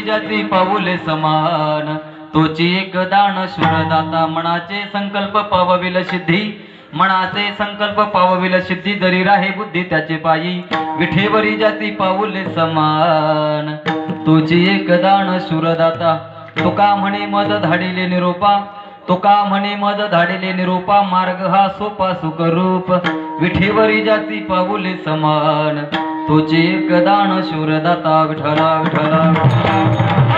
जाती पाऊले समान तोची एक दान शूरदाता मनाचे संकल्प पावविल सिद्धी मनाचे संकल्प पावविल सिद्धी जरी राहे बुद्धी त्याचे पायी विठेवरी जाती पाऊले समान तोची एक दान शूरदाता तुका म्हणे मद धाडिले निरोपा तुका म्हणे मद धाडिले निरोपा मार्ग हा सोपा सुखरूप विठेवरी जाती पाऊले समान तुझे एक दान शूरदाता विठला विठला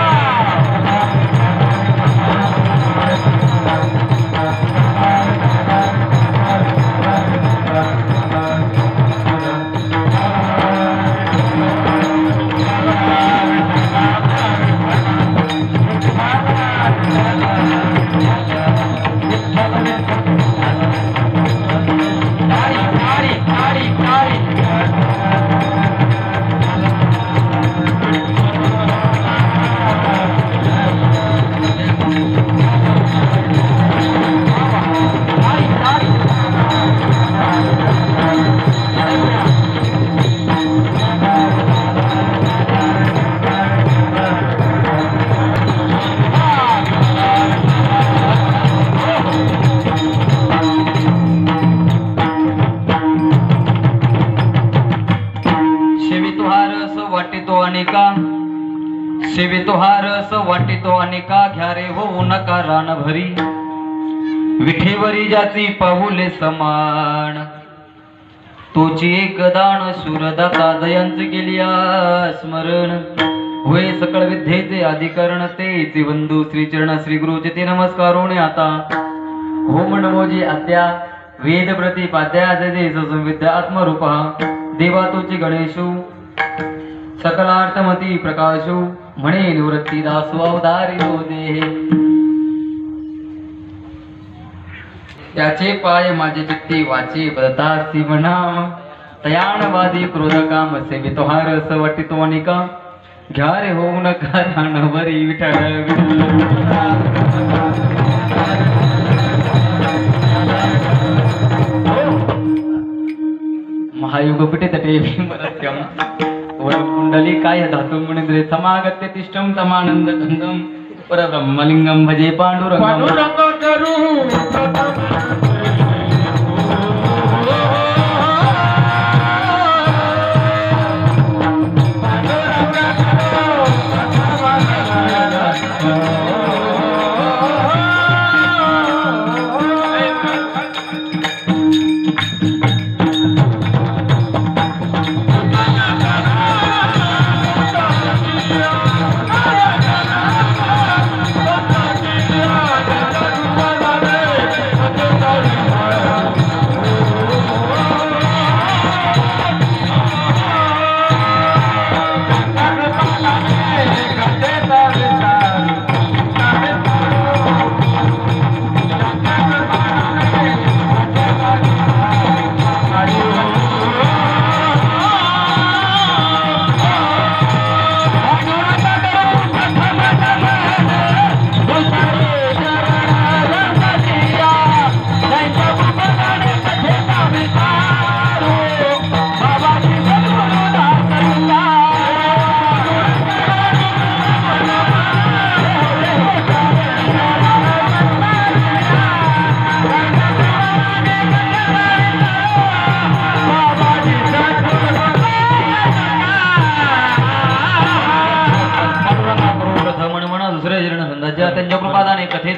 सेवितो हा रस वाटितो अनेका घ्या रे होऊ नका रान भरी विठेवरी जाती पाऊले समान तोची एक दान शूरदाता दयांच केलिया स्मरण होय सकळ विद्येचे अधिकरण तेचे बंधू श्री चरण श्री गुरुचे ते नमस्कारोने आता होम नमोजी आद्या वेद प्रतिपाद्या जय संविद्या आत्मरूपा देवा तोचे गणेशू सकलार्थमती प्रकाशो म्हणे निवृत्ती दासो अवतारी दो देहे त्याचे पाय माझे चित्ती वाचे व्रतासी म्हणाम तयाणवादी क्रोधकाम सेवितो हा रस वटितो अनिका घ्या रे होऊ नका रानवरी विठ्ठल महायुगपटे तटे भीमरत्यम कुंडली काय धातु मुनिंद्रे समागत्य तिष्ठम तमानंद कंदम परब्रह्मलिंगम भजे पांडुरंगम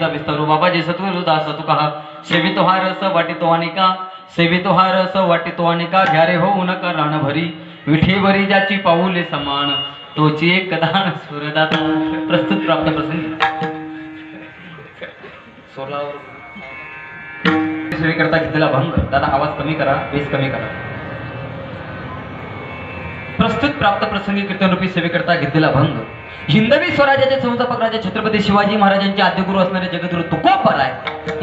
तुळशीचा विस्तारू बाबाजी सत्वरू दास तुका सेवितो हा रस वाटितो अनिका सेवितो हा रस वाटितो अनिका घ्यारे होऊ नका राण भरी विठीवरी ज्याची पाऊले समान तोची एक दान सूरदाता प्रस्तुत प्राप्त प्रसंगी करता घेतलेला भंग दादा आवाज कमी करा बेस कमी करा प्रस्तुत प्राप्त प्रसंगी कीर्तन रूपी सेवेकरता घेतलेला भंग हिंदवी स्वराज्याचे संस्थापक राजे छत्रपती शिवाजी महाराजांचे आद्यगुरु असणारे जगद्गुरु तुकोबराय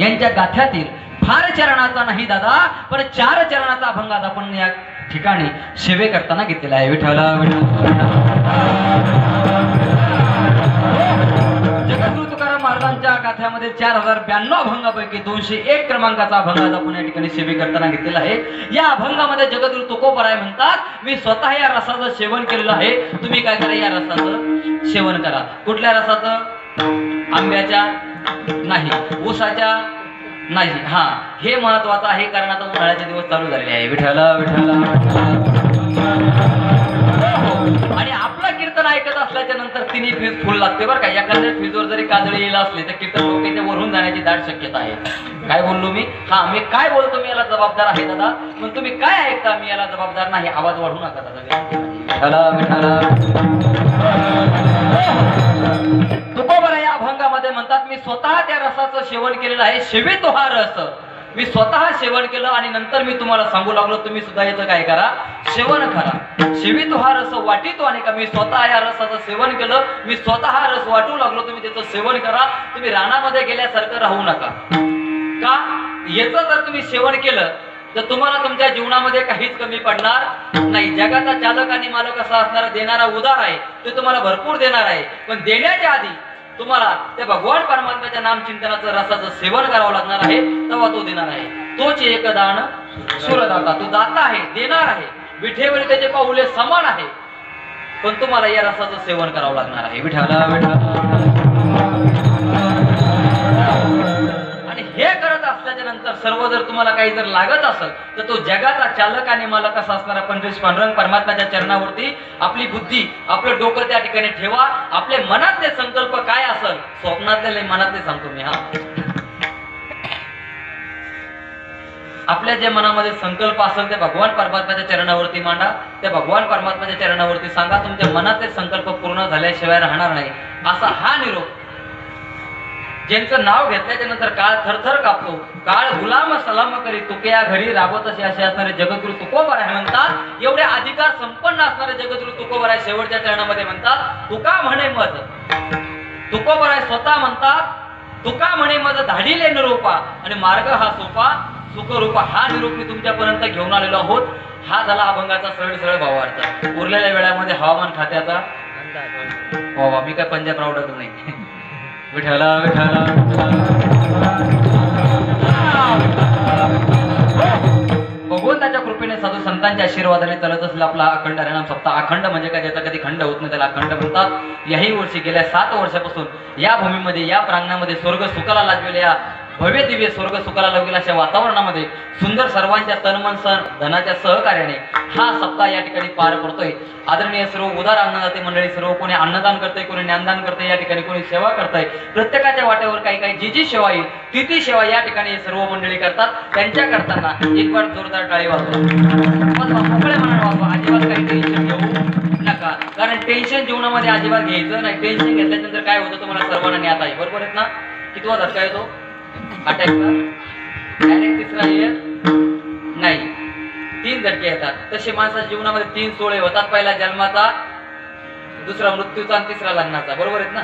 यांच्या गाथ्यातील फार चरणाचा नाही दादा पण 4 चरणाचा अभंग आज आपण या ठिकाणी सेवे करताना घेतलेला आहे विठ्ठला जगद्गुरु तुकाराम महाराजांच्या गाथ्यामध्ये 4092 अभंगापैकी 201 क्रमांकाचा अभंग आज आपण या ठिकाणी सेवे करताना घेतलेला आहे या अभंगामध्ये जगद्गुरु तुकोबराय म्हणतात मी स्वतः या रसाचं सेवन केलेलं आहे तुम्ही काय करा या रसाचं सेवन करा कुठल्या रसाचं आंब्याच्या नाही ऊसाच्या नाही हा हे महत्वाचं आहे कारण आता उन्हाळ्याचे दिवस चालू झालेले आहे विठ्ठला विठ्ठला आणि आपलं कीर्तन ऐकत असल्याच्या नंतर तिन्ही फीज फुल लागते बरं का एखाद्या फीजवर जरी काजळी येईल असले तर कीर्तन डोक्याच्या वरून जाण्याची दाट शक्यता आहे काय बोललो मी हा मी काय बोलतो मी याला जबाबदार आहे दादा पण तुम्ही काय ऐकता मी याला जबाबदार नाही आवाज वाढवू नका दादा विठ्ठला विठ्ठला तुकोबराय या अभंगामध्ये म्हणतात मी स्वतः त्या रसाचं सेवन केलेलं आहे सेवितो हा रस मी स्वतः सेवन केलं आणि नंतर मी तुम्हाला सांगू लागलो तुम्ही सुद्धा याचं काय करा सेवन करा सेवितो हा रस वाटितो आणि का मी स्वतः या रसाचं सेवन केलं मी स्वतः हा रस वाटू लागलो तुम्ही त्याचं सेवन करा तुम्ही रानामध्ये गेल्यासारखं राहू नका का याचं जर तुम्ही सेवन केलं तर तुम्हाला तुमच्या जीवनामध्ये काहीच कमी पडणार नाही जगाचा चालक आणि मालक असा असणारा देणारा उदार आहे तो तुम्हाला भरपूर देणार आहे पण देण्याच्या आधी तुम्हाला त्या भगवान परमात्म्याच्या नाम चिंतनाचं रसाचं सेवन करावं लागणार आहे तेव्हा तो देणार आहे तोच एक दान सूरदाता तो दाता आहे देणार आहे विठेवर त्याचे पाऊले समान आहे पण तुम्हाला या रसाचं सेवन करावं लागणार आहे विठ्ठला विठ्ठला आणि हे करत असल्याच्या नंतर सर्व जर तुम्हाला काही जर लागत असेल तर तो जगाचा चालक आणि मालक असा असणारा पंचवीस पांडुरंग परमात्म्याच्या चरणावरती आपली बुद्धी आपलं डोकं त्या ठिकाणी ठेवा आपले मनातले संकल्प काय असेल स्वप्नातले मनातले सांगतो मी हा आपल्या जे मनामध्ये संकल्प असेल ते भगवान परमात्म्याच्या चरणावरती मांडा त्या भगवान परमात्म्याच्या चरणावरती सांगा तुमच्या मनातले संकल्प पूर्ण झाल्याशिवाय राहणार नाही असा हा निरोप ज्यांचं नाव घेतल्याच्या नंतर काळ थरथर कापतो काळ गुलाम सलाम करी तुके या घरी राबवत असे असणारे जगद्गुरु तुकोबराय म्हणतात एवढे अधिकार संपन्न असणारे जगद्गुरु तुकोबराय शेवटच्या चरणामध्ये म्हणतात तुका म्हणे मज तुकोबराय स्वतः म्हणतात तुका म्हणे मज धाडिले निरोपा आणि मार्ग हा सोपा सुखरूपा हा निरोप मी तुमच्यापर्यंत घेऊन आलेलो आहोत हा झाला अभंगाचा सरळ सरळ भावार्थ उरलेल्या वेळामध्ये हवामान खात्याचा वा मी काय पंजाब रावडत नाही विठ्ठला विठ्ठला भगवंताच्या कृपेने साधू संतांच्या आशीर्वादाने चालत असलेला आपला अखंड हरिनाम सप्ताह अखंड म्हणजे काय त्याचा कधी खंड होत नाही त्याला अखंड म्हणतात याही वर्षी गेल्या 7 वर्षापासून या भूमीमध्ये या प्रांगणामध्ये स्वर्ग सुखाला लाजलेल्या भव्य दिव्य स्वर्ग सुखाला लावलेल्या अशा वातावरणामध्ये सुंदर सर्वांच्या तनमन सण धनाच्या सहकार्याने हा सप्ताह या ठिकाणी पार पडतोय आदरणीय सर्व उदार अन्नदाते मंडळी सर्व कोणी अन्नदान करतंय कोणी ज्ञानदान करतंय या ठिकाणी कोणी सेवा करतंय प्रत्येकाच्या वाट्यावर काही काही जी सेवा येईल ती सेवा या ठिकाणी सर्व मंडळी करतात त्यांच्या करताना एक बार जोरदार टाळी वाजवा मोकळे मनाने वाजवा अजिबात काही टेन्शन घेऊ नका कारण टेन्शन जीवनामध्ये अजिबात घ्यायचं नाही टेन्शन घेतल्यानंतर काय होतं तुम्हाला सर्वांना ज्ञात आहे बरोबर आहेत ना कितवा धक्का येतो अटॅकचा डायरेक्ट तिसरा येत नाही 3 धडके येतात तसे माणसाच्या जीवनामध्ये 3 सोळे होतात पहिला जन्माचा दुसरा मृत्यूचा आणि तिसरा लग्नाचा बरोबर आहेत ना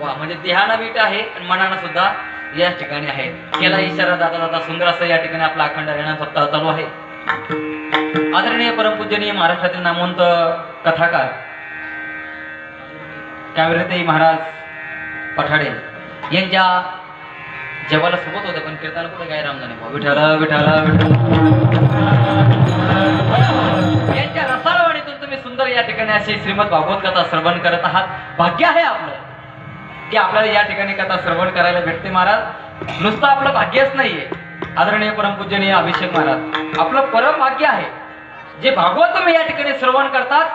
वा म्हणजे देहाना बीट आहे आणि मनानं सुद्धा या ठिकाणी आहे याला इशारा जाता जाता सुंदर असं या ठिकाणी आपला अखंड हरिनाम सप्ताह चालू आहे आदरणीय परमपूजनीय महाराष्ट्रातील नामवंत कथाकार कावेरीताई महाराज पठाडे यांच्या जेवायला सोबत होते पण कीर्तन कुठे काय रामजाने विठ्ठला विठ्ठला यांच्या रसाळवाणीतून तुम्ही सुंदर या ठिकाणी अशी श्रीमद भागवत कथा श्रवण करत आहात भाग्य आहे आपलं की आपल्याला या ठिकाणी कथा श्रवण करायला भेटते महाराज नुसतं आपलं भाग्यच नाहीये आदरणीय परमपूजनीय अभिषेक महाराज आपलं परम भाग्य आहे जे भागवत तुम्ही या ठिकाणी श्रवण करतात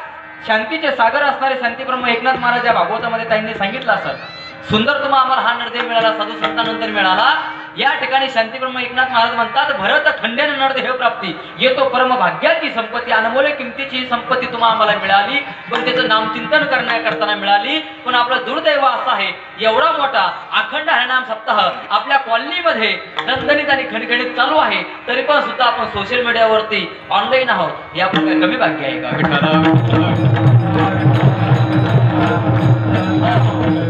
शांतीचे सागर असणारे शांतीब्रह्म एकनाथ महाराज या भागवतामध्ये त्यांनी सांगितलं असत सुंदर तुम्हा आम्हाला हा नरदेह मिळाला, साधू संतांनंतर मिळाला. या ठिकाणी शांतीब्रह्म एकनाथ महाराज म्हणतात, भरत खंडेन नरदेह प्राप्ती, येतो परम भाग्याची संपत्ती, अनमोल किमतीची संपत्ती तुम्हा आम्हाला मिळाली, पण त्याचं नामचिंतन करण्याकरताना मिळाली. पण आपलं दुर्दैव असं आहे, एवढा मोठा अखंड हरिनाम सप्ताह आपल्या कॉलनीमध्ये दणदणीत आणि खणखणीत चालू आहे, तरी पण सुद्धा आपण सोशल मीडियावरती ऑनलाईन आहोत. हे आपलं काय कमी भाग्य आहे का?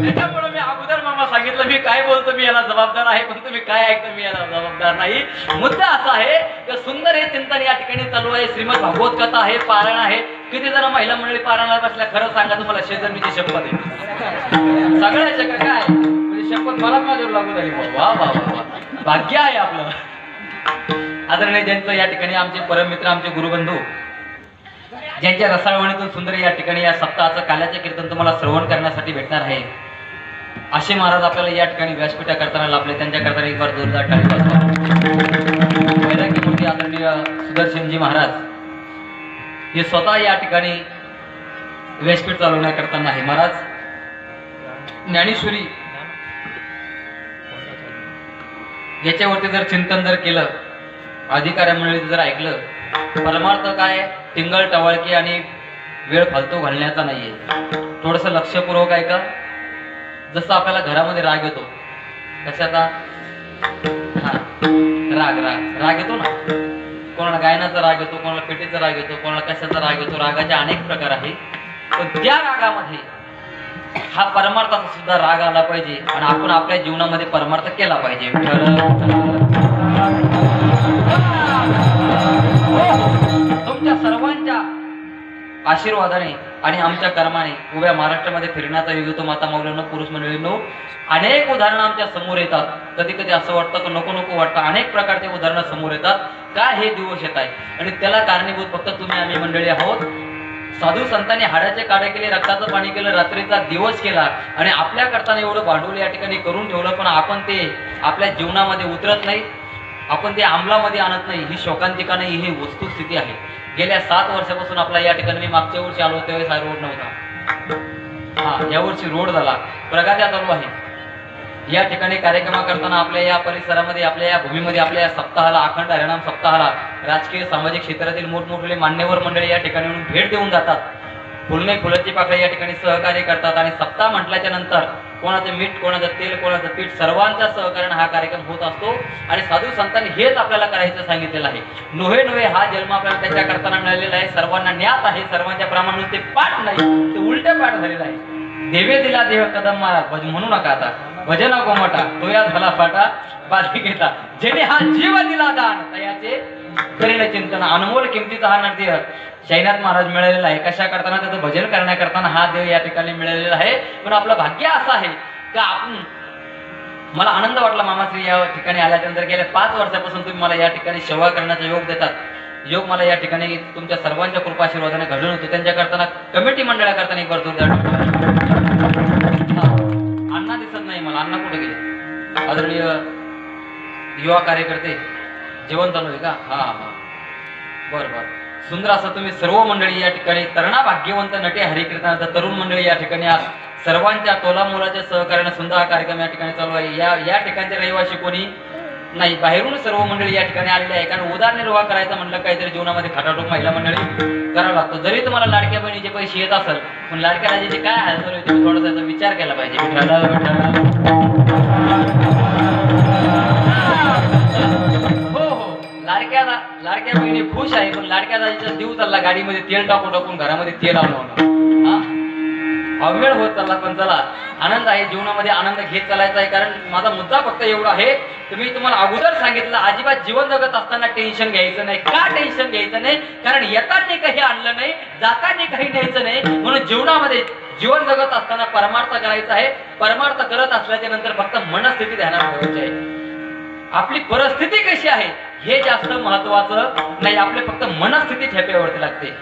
त्याच्यामुळे मी अगोदर मामा सांगितलं, मी काय बोलतो मी याला जबाबदार आहे, पण तुम्ही काय ऐकतो मी याला जबाबदार नाही. मुद्दा असा आहे की सुंदर हे चिंतन या ठिकाणी चालू आहे. श्रीमद भागवत कथा आहे, पारायण आहे. किती जण महिला मंडळी पारायणाला बसल्या? खरं सांगा, तुम्हाला शेजारीची शपथ आहे, सगळ्याच्या काय म्हणजे शपथ मला माझ्यावर लागू झाली. वा वा वा, भाग्य आहे आपलं. आदरणीय ज्यांचं या ठिकाणी आमचे परममित्र, आमचे गुरुबंधू, ज्यांच्या रसाळवणीतून सुंदर या ठिकाणी या सप्ताहाचं काल्याचे कीर्तन तुम्हाला श्रवण करण्यासाठी भेटणार आहे, असे महाराज आपल्याला या ठिकाणी व्यासपीठा करताना लाभले. त्यांच्याकरता एक बार जोरदार टाळी वाजवा. वैरागी मूर्ती आदरणीय सुदर्शनजी महाराज हे स्वतः या ठिकाणी व्यासपीठ चालवण्याकरता नाही. महाराज ज्ञानेश्वरी याच्यावरती जर चिंतन जर केलं, अधिकाऱ्यांमुळे जर ऐकलं, परमार्थ काय टिंगल टवाळकी आणि वेळ फालतू घालण्याचा नाहीये. थोडस लक्षपूर्वक ऐका. जसं आपल्याला घरामध्ये राग येतो, कशाचा? हा, राग राग राग येतो ना. कोणाला गायनाचा राग येतो, कोणाला पेटीचा राग येतो, कोणाला कशाचा राग येतो. रागाचे अनेक प्रकार आहेत, पण त्या रागामध्ये हा परमार्थाचा सुद्धा राग आला पाहिजे आणि आपण आपल्या जीवनामध्ये परमार्थ केला पाहिजे. तुमच्या सर्वांच्या आशीर्वादाने आणि आमच्या कर्माने उभ्या महाराष्ट्रामध्ये फिरण्याचा योग येतो. माता मौलांना, पुरुष मंडळींनो, अनेक उदाहरणं आमच्या समोर येतात. कधी कधी असं वाटतं की नको नको वाटतं. अनेक प्रकारचे उदाहरणं समोर येतात. काय हे दिवस येत आहे आणि त्याला कारणीभूत फक्त तुम्ही आम्ही मंडळी आहोत. साधू संतांनी हाडाचे काढे केले, रक्ताचं पाणी केलं, रात्रीचा दिवस केला आणि आपल्या करताना एवढं भांडवल या ठिकाणी करून ठेवलं, पण आपण ते आपल्या जीवनामध्ये उतरत नाही, आपण ते अंमलामध्ये आणत नाही. ही शोकांतिका नाही, ही वस्तुस्थिती आहे. गेल्या 7 वर्षापासून आपला या ठिकाणी, मी मागच्या वर्षी आलो त्यावेळेस हा रोड नव्हता. हा, यावर्षी रोड झाला, प्रगत्या चालू आहे. या ठिकाणी कार्यक्रम करताना आपल्या या परिसरामध्ये, आपल्या या भूमीमध्ये, आपल्या या सप्ताहाला, अखंड हरिनाम सप्ताहाला राजकीय सामाजिक क्षेत्रातील मोठमोठे मान्यवर मंडळी या ठिकाणी येऊन भेट देऊन जातात. फुलणे फुलाची पाकळी या ठिकाणी सहकार्य करतात आणि सप्ताह म्हटल्याच्या नंतर कोणाचं मीठ, कोणाचं तेल, कोणाचं पीठ, सर्वांच्या सहकार्याने हा कार्यक्रम होत असतो. आणि साधू संतांनी हेच आपल्याला करायचं सांगितलेलं आहे. नोहे नोहे हा जन्म आपल्याला त्याच्या करताना मिळालेला आहे. सर्वांना ज्ञात आहे, सर्वांच्या प्रमाणात ते पाठ नाही, ते उलटे पाठ झालेलं आहे. देवे दिला देव कदम मारा, म्हणू नका आता, भजना गोमाटा तो या झाला फाटा बाधी घेता, जेणे हा जीव दिला दान तयाचे करेल चिंतन. अनमोल किमतीचा हा नरदेह शाईनाथ महाराज मिळालेला आहे. कशा करताना? त्याचं भजन करण्याकरताना हा देव या ठिकाणी मिळालेला आहे. पण आपलं भाग्य असं आहे का आपण, मला आनंद वाटला मामाश्री या ठिकाणी आल्यानंतर. गेल्या 5 वर्षापासून तुम्ही मला या ठिकाणी सेवा करण्याचा योग देतात. योग मला या ठिकाणी तुमच्या सर्वांच्या कृपा आशीर्वादाने घडून होतो. त्यांच्या करताना कमिटी मंडळा करताना एक जोरदार अण्णा दिसत नाही मला. अण्णा कुठे गेले? आदरणीय युवा कार्यकर्ते, जेवण चालू आहे का? हा हा, बरं बरं. सुंदर असं तुम्ही सर्व मंडळी या ठिकाणी, तरणा भाग्यवंत नटे हरिकीर्तनाचा तरुण मंडळी या ठिकाणी आज सर्वांच्या तोला मोलाच्या सहकार्याने सुंदर हा कार्यक्रम या ठिकाणी चालू आहे. या ठिकाणचे रहिवासी कोणी नाही, बाहेरून सर्व मंडळी या ठिकाणी आलेली आहे. कारण उदरनिर्वाह करायचा म्हणलं काहीतरी जीवनामध्ये खटाटोप महिला मंडळी करावं लागतो. जरी तुम्हाला लाडक्या बहिणीचे पैसे येत असेल, पण लाडक्या राजाचे काय हाल चालू आहे तुम्ही थोडासा याचा विचार केला पाहिजे. हो हो, लाडक्या बहिणी खुश आहे, पण लाडक्या दाजीचा जीव चालला गाडीमध्ये तेल टाकून टाकून, घरामध्ये तेल आणून अवेळ होत चालला. पण चला, आनंद आहे, जीवनामध्ये आनंद घेत चालायचा आहे. कारण माझा मुद्दा फक्त एवढा आहे की मी तुम्हाला अगोदर सांगितलं, अजिबात जीवन जगत असताना टेन्शन घ्यायचं नाही. का टेन्शन घ्यायचं नाही? कारण येताना काही आणलं नाही, जाताना काही न्यायचं नाही. म्हणून जीवनामध्ये जीवन जगत असताना परमार्थ करायचा आहे. परमार्थ करत असल्याच्या नंतर फक्त मनस्थिती ध्यानात ठेवायची आहे. आपली परिस्थिती कशी आहे हे जास्त महत्वाचं नाही, आपले फक्त मनस्थिती ठेप्यावरती लागते.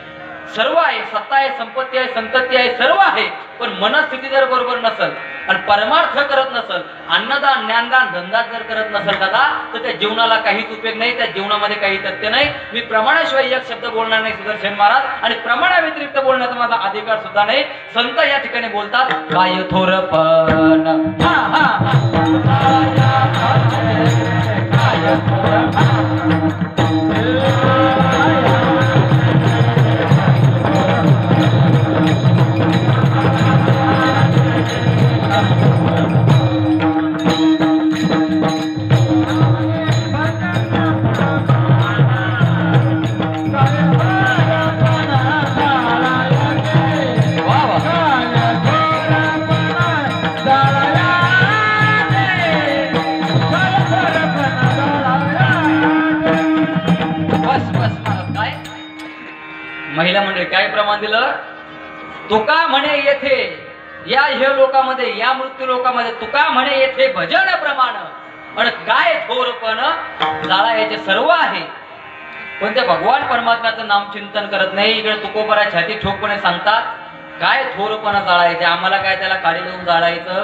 सर्व आहे, सत्ता आहे, संपत्ती आहे, संतती आहे, सर्व आहे, पण मनस्थिती जर बरोबर नसल आणि परमार्थ करत नसल, अन्नदान ज्ञानदान धंदा जर करत नसल दादा, तर त्या जीवनाला काहीच उपयोग नाही, त्या जीवनामध्ये काही तथ्य नाही. मी प्रमाणाशिवाय एक शब्द बोलणार नाही सुदर्शन महाराज, आणि प्रमाणा व्यतिरिक्त बोलण्याचा माझा अधिकार सुद्धा नाही. संत या ठिकाणी बोलतात काय थोरपण, हा हा महिला मंडळी काय प्रमाण दिलं? तुका म्हणे येथे या हे लोकांमध्ये, या मृत्यू लोकांमध्ये तुका म्हणे येथे भजन प्रमाण, आणि काय थोरपण जाळायचे सर्व आहे, पण त्या भगवान परमात्म्याचं नाम चिंतन करत नाही. इकडे तुकोबरा छाती ठोकपणे सांगतात काय थोरपणा जाळायचे, आम्हाला काय त्याला काडी लावून जाळायचं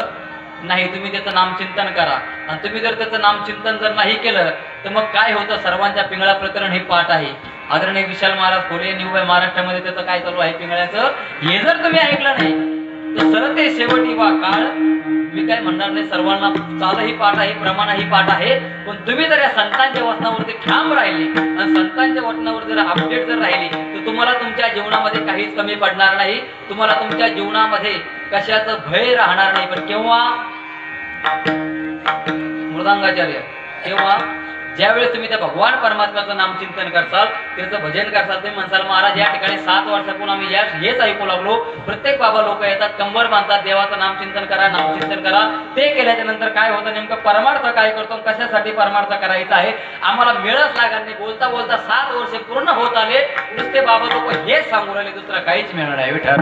नाही. तुम्ही त्याचं नामचिंतन करा, आणि तुम्ही जर त्याचं नामचिंतन जर नाही केलं तर मग काय होतं? सर्वांच्या पिंगळा प्रकरण हे पाठ आहे. आदरणीय विशाल महाराज खोले निव्वळ महाराष्ट्रामध्ये त्याचं काय चालू आहे पिंगळ्याचं, हे जर तुम्ही ऐकलं नाही तर सरते शेवटी वा काळ. मी काय म्हणणार नाही, सर्वांना चालही पाठ आहे, प्रमाणही पाठ आहे, पण तुम्ही जर या संतांच्या वचनावरती ठाम राहिले आणि संतांच्या वचनावर जर अपडेट जर राहिली तर तुम्हाला तुमच्या जीवनामध्ये काहीच कमी पडणार नाही. तुम्हाला तुमच्या जीवनामध्ये कशाचं भय राहणार नाही. पण केव्हा? मृदांगाचार्य, केव्हा? ज्यावेळेस तुम्ही त्या भगवान परमात्म्याचं नामचिंतन करसाल, त्याचं भजन करसाल, तुम्ही म्हणसाल महाराज या ठिकाणी 7 वर्षापून आम्ही हेच ऐकू लागलो, प्रत्येक बाबा लोक येतात, कंबर बांधतात, देवाचं नामचिंतन करा, नामचिंतन करा. ते केल्याच्या नंतर काय होतं? नेमकं परमार्थ काय करतो, कशासाठी परमार्थ करायचा आहे आम्हाला मिळत लागत नाही. बोलता बोलता 7 वर्ष पूर्ण होत आले, नुसते बाबा लोक हेच सांगू राहिले, दुसरं काहीच मिळणार आहे. विठ्ठल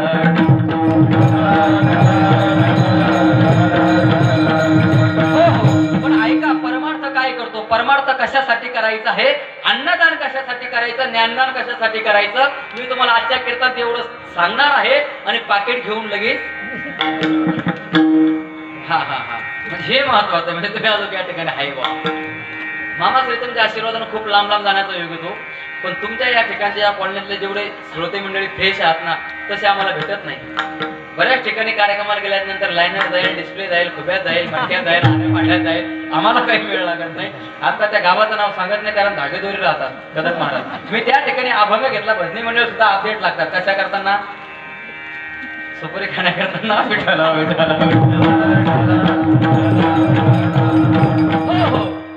ऐका, परमार्थ काय करतो, परमार्थ कशासाठी करायचा आहे, अन्नदान कशासाठी करायचं, ज्ञानदान कशासाठी करायचं, मी तुम्हाला आजच्या कीर्तनात एवढं सांगणार आहे. आणि पाकिट घेऊन लगेच हा हा हा म्हणजे हे महत्वाचं, म्हणजे तुम्ही अजून या ठिकाणी आहे बा. मामा श्री तुमच्या आशीर्वादाने खूप लांब लांब जाण्याचा योग येतो, पण तुमच्या या ठिकाणच्या या कॉलनीतले जेवढे श्रोते मंडळी फ्रेश आहात ना, तसे आम्हाला भेटत नाही. बऱ्याच ठिकाणी कार्यक्रमाला गेल्यानंतर लायनर जाईल, डिस्प्ले जाईल, खुब्यात जाईल, मटक्यात जाईल, पाण्यात जाईल, आम्हाला काही वेळ लागत नाही. आता त्या गावाचं नाव सांगत नाही, कारण धागेदोरी राहतात कदम महाराज. मी त्या ठिकाणी अभंग घेतला, भजनी मंडळ सुद्धा अपडेट लागतात. कशा करताना? सुपारी खाण्या करताना. विठ्ठला विठ्ठला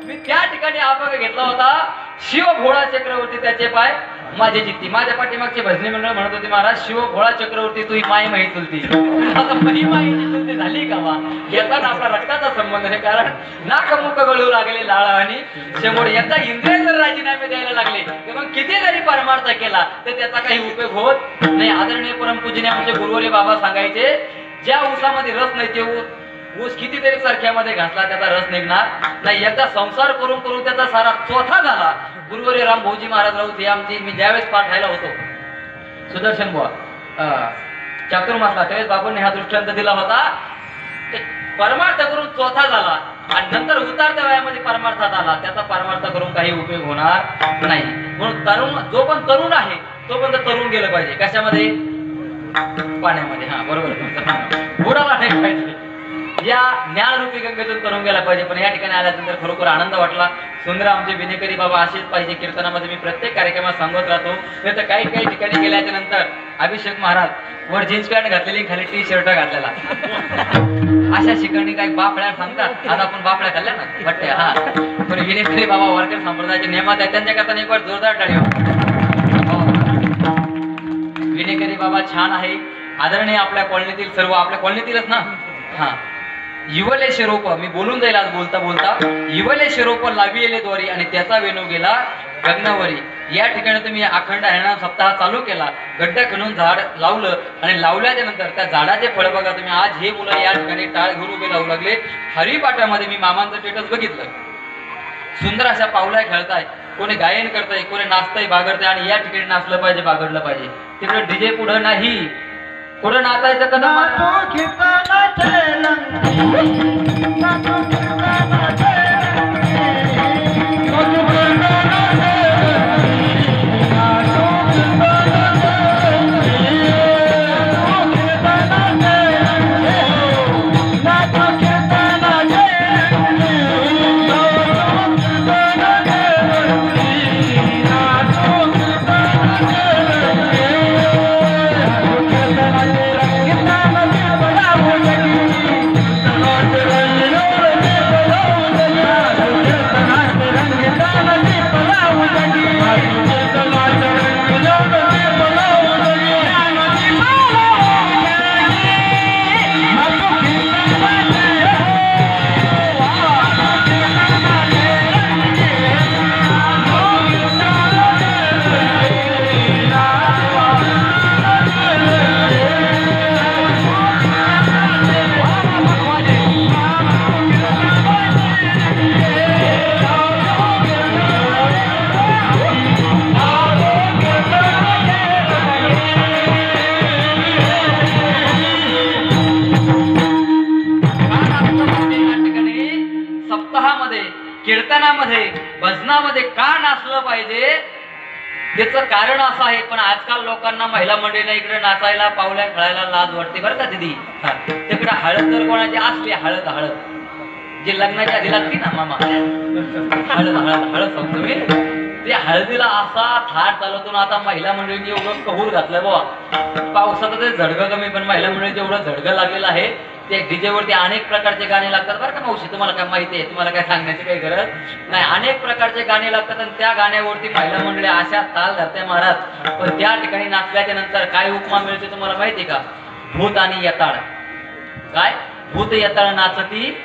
मी त्या ठिकाणी अभंग घेतला होता, शिव भोळा चक्रवर्ती त्याचे पाय माझे जित्ती. माझ्या पाठीमागचे भजनी मंडळ म्हणत होते महाराज शिव भोळा चक्रवर्ती तुही माय माही चुलती. आता मही माहीची चुलती झाली का वा? येताना आपला रक्ताचा संबंध आहे, कारण नाकमुख गळू लागले लाळा आणि शेंबोडे. एकदा इंद्रिय जर राजीनामे द्यायला लागले तर मग किती जरी परमार्थ केला तर त्याचा काही उपयोग होत नाही. आदरणीय परमपूजनीय आमचे गुरुवरे बाबा सांगायचे, ज्या ऊसामध्ये रस नाही ते ऊस कितीतरी सारख्यामध्ये घातला त्याचा रस निघणार नाही. एकदा संसार करून करून त्याचा सारा चोथा झाला. गुरुवरे राम भाऊजी महाराज राऊत हे आमची, मी ज्यावेळेस पाठायला होतो सुदर्शन बुवा चातुर्मासला, त्यावेळेस बाबांनी हा दृष्टांत दिला होता. परमार्थ करून चोथा झाला आणि नंतर उतारत्या वयामध्ये परमार्थात आला, त्याचा परमार्थ करून काही उपयोग होणार नाही. म्हणून तरुण, जो पण तरुण आहे तो पण तरुण गेलं पाहिजे. कशामध्ये? पाण्यामध्ये. हा बरोबर, बुडाला नाही पाहिजे, या ज्ञानरूपी गंगेतून तरुण गेला पाहिजे. पण या ठिकाणी आल्यानंतर खरोखर आनंद वाटला. सुंदर आमचे विनेकरी बाबा असेच पाहिजे. कीर्तनामध्ये मी प्रत्येक कार्यक्रमात सांगत राहतो. नाही तर काही काही ठिकाणी गेल्याच्या नंतर अभिषेक महाराज वर जीन्स पॅन्ट घातलेली, खाली टी शर्ट घातलेला, अशा ठिकाणी काही बापड्या सांगतात. आज आपण बापड्या खाल्ल्या ना बट्टे. हा पण विनेकरी बाबा वारकरी संप्रदायाचे नियमात आहे, त्यांच्या करता एक वाट जोरदार टाळी. विनेकरी बाबा छान आहे. आदरणीय आपल्या कॉलनीतील सर्व, आपल्या कॉलनीतीलच ना, हा युवले शिरोप, मी बोलून जाईल आज बोलता बोलता. युवले शिरोप लाविले द्वारी आणि त्याचा वेणू गेला गगनावरी. या ठिकाणी तुम्ही अखंड हरिनाम सप्ताह चालू केला, गड्डा खणून झाड लावलं आणि लावल्याच्या नंतर त्या झाडाचे फळ बघा तुम्ही. आज हे मुलं या ठिकाणी टाळ घेऊन उभे लावू लागले. हरिपाठामध्ये मी मामांचं स्टेटस बघितलं, सुंदर अशा पावल्या खेळताय. कोणी गायन करतंय, कोणी नाचतंय, बागडतंय आणि या ठिकाणी नाचलं पाहिजे, बागडलं पाहिजे. तिकडे डीजे पुढं नाही, पुढं नाचायचं कदम कीर्तनामध्ये भजनामध्ये का नाचलं पाहिजे त्याचं कारण असं आहे. पण आजकाल लोकांना महिला मंडळींना इकडे नाचायला पावल्या खेळायला लाज वाटते बरं का दिदी. तिकडे हळद जर कोणाची असली हळद हळद जी लग्नाच्या आधी लागते ना मामा हळद हळद हळद सांगतो मी ते हळदीला असा थाट चालवतो ना. आता महिला मंडळींनी एवढं कहूर घातलं बाबा पावसाचं ते झडगं कमी पण महिला मंडळींचं एवढं झडगं लागलेलं आहे. ते डीजे वरती अनेक प्रकारचे गाणे लागतात बरं का मावशी. तुम्हाला काय माहिती आहे, तुम्हाला काय सांगण्याची काही गरज नाही. अनेक प्रकारचे गाणे लागतात आणि त्या गाण्यावरती महिला मंडळी अशा ताल धरते महाराज. पण त्या ठिकाणी नाचल्याच्या नंतर काय उपमा मिळते तुम्हाला माहिती का? भूत आणि यताळ. काय भूत यताळ नाचती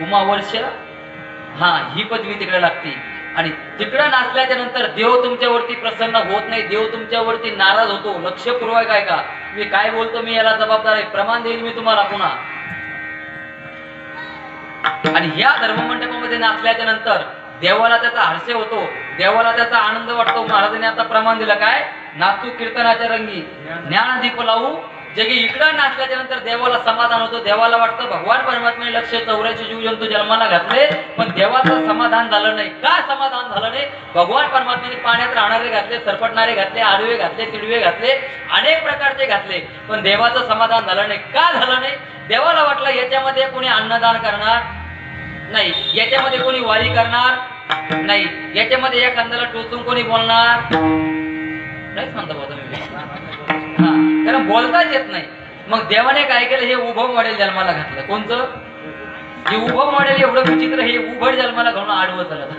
उमावर्ष, हा ही पदवी तिकडे लागते. आणि तिकडे नाचल्याच्या नंतर देव तुमच्यावरती प्रसन्न होत नाही, देव तुमच्यावरती नाराज होतो. लक्षपूर्वक आहे का मी काय बोलतो, मी याला जबाबदार आहे, प्रमाण देईन मी तुम्हाला पुन्हा. आणि या धर्ममंडपामध्ये नाचल्याच्या नंतर देवाला त्याचा हर्ष होतो, देवाला त्याचा आनंद वाटतो. महाराजांनी आता प्रमाण दिलं काय? नाचू कीर्तनाच्या रंगी ज्ञानदीप लावू जगी. इकडं नाचल्याच्या नंतर देवाला समाधान होतो. देवाला वाटतं भगवान परमात्म्याने 184 जीवजंतू जन्माला घातले पण देवाचं समाधान झालं नाही. का समाधान झालं नाही? भगवान परमात्म्याने पाण्यात राहणारे घातले, सरपटणारे घातले, आडवे घातले, तिडवे घातले, अनेक प्रकारचे घातले पण देवाचं समाधान झालं नाही. का झालं नाही? देवाला वाटलं याच्यामध्ये कोणी अन्नदान करणार नाही, याच्यामध्ये कोणी वारी करणार नाही, याच्यामध्ये एखाद्याला टोचून कोणी बोलणार नाहीच म्हणतो बघा तुम्ही. हा कारण बोलताच येत नाही. मग देवाने काय केलं? हे उभं मॉडेल जन्माला घातलं. कोणचं? हे उभं मॉडेल एवढं विचित्र, हे उभड जन्माला घालून आडवं चालत.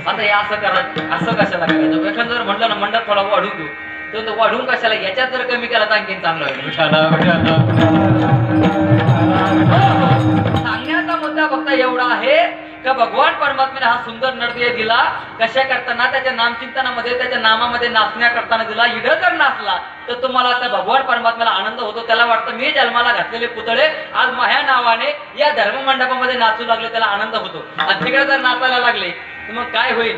आता हे असं करा, असं कशाला करायचं? एखादं जर म्हटलं ना मंडप थोडा वाढून देऊ तर वाढून कशाला? याच्यात जर कमी केला तर आणखीन चांगलं होईल. सांगण्याचा मुद्दा फक्त एवढा आहे का भगवान परमात्म्याने हा सुंदर नृत्य दिला. कशा करताना? त्याच्या नामचिंतनामध्ये, त्याच्या नामामध्ये नाचण्या करताना दिला. इडं जर नाचला तर तुम्हाला त्या भगवान परमात्म्याला आनंद होतो. त्याला वाटतं मी जन्माला घातलेले पुतळे आज माझ्या नावाने या धर्ममंडपामध्ये नाचू लागले, त्याला आनंद होतो. आणि तिकडे जर नाचायला लागले तर मग काय होईल?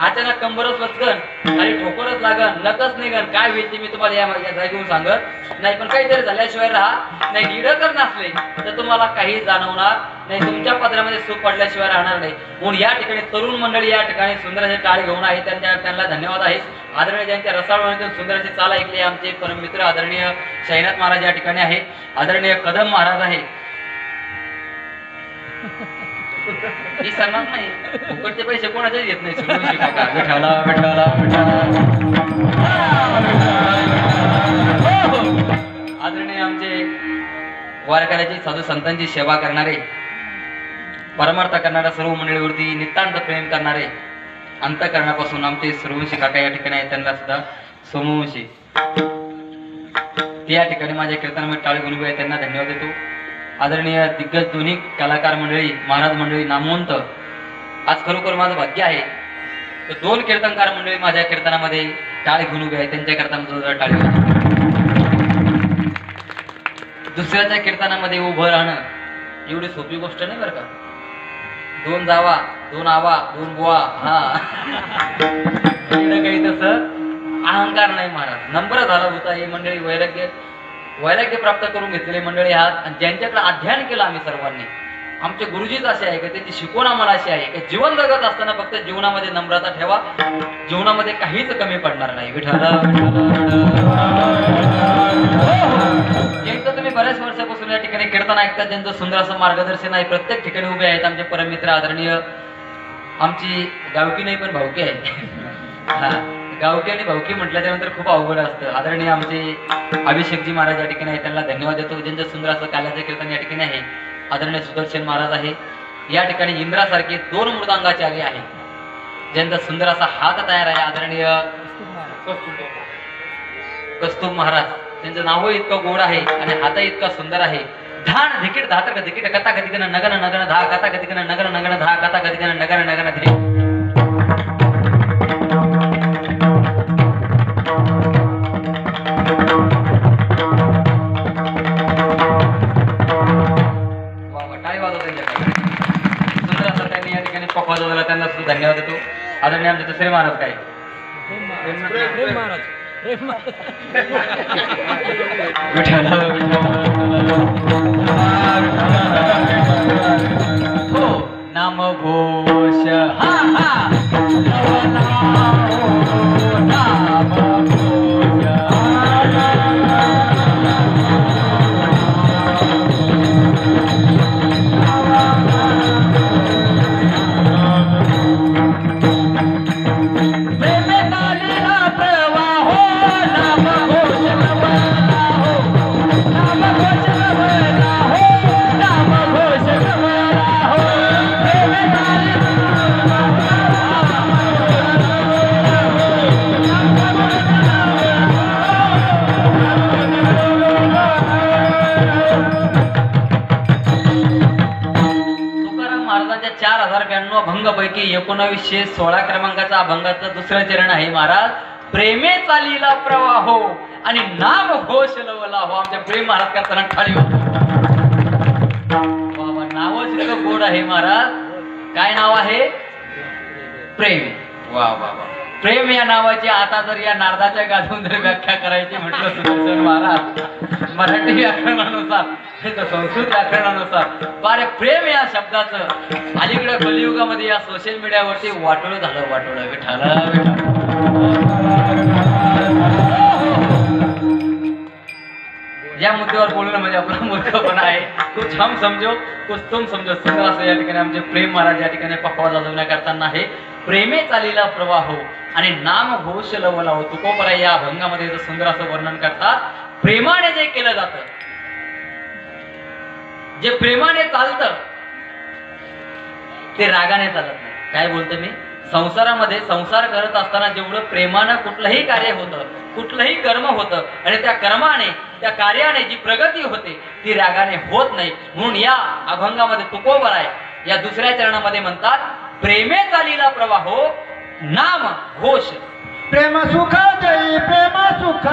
अचानक कंबरच लचकन, खाली ठोकरच लागन, नकच निघन. काय होईल ते मी तुम्हाला या जागेवरून सांगत नाही. पण काहीतरी झाल्याशिवाय राहा नाही. निडं जर नाचले तर तुम्हाला काही जाणवणार नाही, तुमच्या पदरामध्ये सुख पडल्याशिवाय राहणार नाही. म्हणून या ठिकाणी तरुण मंडळी या ठिकाणी सुंदर असे टाळ घेऊन आहे. त्यांना धन्यवाद आहे. आदरणीय ज्यांच्या रसाळवणीतून सुंदर अशी चाल ऐकली आमचे परममित्र आदरणीय शाहीनाथ महाराज या ठिकाणी आहे. आदरणीय कदम महाराज आहे. ही सांगणार नाही, फुकटचे पैसे कोणाचे घेत नाही. आदरणीय आमचे वारकऱ्याची साधू संतांची सेवा करणारे, परमार्थ करणाऱ्या सर्व मंडळीवरती नितांत प्रेम करणारे, अंतःकरणापासून आमचे सूर्यवंशी काका या ठिकाणी आहेत. त्यांना सुद्धा सोमवंशी या ठिकाणी माझ्या कीर्तनामध्ये टाळ गुरुबी आहे, त्यांना धन्यवाद देतो. आदरणीय दिग्गज दोन्ही कलाकार मंडळी, महाराज मंडळी नामवंत, आज खरोखर माझं भाग्य आहे तर 2 कीर्तनकार मंडळी माझ्या कीर्तनामध्ये टाळ घेऊन उभे आहे. त्यांच्याकरता जोरदार टाळी होती. दुसऱ्याच्या कीर्तनामध्ये उभं राहणं एवढी सोपी गोष्ट नाही बरं का. 2 जावा दोन आवा दोन बुवा हा काही तसं अहंकार नाही महाराज. नम्र झाला होता. ही मंडळी वैराग्य प्राप्त करून घेतलेली मंडळी आहात आणि ज्यांच्याकडे अध्ययन केलं आम्ही सर्वांनी. आमचे गुरुजीच असे आहे की त्यांची शिकवण आम्हाला अशी आहे की जीवन जगत असताना फक्त जीवनामध्ये नम्रता ठेवा, जीवनामध्ये काहीच कमी पडणार नाही. ज्यांचं तुम्ही बऱ्याच वर्षापासून या ठिकाणी कीर्तन ऐकतात, ज्यांचं सुंदर असं मार्गदर्शन आहे, प्रत्येक ठिकाणी उभे आहेत आमचे परममित्र आदरणीय आमची गावकी नाही पण भावकी आहे. हा गावकी आणि भावकी म्हटलं त्यानंतर खूप अवघड असतं. आदरणीय आमचे अभिषेकजी महाराज या ठिकाणी आहे, त्यांना धन्यवाद देतो. ज्यांचं सुंदर असं काल्याचं कीर्तन या ठिकाणी आहे. आदरणीय सुदर्शन महाराज आहे या ठिकाणी. इंद्रासारखे 2 मृदांगाचे आले आहे, ज्यांचा सुंदर असा हात तयार आहे. आदरणीय कस्तुभ महाराज, त्यांचं नाव इतकं गोड आहे आणि हात इतका सुंदर आहे. धान धिकीट धातर धिकीट कथा कथिकन नगन नगन धा कथा कथिकन नगन नगन धा कथा कथिकन नगन नगन धिक. त्यांना सुद्धा धन्यवाद देतो. आदरणीय आमचे दुसरे महाराज काय हो नाम घोष हा हा नाम पैकी 1916 क्रमांकाचा अभंगाचं दुसरं चरण आहे. महाराज प्रेमे चालीला प्रवाहो आणि नाम घोष लवला हो. आमच्या प्रेम महाराज करताना ठाळी होतो. नावच इतकं गोड आहे महाराज. काय नाव आहे? प्रेम. वा वा वा. प्रेम या नावाची आता जर या नारदाच्या गाजून जर व्याख्या करायची म्हटलं सुदर्शन महाराज मराठी व्याकरणानुसार संस्कृत व्याकरणानुसार पारे प्रेम या शब्दाचं अलीकडे कलियुगामध्ये या सोशल मीडियावरती वाटोळं झालं. वाटोळं विठाला या मुद्द्यावर बोलणं म्हणजे आपला मूर्खपणा आहे. कुछ हम समजो कुछ तुम समजो. सुंदर असं या ठिकाणी आमचे प्रेम महाराज या ठिकाणी पक्वा जाजवण्या करताना आहे. प्रेमे चालीला प्रवाह आणि नाम घोष लवला हो. तुकोबरा या अभंगामध्ये सुंदर असं वर्णन करतात. प्रेमाने जे केलं जातं, जे प्रेमाने चालतं ते रागाने चालत नाही. काय बोलतो मी? संसारामध्ये संसार करत असताना जेवढं प्रेमानं कुठलंही कार्य होतं, कुठलंही कर्म होतं आणि त्या कर्माने त्या कार्याने जी प्रगती होते ती रागाने होत नाही. म्हणून या अभंगामध्ये तुकोबर आहे या दुसऱ्या चरणामध्ये म्हणतात प्रेमे चालीला प्रवाहो नाम घोष. प्रेम सुख जय प्रेम सुख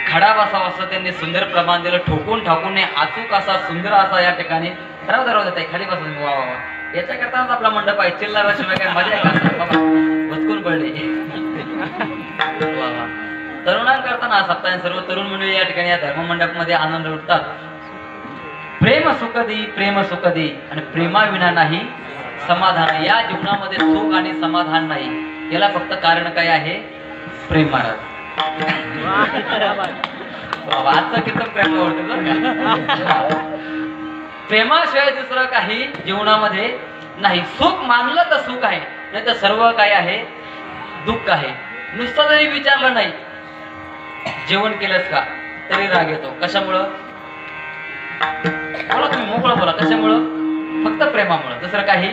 खडा बसावा असं त्यांनी सुंदर प्रमाण दिलं. ठोकून ठाकून अचूक असा सुंदर असा या ठिकाणी राहू खाली बसून वा वा. याच्याकरताच आपला मंडप आहे. चिल्लाशिवाय काय मजा आहे का? वचकून पडले. तरुणांकरता ना सप्ताह सर्व तरुण मंडळी या ठिकाणी या धर्ममंडपमध्ये आनंद लुटतात. प्रेम सुख दे, प्रेम सुख दे आणि प्रेमाविना नाही समाधान. या जीवनामध्ये सुख आणि समाधान नाही, याला फक्त कारण काय आहे? प्रेम. महाराज आजचं कीर्तन प्रेमावरती. प्रेमाशिवाय दुसरं काही जीवनामध्ये नाही. सुख मानलं तर सुख आहे, नाही तर सर्व काय आहे? दुःख आहे. नुसतं जरी विचारलं नाही जेवण केलंस का तरी राग येतो. कशामुळं? बोला तुम्ही, मोकळं बोला. कशामुळं? फक्त प्रेमामुळं, दुसरं काही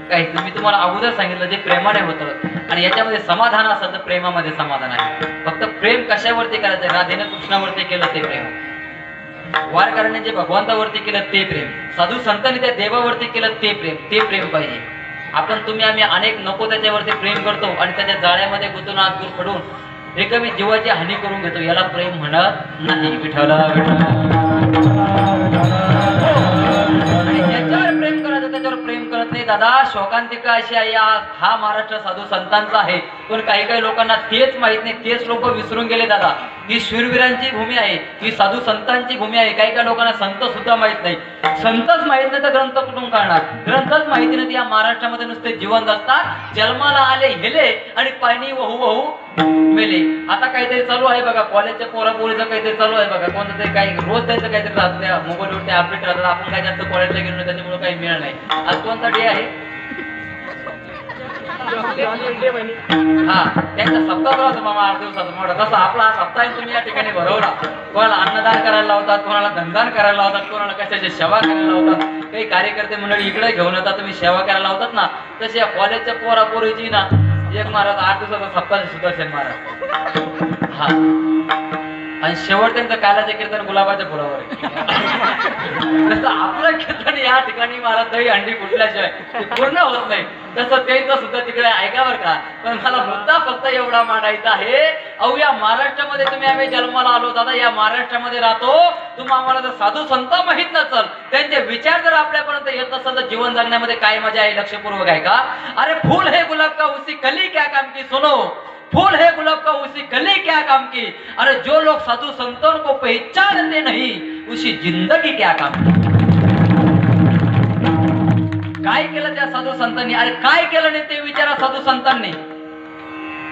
काही. मी तुम्हाला अगोदर सांगितलं जे प्रेमाने होतं आणि याच्यामध्ये समाधान असेल तर प्रेमामध्ये समाधान आहे. फक्त प्रेम कशावरती करायचं? राधेनं कृष्णावरती केलं ते प्रेम, वारकऱ्याने जे भगवंतावरती केलं ते प्रेम, साधू संतांनी त्या देवावरती केलं ते प्रेम. ते प्रेम पाहिजे. आपण तुम्ही आम्ही अनेक नको त्याच्यावरती प्रेम करतो आणि त्याच्या जाळ्यामध्ये गुंतून आत दूर पडून रिकामी जीवाची हानी करून घेतो. याला प्रेम म्हणत नाही. विठ्ठला ज्याच्यावर प्रेम करायचं त्याच्यावर प्रेम करत नाही. दादा शोकांतिका अशी आहे, हा महाराष्ट्र साधू संतांचा आहे, पण काही काही लोकांना तेच माहित नाही. तेच लोक विसरून गेले. दादा ही शूरवीरांची भूमी आहे, ही साधू संतांची भूमी आहे. काही काही लोकांना संत सुद्धा माहित नाही. संतच माहित नाही तर ग्रंथ कुठून काढणार? ग्रंथच माहिती नाही. या महाराष्ट्रामध्ये नुसते जिवंत असतात, जन्माला आले हेले आणि पाणी वाहू वाहू मेले. आता काहीतरी चालू आहे बघा, कॉलेजच्या पोरापोरीचं काहीतरी चालू आहे बघा. कोणतं तरी काही रोज त्यांचं काहीतरी राहतं, मोबाईलवरती अपडेट राहतात. आपण काय जास्त कॉलेजला गेलो नाही त्याच्यामुळे काही मिळालं नाही. आज कोणता डे आहे? हा, त्यांचा सप्ताह राहतो मामा 8 दिवसाचा मोठा. तसा आपला हा सप्ताह तुम्ही या ठिकाणी भरवला. कोणाला अन्नदान करायला लावतात, कोणाला धनदान करायला लावतात, कोणाला कशाची सेवा करायला लावतात. काही कार्यकर्ते मंडळी इकडे घेऊन येतात, तुम्ही सेवा करायला लावतात ना. तशी या कॉलेजच्या पोरापोरीची ना एक महाराज 8 दिवसाचा सप्ताह सुदर्शन महाराज. हा, आणि शेवट त्यांचं कालाचे कीर्तन गुलाबाच्या फुलावर आहे. तसं आपलं कीर्तन या ठिकाणी महाराज दही अंडी फुटल्याशिवाय ते पूर्ण होत नाही. तसं त्यांचं सुद्धा तिकडे ऐकावर का. पण मला मुद्दा फक्त एवढा मांडायचा आहे, अहो या महाराष्ट्रामध्ये तुम्ही आम्ही जन्माला आलो. दादा या महाराष्ट्रामध्ये राहतो, तुम्ही आम्हाला जर साधू संत माहित नसल, त्यांचे विचार जर आपल्यापर्यंत येत नसल तर जीवन जगण्यामध्ये काय मजा आहे? लक्षपूर्वक आहे का? अरे फूल है गुलाब का उसी कली क्या काम की, सुनो फूल है गुलाब का उसी कली क्या काम की. अरे जो लोग साधु संतों को पहचानते नहीं उसी जिंदगी क्या काम की. काय केलं त्या साधू संतांनी? अरे काय केलं नाही ते विचारा साधू संतांनी.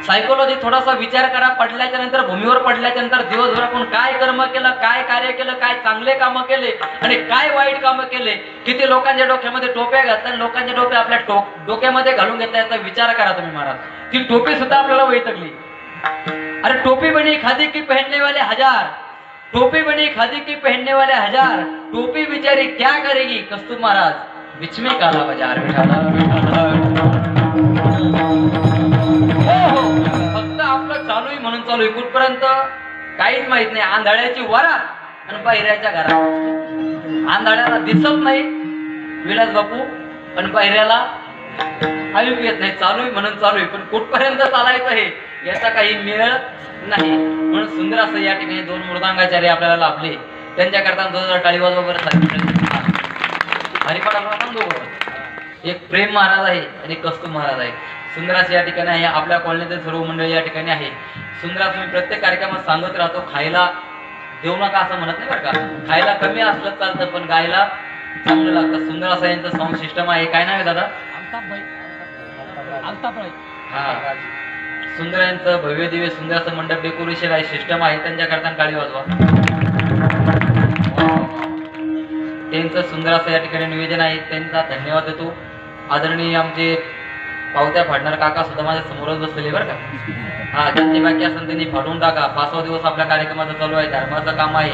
सायकोलॉजी थोडासा विचार करा. पडल्याच्या नंतर, भूमीवर पडल्याच्या नंतर दिवसभर आपण काय कर्म केलं, काय कार्य केलं, काय चांगले काम केले आणि काय वाईट काम केले. किती लोकांच्या डोक्यामध्ये टोप्या घातल्या, लोकांच्या टोप्या आपल्या डोक्यामध्ये घालून घेतल्या, याचा विचार करा तुम्ही महाराज. ती टोपी सुद्धा आपल्याला वैतकली. अरे टोपी बनी खादी की पहनने वाले हजार, टोपी बनी खादी की पहनने वाले हजार, टोपी बिचारी क्या करेगी कस्तूर महाराज, बीच में काला बाजार. फक्त आपलं चालू आहे म्हणून चालू आहे, कुठपर्यंत काहीच माहित नाही. आंधळ्याची वरात आणि बहिऱ्याच्या घरात. आंधळ्याला दिसत नाही विलास बापू आणि बहिऱ्याला ऐकू येत नाही. चालू आहे म्हणून चालू आहे, पण कुठपर्यंत चालायचं हे याचा काही मेळ नाही. म्हणून सुंदर असं या ठिकाणी 2 मृदांगाचार्य आपल्याला लाभले. त्यांच्याकरता 2000 टाळी वाजवा बरं. हरिपाठाला पण दोघं, एक प्रेम महाराज आहे आणि कस्तूर महाराज आहे. सुंदरास या ठिकाणी आहे. आपल्या कॉलनीतील सर्व मंडळी या ठिकाणी आहे. सुंदरास मी प्रत्येक कार्यक्रमात सांगत राहतो, खायला देऊ नका असं म्हणत नाही बरं का. खायला कमी असलं चालतं पण गायला चांगलं लागतं. सुंदरास यांचं साऊंड सिस्टम आहे. काय नाव आहे दादा? हा, सुंदर यांचं भव्य दिव्य सुंदर असं मंडप डेकोरेशन आहे, सिस्टम आहे. त्यांच्याकरता टाळी वाजवा. त्यांचं सुंदर असं या ठिकाणी निवेदन आहे. त्यांचा धन्यवाद देतो. आदरणीय आमचे पावत्या फाडणार काका सुद्धा माझ्या समोरच बसलेले बरं का. हा, ज्यांची बाकी असेल त्यांनी फाडून टाका. 5वा दिवस आपल्या कार्यक्रमाचं चालू आहे. धर्माचं काम आहे.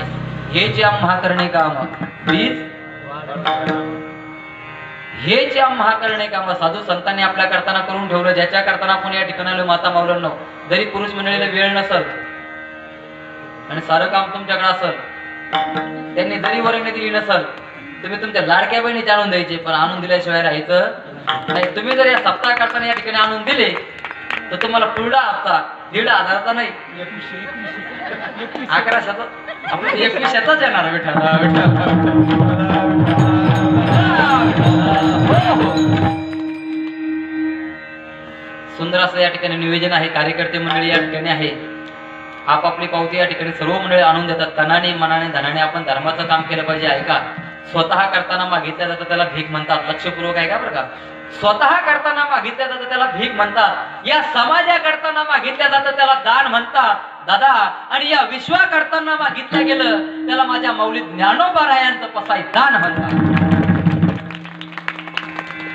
हे जे महाकरणे काम प्लीज, हे जे महाकरणे काम साधू संतांनी आपल्या करताना करून ठेवलं. ज्याच्या करताना आपण या ठिकाणी माता मावलांना, जरी पुरुष मंडळीला वेळ नसल आणि सारं काम तुमच्याकडे असल, त्यांनी जरी वर्गणी दिली नसल, तुम्ही तुमच्या लाडक्या बहिणीचे आणून द्यायचे, पण आणून दिल्याशिवाय राहायचं नाही. तुम्ही जर या सप्ताह करताना या ठिकाणी आणून दिले तर तुम्हाला पुढला हप्ता 1500चा नाही 1100चा, आपलं 2100च येणार. सुंदर असं या ठिकाणी नियोजन आहे. कार्यकर्ते मंडळी या ठिकाणी आहे. आपापली पावती या ठिकाणी सर्व मंडळी आणून देतात. तनाने मनाने धनाने आपण धर्माचं काम केलं पाहिजे. ऐका, स्वतः करताना मागितलं जातं त्याला भीक म्हणतात. लक्षपूर्वक आहे का बरं का? स्वतः करताना मागितलं जातं त्याला भीक म्हणतात. या समाजा करताना मागितलं जातं त्याला दान म्हणतात दादा. आणि या विश्वा करताना मागितलं गेलं त्याला माझ्या मौली ज्ञानोबा रायांचं पसाई दान म्हणतात.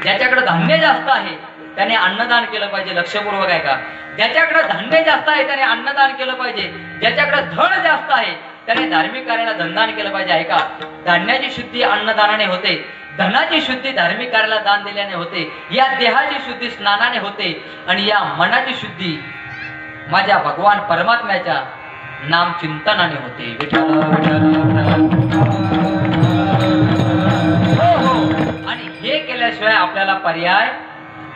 ज्याच्याकडे धान्य जास्त आहे त्याने अन्नदान केलं पाहिजे. लक्षपूर्वक आहे का? ज्याच्याकडे धान्य जास्त आहे त्याने अन्नदान केलं पाहिजे. ज्याच्याकडे धन जास्त आहे त्याने धार्मिक कार्याला धनदान केलं पाहिजे. ऐका, धान्याची शुद्धी अन्नदानाने होते, धनाची शुद्धी धार्मिक कार्याला दान दिल्याने होते, या देहाची शुद्धी स्नानाने होते आणि या मनाची शुद्धी माझ्या भगवान परमात्म्याच्या नाम चिंतनाने होते. विठ्ठल आणि हे केल्याशिवाय आपल्याला पर्याय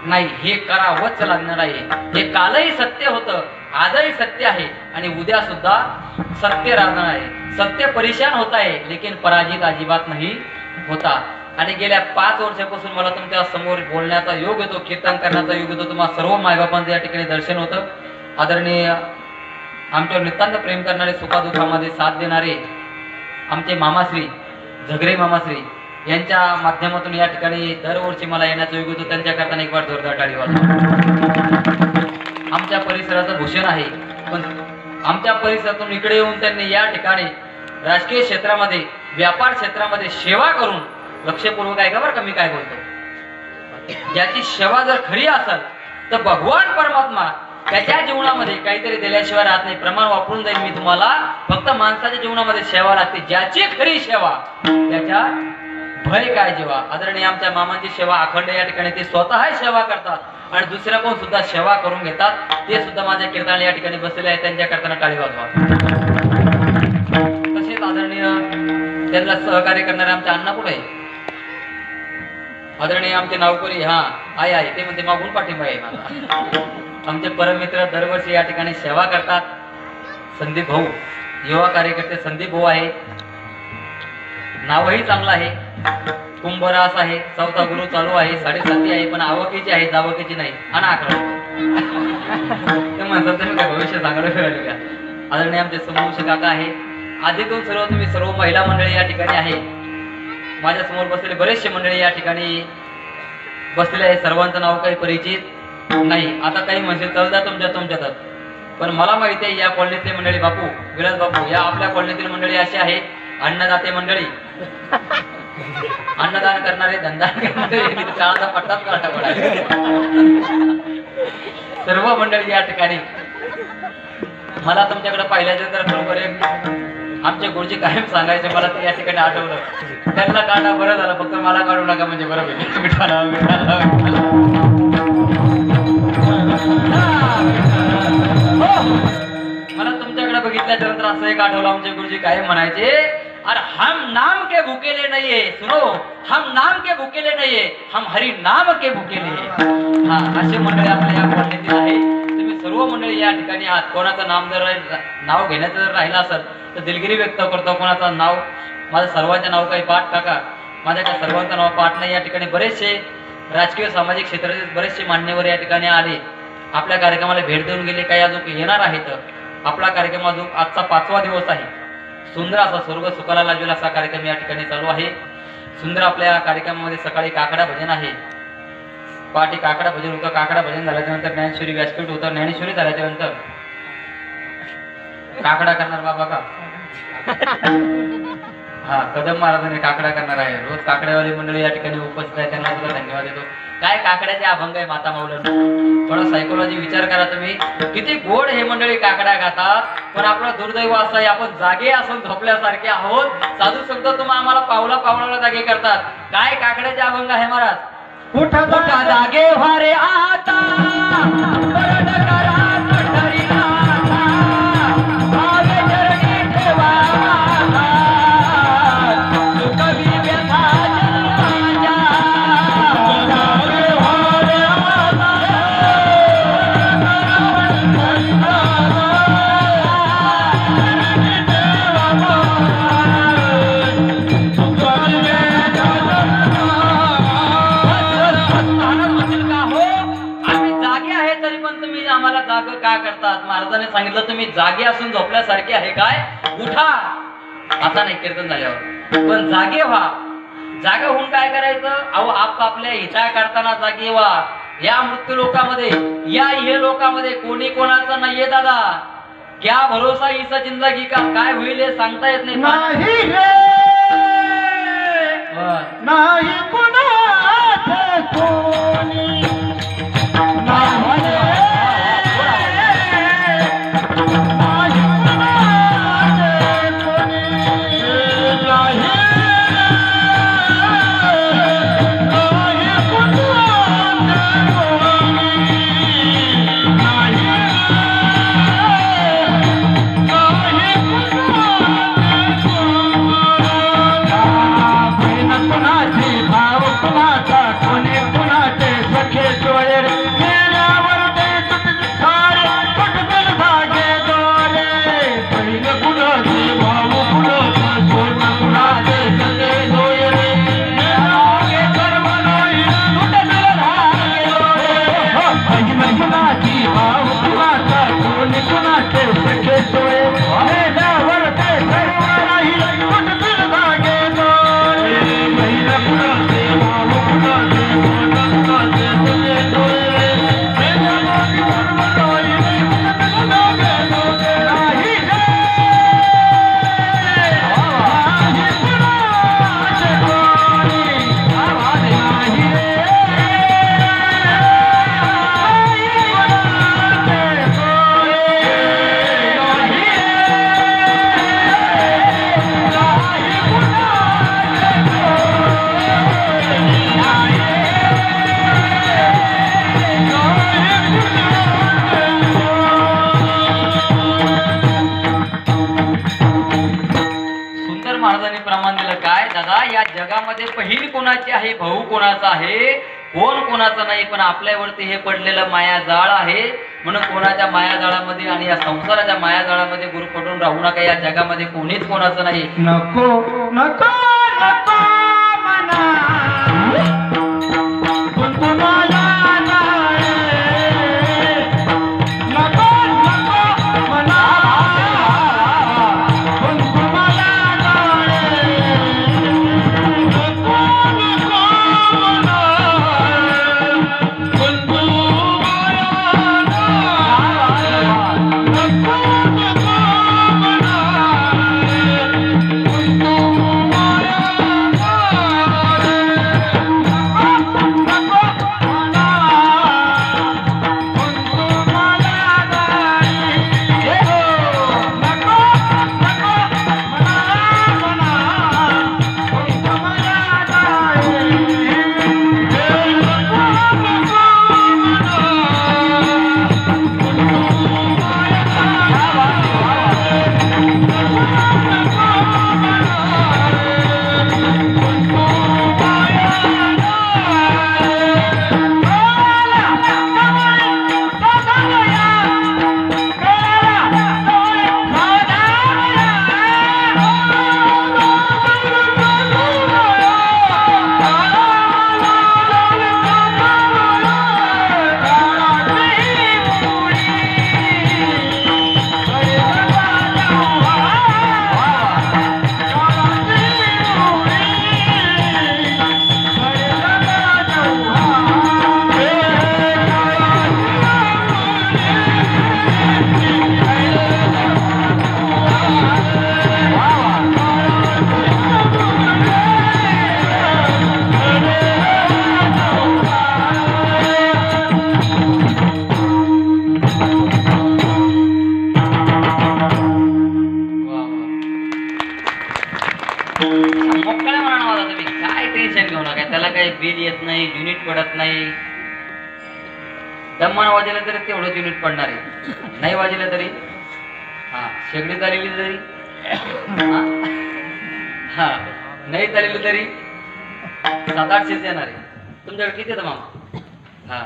नाही. हे करावंच लागणार आहे. हे कालही सत्य होतं, आजही सत्य आहे आणि उद्या सुद्धा सत्य राहणार आहे. सत्य परेशान होत आहे लेकिन पराजित अजिबात नाही होता. आणि गेल्या 5 वर्षापासून मला तुमच्या समोर बोलण्याचा योग येतो, कीर्तन करण्याचा योग येतो. तुम्हाला सर्व मायबापांचं या ठिकाणी दर्शन होतं. आदरणीय आमच्यावर नितांत प्रेम करणारे, सुखादुखामध्ये साथ देणारे आमचे मामाश्री झगरे मामाश्री यांच्या माध्यमातून या ठिकाणी दरवर्षी मला येण्याचा योग होतो. त्यांच्या करताना एक बार जोरदार टाळी वाजवा. आमच्या परिसराचं भूषण आहे, पण आमच्या परिसरातून इकडे येऊन त्यांनी या ठिकाणी राजकीय क्षेत्रामध्ये, व्यापार क्षेत्रामध्ये सेवा करून, लक्षपूर्वक आहे का बरं का मी काय बोलतो, ज्याची सेवा जर खरी असेल तर भगवान परमात्मा त्याच्या जीवनामध्ये काहीतरी दिल्याशिवाय राहत नाही. प्रमाण वापरून जाईल मी तुम्हाला. फक्त माणसाच्या जीवनामध्ये सेवा लागते. ज्याची खरी सेवा त्याच्या भय काय जेव्हा. आदरणीय आमच्या मामांची सेवा अखंड या ठिकाणी ते स्वतः सेवा करतात आणि दुसऱ्या कोण सुद्धा सेवा करून घेतात. ते सुद्धा माझ्या कीर्तनाला या ठिकाणी बसलेले आहेत. त्यांच्या करताना टाळी वाजवा. तसेच आदरणीय त्यांना सहकार्य करणारे आमच्या अण्णा कुठे आहे? आदरणीय आमचे नावकरी, हा आहे ते म्हणते मागून पाठिंबा आहे माझा. आमचे परममित्र दरवर्षी या ठिकाणी सेवा करतात. संदीप भाऊ, युवा कार्यकर्ते संदीप भाऊ आहे. नावही चांगलं आहे. कुंभरास आहे. 4था गुरु चालू आहे. 7.5 आहे, पण आवकीची आहे, जावकीची नाही. आणि 11 ते म्हणतात तुम्ही काय भविष्य चांगलं फिरायला का? आदरणीय आमचे समोर काका आहे. आधीतून सर्व तुम्ही सर्व महिला मंडळी या ठिकाणी आहे. माझ्या समोर बसलेले बरेचसे मंडळी या ठिकाणी बसलेले आहे. सर्वांचं नाव काही परिचित नाही. आता काही म्हणजे चलदा तुमच्यातच, पण मला माहिती आहे या कॉलनीतले मंडळी, बापू विलास बापू, या आपल्या कॉलनीतील मंडळी अशी आहे अन्नदाते मंडळी, अन्नदान करणारे, धनदान करणारे, काळाचा पट्टाच काढा पडायचा. सर्व मंडळी या ठिकाणी. मला तुमच्याकडे पाहिल्यानंतर बरोबर एक आमचे गुरुजी कायम सांगायचे, मला ते या ठिकाणी आठवलं. त्यांना काढा बरं झालं, फक्त मला काढू नका म्हणजे बरं होईल. विठाला विठाला मला तुमच्याकडे बघितल्याच्या नंतर असं एक आठवलं. आमचे गुरुजी कायम म्हणायचे, अरे हम नाम के भुकेले नहीं है, सुनो, हम नाम के भुकेले नहीं है, हम हरि नाम के भुकेले है. हा, असे मंडळी आपल्या या कॉलनीतील आहे. तुम्ही सर्व मंडळी या ठिकाणी आहात. कोणाचं नाव घेण्याचं जर राहिलं असेल तर दिलगिरी व्यक्त करतो. कोणाचं नाव, माझं सर्वांचे नाव काही पाठ टाका. माझ्याकडे सर्वांचं नाव पाठ नाही. या ठिकाणी बरेचसे राजकीय सामाजिक क्षेत्रातील बरेचसे मान्यवर या ठिकाणी आले, आपल्या कार्यक्रमाला भेट देऊन गेले, काही अजून येणार आहेत. आपला कार्यक्रम अजून आजचा 5वा दिवस आहे. सुंदर असा स्वर्ग सुखाला लाजवेल असा कार्यक्रम या ठिकाणी चालू आहे. सुंदर आपल्या कार्यक्रमामध्ये सकाळी काकडा भजन आहे. पहाटे काकडा भजन होतं. काकडा भजन झाल्याच्या नंतर ज्ञानेश्वरी व्यासपीठ होतं. ज्ञानेश्वरी झाल्याच्या नंतर काकडा करणार बाबा का? हा, कदम महाराजांनी काकडा करणार आहे. रोज काकड्यावाली मंडळी या ठिकाणी उपस्थित आहे. त्यांना सुद्धा धन्यवाद देतो. काय काकड्याचे अभंग आहे माता माऊलांना. थोडा सायकोलॉजी विचार करा तुम्ही. किती गोड हे मंडळी काकड्या गातात. पण आपलं दुर्दैव असं आहे, आपण जागे असून झोपल्यासारखे आहोत. साधू संत तुम्हाला आम्हाला पावला जागे करतात. काय काकड्याचे अभंग आहे महाराज? कुठं जागे व्हारे आता सांगितलं तुम्ही जागे असून झोपल्यासारखे आहे काय? उठा. आता नाही कीर्तन झाल्यावर, पण जागे व्हा. जागा होऊन काय करायचं? अहो आपल्या हिता करताना जागे व्हा. या मृत्यू लोकामध्ये, या हे लोकामध्ये कोणी कोणाचा नाहीये दादा. क्या भरोसा इसा जिंदगी का, काय होईल हे सांगता येत नाही. नाही रे, नाही कुणाचे कोणी, नाही रे, नाही कुणाचे कोणी, नाही, नाही कुणाचे कोणी, नाही, नाही बहीण कुणाची, भाव कुणाचा, कोणी कुणाचे सखे चोळे रे, गेल्यावर ते तुटतील धागे दोरे. बहीण कुणाची, भाव कुणाचा, कोणी कुणाचे सखे चोळे रे, गेल्यावर सर्व लोळी तुटतील धागे दोरे. बहीण कुणाची, भाव कुणाचा, कोणी कुणाचे सखे चोळे, गेल्यावर ते सर्व राहील तुटतील धागे दोरे. बहीण कुणाचे, भाव कुणाचे, कोणी कुणाचे सखे चोळे, गेल्यावर सर्व राहील तुटतील धागे दोरे. नाही रे, नाही कुणाचे कोणी, नाही रे, सुंदर महाराजांनी प्रमाण दिलं काय दादा? या जगामध्ये बहीण कोणाची आहे, भाऊ कोणाचा आहे, कोण कोणाचा नाही, पण आपल्यावरती हे पडलेलं मायाजाळ आहे. म्हणून कोणाच्या मायाजाळामध्ये आणि या संसाराच्या मायाजाळामध्ये गुरु पडून राहू नका. या जगामध्ये कोणीच कोणाचं नाही. नको नको नको मना, कुंकुमाला जाळे. नको नको मना, कुंकुमाला जाळे. नको नको मना, कुंकुमाला जाळे. नको नको मना, मोकळ्या मनानं वाजा तुम्ही, काय टेन्शन घेऊ नका. त्याला काही बिल येत नाही, युनिट पडत नाही. दम्मान वाजलं तरी तेवढंच युनिट पडणार आहे. नाही वाजलं तरी हा शेगडी चालली तरी हा नाही चालली तरी 700-800 येणार आहे. तुमच्याकडे किती येतं मामा? हा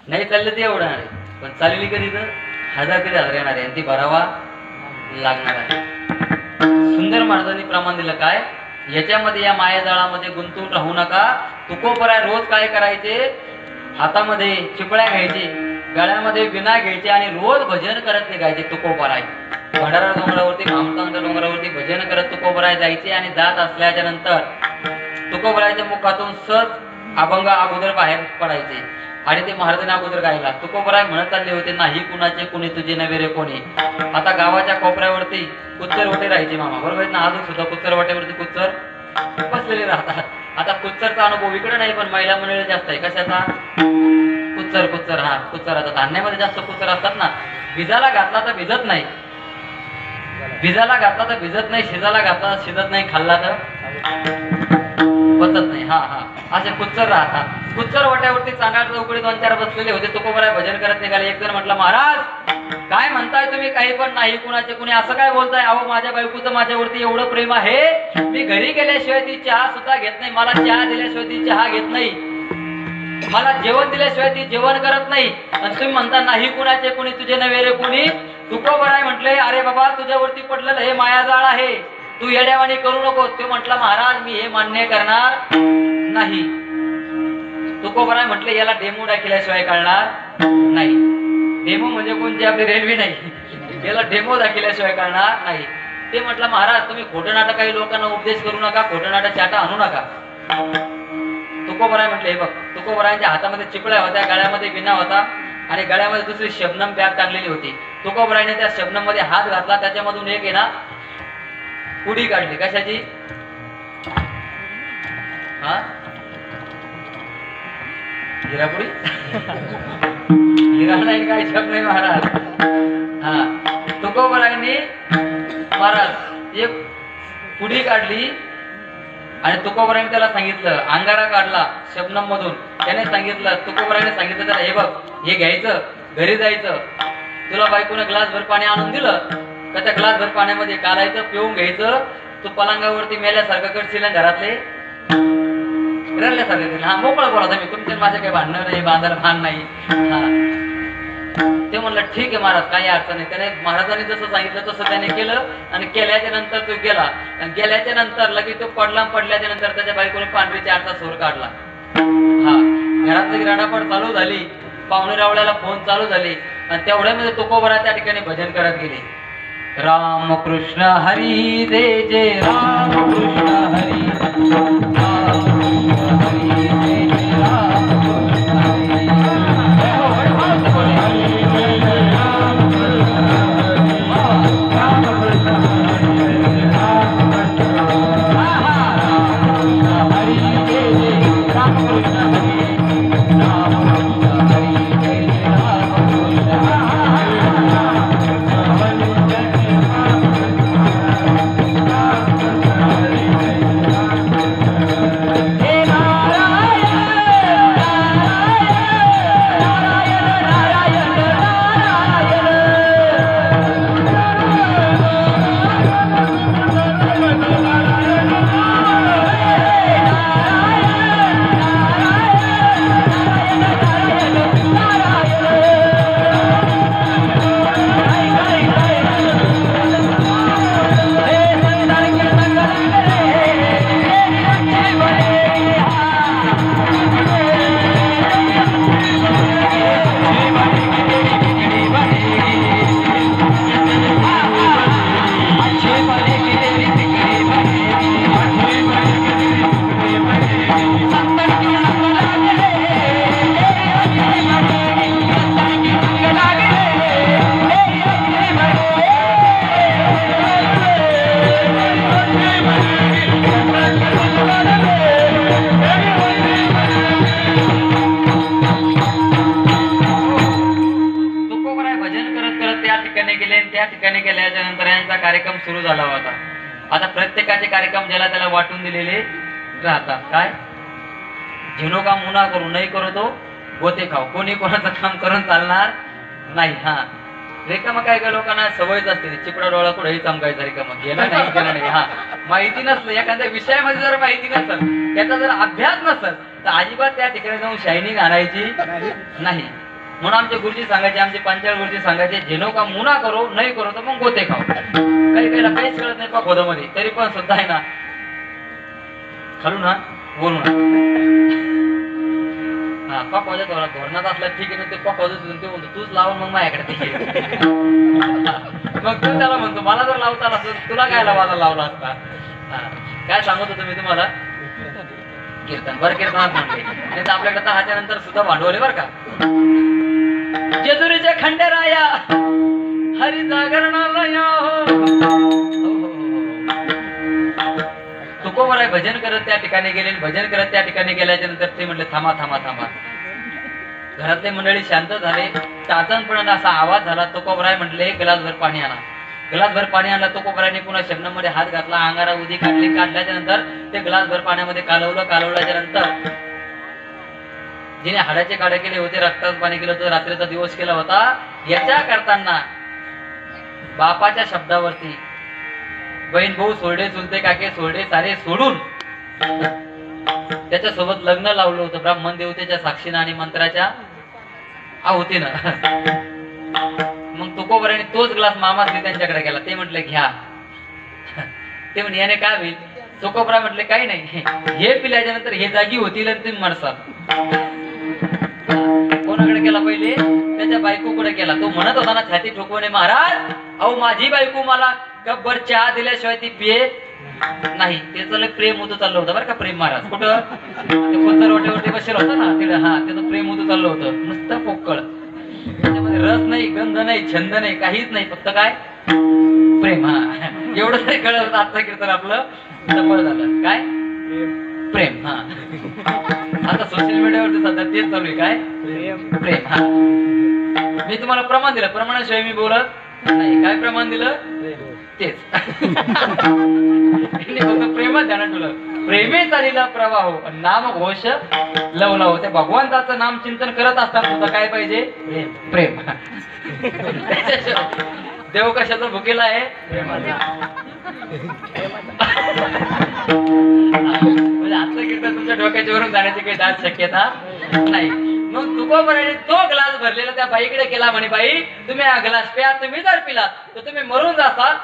नाही चाललं ते एवढं आहे, पण चालली कधी तर 1000 कधी 1000 येणार आहे आणि ती भरावा लागणार आहे. सुंदर महाराजांनी प्रमाण दिलं काय? याच्यामध्ये या मायाजाळामध्ये गुंतून राहू नका. तुकोपराय रोज काय करायचे? हातामध्ये चिपळ्या घ्यायचे गळ्यामध्ये विना घ्यायचे आणि रोज भजन करत निघायचे तुकोबराय. भंडारा डोंगरावरती भामतांच्या डोंगरावरती भजन करत तुकोबराय जायचे आणि जात असल्याच्या नंतर तुकोबरायच्या मुखातून सहज अभंग अगोदर बाहेर पडायचे आणि ते महाराजांनी अगोदर गायला. तुकोबराय म्हणत चालले होते, नाही कुणाचे कुणी तुझे नवे रे कोणी. आता गावाच्या कोपऱ्यावरती कुच्चर वाटे राहायचे मामा, बरोबर आहे ना? अजून सुद्धा कुच्चर वाट्यावरती कुच्चर बसलेले राहतात. आता कुच्चरचा अनुभव इकडे नाही, पण महिला मंडळी जास्त आहे. कशाचा? कुच्चर कुच्चर हा कुच्चर. आता धान्यामध्ये जास्त कुच्चर असतात ना. भिजाला घातला तर भिजत नाही, भिजाला घातला तर भिजत नाही, शिजाला घातला तर शिजत नाही, खाल्ला तर पचत नाही. हा हा असे कुच्चर राहतात. कुच्चर वाट्यावरती चांगल्या चौकडी 2-4 बसलेले होते. तुकोबराय भजन करत निघाले. एक जण म्हटलं, महाराज काय म्हणताय तुम्ही? काही पण नाही कुणाचे कुणी, असं काय बोलताय? अहो माझ्या बायकोचं माझ्यावरती एवढं प्रेम आहे, मी घरी गेल्याशिवाय ती चहा सुद्धा घेत नाही, मला चहा दिल्याशिवाय ती चहा घेत नाही, मला जेवण दिल्याशिवाय ती जेवण करत नाही, आणि तुम्ही म्हणता नाही कुणाचे कुणी तुझे नवे रे कुणी. तुकोबराय म्हटले, अरे बाबा तुझ्यावरती पडलेलं हे मायाजाळ आहे, तू येड्यावाणी करू नको. तो म्हटला, महाराज मी हे मान्य करणार नाही. तुकोबराय म्हटले, याला डेमो दाखवल्याशिवाय कळणार नाही. डेमो म्हणजे कोणती आपली रेल्वे नाही, याला डेमो दाखवल्याशिवाय कळणार नाही. ते म्हटलं, महाराज तुम्ही खोटं नाटक काही लोकांना उपदेश करू नका, खोटं नाटक चाटा आणू नका. तुकोबराय म्हटले, हे बघ. तुकोबरायांच्या हातामध्ये चिपळ्या होत्या, गळ्यामध्ये विना होता आणि गळ्यामध्ये दुसरी शबनम बॅग टाकलेली होती. तुकोबरायने त्या शबनम मध्ये हात घातला, त्याच्यामधून एक आहे ना पुडी काढली. कशाची? हा हिरापुडी? हिरा नाही काय शब्द नाही महाराज. हा तुकोबरायने महाराज एक पुडी काढली आणि तुकोबरायने त्याला सांगितलं, अंगारा काढला शबनम मधून. त्याने सांगितलं, तुकोबरायने सांगितलं त्याला, हे बघ हे घ्यायचं, घरी जायचं, तुला बायकोने ग्लासभर पाणी आणून दिलं का त्या ग्लासभर पाण्यामध्ये काढायचं, पिऊन घ्यायचं. तू पलंगावरती मेल्यासारखं करशील, घरातले रडल्यासारखं. हा मोकळं बोला तुम्ही, तुमच्या माझ्या काही भांडणं नाही, बांधायला भान नाही. हा ते म्हणलं, ठीक आहे महाराज काही अडचण नाही. त्याने महाराजांनी जसं सांगितलं तसं त्याने केलं आणि केल्याच्या नंतर तो गेला. आणि गेल्याच्या नंतर लगेच तो पडला. पडल्याच्या नंतर त्याच्या बायकोने पांढरी 4चा सूर काढला. हा घरातली रडापड चालू झाली, पाहुणे रावळ्याला फोन चालू झाले आणि तेवढ्यामध्ये तुकोबराय त्या ठिकाणी भजन करत गेले. राम कृष्ण हरी जय जय राम कृष्ण हरी, राम कृष्ण हरी जय जय राम कृष्ण हरी. कार्यक्रम सुरू झाला होता. आता प्रत्येकाचे कार्यक्रम ज्याला त्याला वाटून दिलेले राहतात. काय झिनो काम मुना करू नाही करू तो गोते खाऊ. कोणी कोणाचं काम करून चालणार नाही. हा रिकाम काय काय लोकांना सवयच असते, चिपडा डोळा कुठेही चमकायचा रिकाम, गेला नाही गेला नाही. हा माहिती नसलं, एखाद्या विषयामध्ये जर माहिती नसेल, त्याचा जर अभ्यास नसेल तर अजिबात त्या ठिकाणी जाऊन शायनिंग आणायची नाही. म्हणून आमचे गुरुजी सांगायचे, आमचे पंचाळ गुरुजी सांगायचे, झेनो का मुना करो नाही करो तर मग गोते खाऊ. काही काहीला काहीच कळत नाही खोदामध्ये, तरी पण सुद्धा आहे ना खालू ना बोलू ना. हा पकवाच्या धोरणात असला ठीक आहे ना, ते पकवायचं ते म्हणतो तूच लावून मग माझ्याकडे ते मग तू त्याला म्हणतो मला जर लावता आला असतं तुला काय लावायला लावला असता. हा काय सांगत होतो मी तुम्हाला, कीर्तन बरं कीर्तनात म्हणले नाही तर आपल्याकडे तर ह्याच्या नंतर सुद्धा भांडवले बरं का. जेजुरीचे खंडेराया हरी जागरणाला या हो. तुकोबराय भजन करत त्या ठिकाणी गेले, भजन करत त्या ठिकाणी गेल्याच्या नंतर ते म्हणले थांबा थांबा थांबा. घरातले मंडळी शांत झाले. टाचणपणाने असा आवाज झाला. तुकोबराय म्हटले ग्लासभर पाणी आणा. ग्लासभर पाणी आणला. तुकोबरायने पुन्हा शबनममध्ये हात घातला, अंगारा उदी काढली. काढल्याच्या नंतर ते ग्लासभर पाण्यामध्ये कालवल्याच्या नंतर जिने हाडाचे काढे केले होते, रक्ताचं पाणी केलं होतं, रात्रीचा दिवस केला होता, याच्या करताना बापाच्या शब्दावरती बहीण भाऊ सोडे चुलते काके सोडे सारे सोडून त्याच्यासोबत लग्न लावलं होतं ब्राह्मण देवतेच्या साक्षीनं आणि मंत्राच्या आहुतीनं. मग तुकोबराने तोच ग्लास मामासने त्यांच्याकडे गेला. ते म्हटले घ्या. ते म्हणे याने काय होईल. तुकोबरा म्हटले काही नाही, हे पिल्याच्या नंतर हे जागी होतील आणि तुम्ही मरसाल. कोणाकडे गेला पहिले, त्याच्या बायकोकडे गेला. तो म्हणत होता ना छाती ठोकवणे, महाराज अहो माझी बायको मला कब्बर चहा दिल्याशिवाय ती पिये नाही. त्याचं लय प्रेम होतं चाललं होतं बरं का. प्रेम महाराज कुठं ते कोणत्या रोटेवरती बसेल होता ना तिकडे, हा त्याचं प्रेम होतं चाललं होतं. नुसतं पोकळ, त्याच्यामध्ये रस नाही, गंध नाही, छंद नाही, काहीच नाही, फक्त काय प्रेम. हा एवढं तरी कळलं होतं. आजचं कीर्तन आपलं सफळ झालं. काय प्रेम. हा आता सोशल मीडियावरती सध्या तेच चालू आहे. काय प्रेम. हा मी तुम्हाला प्रमाण दिलं, प्रमाणाशिवाय मी बोलत नाही. काय प्रमाण दिलं तेच फक्त प्रेमात ध्यानात ठेवलं. प्रेमे चालीला प्रवाह नाम घोष लवला हो. त्या भगवंताचं नाम चिंतन करत असताना सुद्धा काय पाहिजे प्रेम. देव कशाचा भुकेला आहे म्हणजे आजचं कीर्तन तुमच्या डोक्याच्या वरून जाण्याची काही दाट शक्यता नाही. मग तुकोबराने तो ग्लास भरलेला त्या बाईकडे केला. म्हणे बाई तुम्ही हा ग्लास प्या, तुम्ही जर पिला तर तुम्ही मरून जासाल,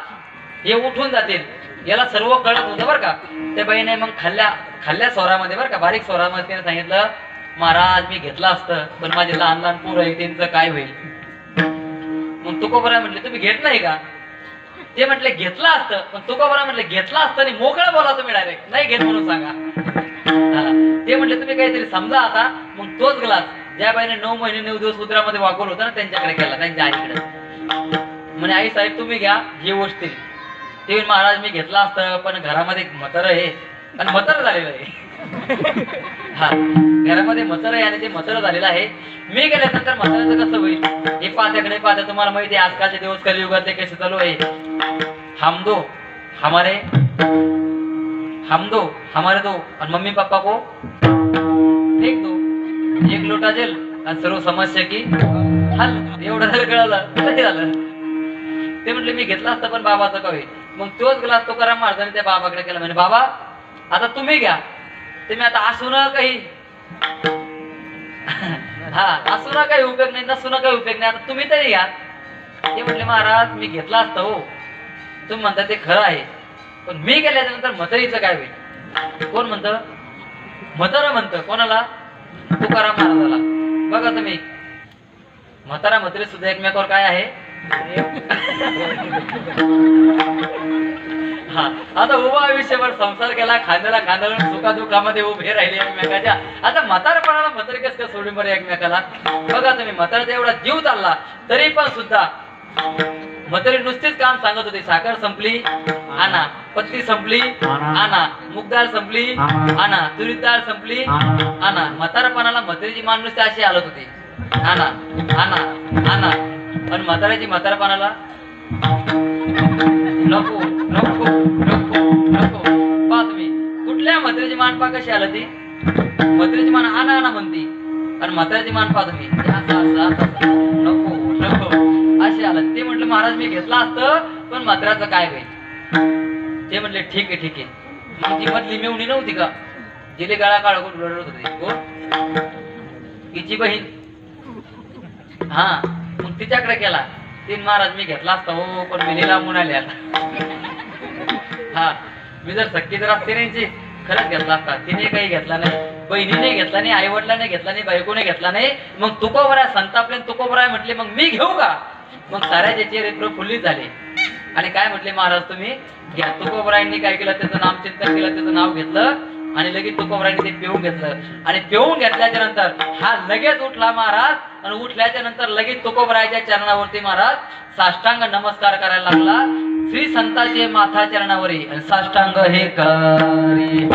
हे उठून जातील. याला सर्व कळत होतं बरं का. त्या बाईने मग खाल्ल्या स्वरामध्ये बरं का, बारीक स्वरामध्ये त्याने सांगितलं महाराज मी घेतला असतं पण माझे लहान लहान पोरं आहे त्यांचं काय होईल. मग तुकोबराय म्हटले तुम्ही घेत नाही का. ते म्हटले घेतला असतं. पण तुकोबराय म्हटले घेतला असतं आणि मोकळं बोला तुम्ही डायरेक्ट, नाही घेत म्हणून सांगा. ते म्हटले तुम्ही काहीतरी समजा आता. मग तोच ग्लास ज्या बाईने 9 महिने 9 दिवस उदरामध्ये वागवलं होतं ना त्यांच्याकडे गेला, त्यांच्या आईकडे. म्हणे आई साहेब तुम्ही घ्या ही गोष्टी. ते महाराज मी घेतला असतं पण घरामध्ये म्हातारं आहे आणि म्हातारं झालेलं आहे. हा घरामध्ये म्हातारं आहे आणि ते म्हातारं झालेलं आहे. मी गेल्यानंतर म्हाताऱ्याचं कसं होईल हे पाहते नाही पाहते. तुम्हाला माहिती आहे आजकालचे दिवस कलियुगातले कसे चालू आहे. हम दो हमारे दो और मम्मी पापा को फेक दो. एक लोटा जल आणि सर्व समस्या की हल. एवढं जर कळलं काय झालं. ते म्हटले मी घेतला असता पण बाबाचं का होईल. मग तोच ग्लास तुकाराम महाराजांनी त्या बाबाकडे केला. म्हणजे बाबा आता तुम्ही घ्या. तुम्ही आता असू ना काही हा असू ना काही उपयोग नाही, नसू ना काही उपयोग नाही, आता तुम्ही तरी घ्या. ते म्हटले महाराज मी घेतला असता हो, तुम्ही म्हणता ते खरं आहे पण मी गेल्याच्या नंतर म्हातारीचं काय होईल. कोण म्हणतं म्हातारं म्हणतं कोणाला तुकाराम महाराजाला. बघा तुम्ही म्हातारा म्हातारी सुद्धा एकमेकावर काय आहे. हा आता उभा आयुष्यभर संसार केला, खांद्याला खांद्याला सुखादुखामध्ये उभे राहिले एकमेकाच्या. आता म्हातारपणाला म्हातारी कसं सोडून बरं एकमेकाला. बघा तुम्ही म्हाताऱ्याचा एवढा जीव चालला तरी पण सुद्धा म्हातारी नुसतीच काम सांगत होती. साखर संपली आणा, पत्ती संपली आणा, मूग डाळ संपली आणा, तुरीची डाळ संपली आणा. म्हातारपणाला म्हातारीची मान नुसती अशी हालत होती आणा आणा आणा. पण म्हाताऱ्याची म्हातारपणाला नको नको नको नको. पहा तुम्ही कुठल्या म्हातारीची मान पहा कशी आलं ती. म्हातारीची मान आणा आणा म्हणती आणि म्हाताऱ्याची मान पहा तुम्ही नको नको अशी आलं. ते म्हटलं महाराज मी घेतला असतं पण म्हाताऱ्याचं काय होईल. ते म्हटले ठीक आहे ठीक आहे. ती मधली मेवणी नव्हती का जिले गळा काळ करून रडत होती कोण हिची बहीण. हा मग तिच्याकडे केला. तीन महाराज मी घेतला असता हो पण मी लांबून आले आता. हा मी जर सक्की जर असते नाही खरंच घेतला असता. तिने काही घेतला नाही बहिणीने घेतला नाही, आई वडिलांनी घेतला नाही, बायकोने घेतला नाही, मग तुकोबराय संतापले तुकोबराय म्हटले मग मी घेऊ का? मग साऱ्याचे चेहरे प्रफुल्लित झाले आणि काय म्हटले महाराज तुम्ही घ्या. तुकोबरायांनी काय केलं, त्याचं नामचिंतन केलं, त्याचं नाव घेतलं आणि लगेच तुकोबरायांनी ते पिऊन घेतलं आणि पिऊन घेतल्याच्या नंतर हा लगेच उठला महाराज आणि उठल्याच्या नंतर लगेच तुकोबरायाच्या चरणावरती महाराज साष्टांग नमस्कार करायला लागला. श्री संताचे माथा चरणावरी आणि साष्टांग हे करी.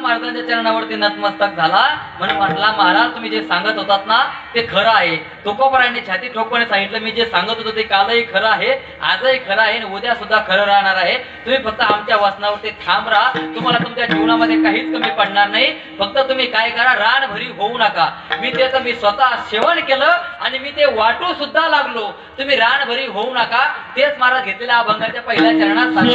महाराजांच्या चरणावरती नतमस्तक झाला म्हणून म्हटला महाराज तुम्ही जे सांगत होतात ना ते खरं आहे. तुकोबरायांनी छाती ठोकपणे सांगितलं मी जे सांगत होतो ते कालही खरं आहे, आजही खरं आहे आणि उद्या सुद्धा खरं राहणार आहे. तुम्ही फक्त आमच्या वचनावरती ठाम राहा, तुम्हाला तुमच्या जीवनामध्ये काहीच कमी पडणार नाही. फक्त तुम्ही काय करा, रानभरी होऊ नका. मी त्याचं मी स्वतः सेवन केलं आणि मी ते वाटू सुद्धा लागलो. तुम्ही रानभरी होऊ नका. तेच महाराज घेतलेल्या अभंगाच्या पहिल्या चरणात सांगतात.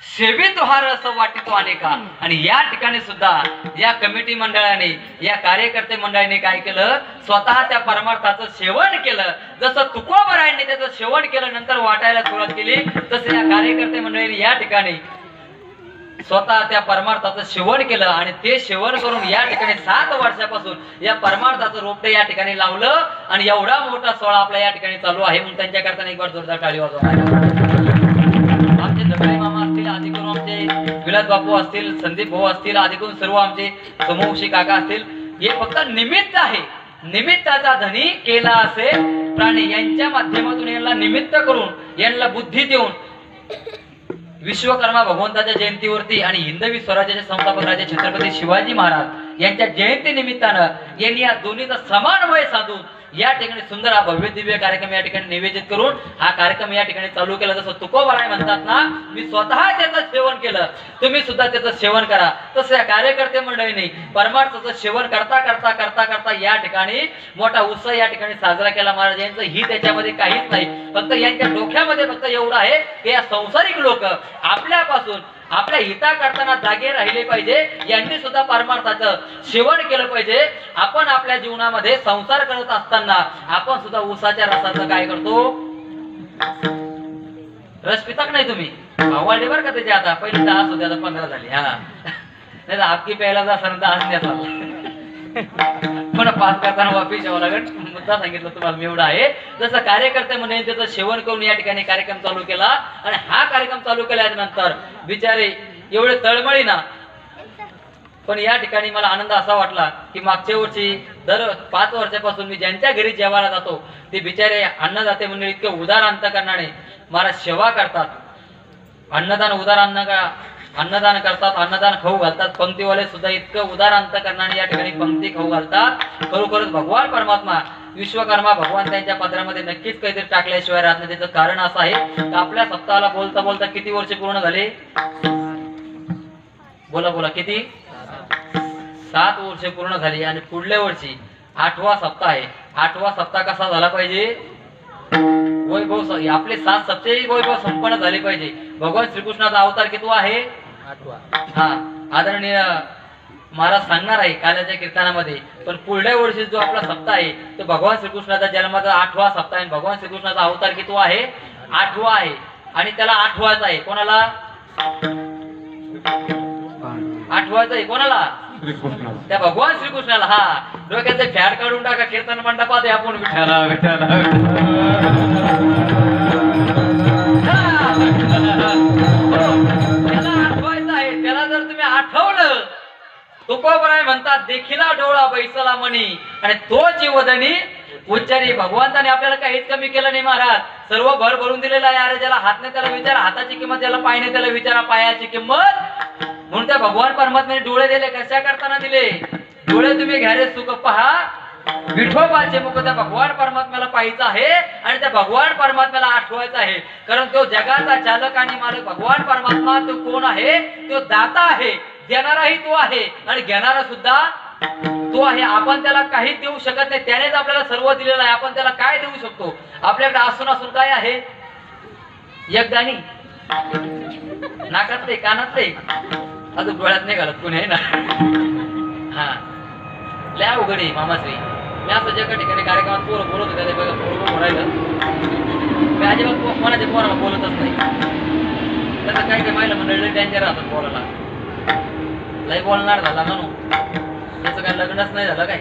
सेवितो हा रस वाटितो अनेका. आणि या ठिकाणी सुद्धा या कमिटी मंडळाने, या कार्यकर्ते मंडळाने काय केलं, स्वतः त्या परमार्थाचं सेवन केलं. जसं तुकोबरायांनी त्याचं सेवन केलं नंतर वाटायला सुरुवात केली, तसं या कार्यकर्ते मंडळाने या ठिकाणी स्वतः त्या परमार्थाचं सेवन केलं आणि ते सेवन करून या ठिकाणी 7 वर्षापासून या परमार्थाचं रोपटे या ठिकाणी लावलं आणि एवढा मोठा सोहळा आपला या ठिकाणी चालू आहे. म्हणून त्यांच्याकरता एक बार जोरदार टाळी वाजवा. आमचे धबळे मामा असतील, आधी करून आमचे विलास बापू असतील, संदीप भाऊ असतील, आधी करून सर्व आमचे समूहशी काका असतील. हे फक्त निमित्त आहे. निमित्ताचा धनी केला असे प्राणी. यांच्या माध्यमातून यांना निमित्त करून यांना बुद्धी देऊन विश्वकर्मा भगवंताच्या जयंतीवरती आणि हिंदवी स्वराज्याचे संस्थापक राजे छत्रपती शिवाजी महाराज यांच्या जयंती निमित्तानं यांनी या दोन्हीचा समन्वय साधून या ठिकाणी सुंदर हा भव्य दिव्य कार्यक्रम या ठिकाणी निवेदित करून हा कार्यक्रम या ठिकाणी चालू केला. जसं तुकोबराय म्हणतात ना, मी स्वतः त्याचं सेवन केलं, तुम्ही सुद्धा त्याचं सेवन करा. तसं या कार्यकर्ते मंडळींनी परमार्थाचं सेवन करता करता करता करता या ठिकाणी मोठा उत्सव या ठिकाणी साजरा केला. महाराज यांचं ही त्याच्यामध्ये काहीच नाही. फक्त यांच्या डोक्यामध्ये फक्त एवढं आहे की या संसारिक लोक आपल्यापासून आपल्या हिता करताना जागे राहिले पाहिजे. यांनी सुद्धा परमार्थाचं सेवन केलं पाहिजे. आपण आपल्या जीवनामध्ये संसार करत असताना आपण सुद्धा ऊसाच्या रसाचं काय करतो, रस पिता नाही तुम्ही आवडले बरं का त्याचे. आता पहिले 10 होते, आता 15 झाले. हा नाही तर आपकी प्यायला जा सर 10 द्या पण पास करताना वापिस यावं लागेल. मुद्दा सांगितलं तुम्हाला मी एवढा आहे. जसं कार्यकर्ते म्हणून त्याचं सेवन करून या ठिकाणी कार्यक्रम चालू केला आणि हा कार्यक्रम चालू केल्यानंतर बिचारे एवढे तळमळी ना. पण या ठिकाणी मला आनंद असा वाटला की मागच्या वर्षी दर 5 वर्षापासून मी ज्यांच्या घरी जेवायला जातो ते बिचारे अन्नदाते मंडळी इतके उदार अंतकरणाने मला सेवा करतात. अन्नदान उदार अन्नदान करतात, अन्नदान खाऊ घालतात. पंक्तीवाले सुद्धा इतकं उदार अंतकरणाने या ठिकाणी पंक्ती खाऊ घालतात. खरोखरच भगवान परमात्मा विश्वकर्मा भगवान त्यांच्या पदरामध्ये नक्कीच काहीतरी टाकल्याशिवाय राहत नाही. त्याचं कारण असं आहे की आपल्या सप्ताहाला बोलता बोलता किती वर्ष पूर्ण झाले, बोला बोला किती, 7 वर्ष पूर्ण झाली. आणि पुढल्या वर्षी 8वा सप्ताह आहे. 8वा सप्ताह कसा झाला पाहिजे? वैभव आपले 7 सप्ताह वैभव संपन्न झाले पाहिजे. भगवान श्रीकृष्णाचा अवतार किती आहे? 8वा. हा, आदरणीय महाराज सांगणार आहे काल्याच्या कीर्तनामध्ये. पण पुढल्या वर्षी जो आपला सप्ताह आहे तो भगवान श्रीकृष्णाचा जन्माचा 8वा सप्ताह आहे. भगवान श्रीकृष्णाचा अवतार किती आहे? 8वा आहे. आणि त्याला 8वाचा आहे. कोणाला 8वाचा आहे? कोणाला? त्या भगवान श्रीकृष्णाला. हा, डोक्याचे फॅड काढून टाका. कीर्तन मंडपात आपण विठ्ठला विठ्ठला त्याला आठवायचं आहे. त्याला जर तुम्ही आठवलं, तुकोबराय म्हणतात देखिला डोळा बैसला मणी आणि तो जीवदनी उच्चारी. भगवंताने आपल्याला काहीच कमी केलं नाही महाराज. सर्व भर भरून दिलेलं आहे. अरे ज्याला हातने त्याला विचारा हाताची किंमत, ज्याला पायाने त्याला विचारा पायाची किंमत. म्हणून त्या भगवान परमात्म्याने डोळे दिले. कशा करताना दिले? डोळे तुम्ही घ्या रे सुख पहा विठोबाचे मुख. त्या भगवान परमात्म्याला पाहायचं आहे आणि त्या भगवान परमात्म्याला आठवायचं आहे. कारण तो जगाचा चालक आणि मालक भगवान परमात्मा तो कोण आहे? तो दाता आहे. देणाराही तो आहे आणि घेणारा सुद्धा तो आहे. आपण त्याला काहीच देऊ शकत नाही. त्यानेच आपल्याला सर्व दिलेलं आहे. आपण त्याला काय देऊ शकतो? आपल्याकडे असून असून काय आहे? एक गाणी नाकातले कानातले अजून डोळ्यात नाही घालत कोणी आहे ना. हा, लय अवघड आहे मामाश्री. मी असं ज्या ठिकाणी कार्यक्रमात पोरं बोलत होते बघा, पोरं राहिलं मी अजिबात कोणाच्या पोराला बोलतच नाही. त्याचं काही काही महिला मंडळी डेंजर राहतात बोलायला. लय बोलणार झाला म्हणून त्याचं काय लग्नच नाही झालं काय,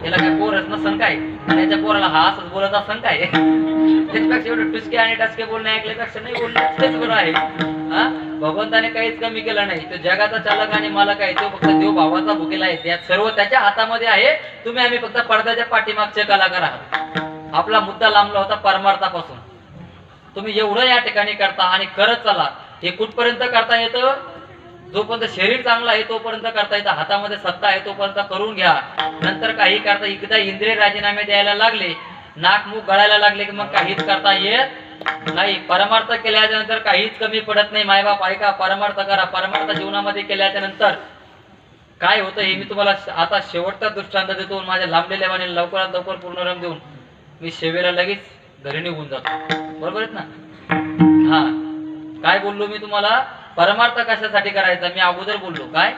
याला काय पोरच नसन काय, आणि याच्या पोराला हा असंच बोलत असन काय. त्याच्यापेक्षा एवढे टुचके आणि टचके बोलणे ऐकल्यापेक्षा नाही बोलणं तेच बरं आहे. हा, भगवंताने काहीच कमी केलं नाही. तो जगाचा चालक आणि मालक आहे. तो फक्त देव भावाचा भुकेला आहे. त्यात सर्व त्याच्या हातामध्ये आहे. तुम्ही आम्ही फक्त पडद्याच्या पाठीमागचे कलाकार आहात. आपला मुद्दा लांबला होता परमार्थापासून. तुम्ही एवढं या ठिकाणी करता आणि करत चला. हे कुठपर्यंत करता येतं? जोपर्यंत शरीर चांगलं आहे तोपर्यंत करता येतं. हातामध्ये सत्ता आहे तोपर्यंत करून घ्या. नंतर काही करता एकदा इंद्रिय राजीनामे द्यायला लागले, नाक मुख गळायला लागले की मग काहीच करता येत नाही. परमार्थ केल्याच्या नंतर काहीच कमी पडत नाही. मायबाप ऐका, परमार्थ करा. परमार्थ जीवनामध्ये केल्याच्या नंतर काय होतं हे मी तुम्हाला आता शेवटचा दृष्टांत देतो. माझ्या लांबलेल्या वाणी लवकरात लवकर पूर्णरम देऊन मी सेवेला लगेच घरी निघून जातो. बरोबर आहेत ना? हा, काय बोललो मी तुम्हाला? परमार्थ कशासाठी करायचा मी अगोदर बोललो. काय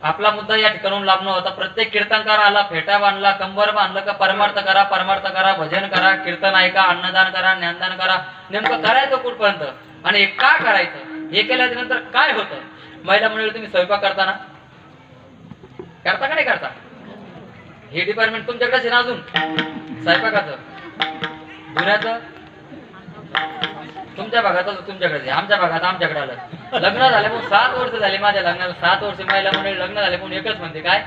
आपला मुद्दा या ठिकाणून लांबणं होता. प्रत्येक कीर्तनकार आला, फेटा बांधला, कंबर बांधलं का परमार्थ करा, परमार्थ करा, भजन करा, कीर्तन ऐका, अन्नदान करा, ज्ञानदान करा. नेमकं करायचं कुठपर्यंत आणि हे का करायचं? हे केल्याच्या नंतर काय होतं? महिला मंडळी तुम्ही स्वयंपाक करताना करता का नाही करता? हे डिपार्टमेंट तुमच्याकडेच आहे ना अजून. स्वयंपाकाचं, धुण्याचं तुमच्या भागात तुमच्याकडे, आमच्या भागात आमच्याकडे आलं. लग्न झाले म्हणून 7 वर्ष झाले माझ्या लग्नाला. 7 वर्ष महिला मंडळी लग्न झाले म्हणून एकच म्हणते काय?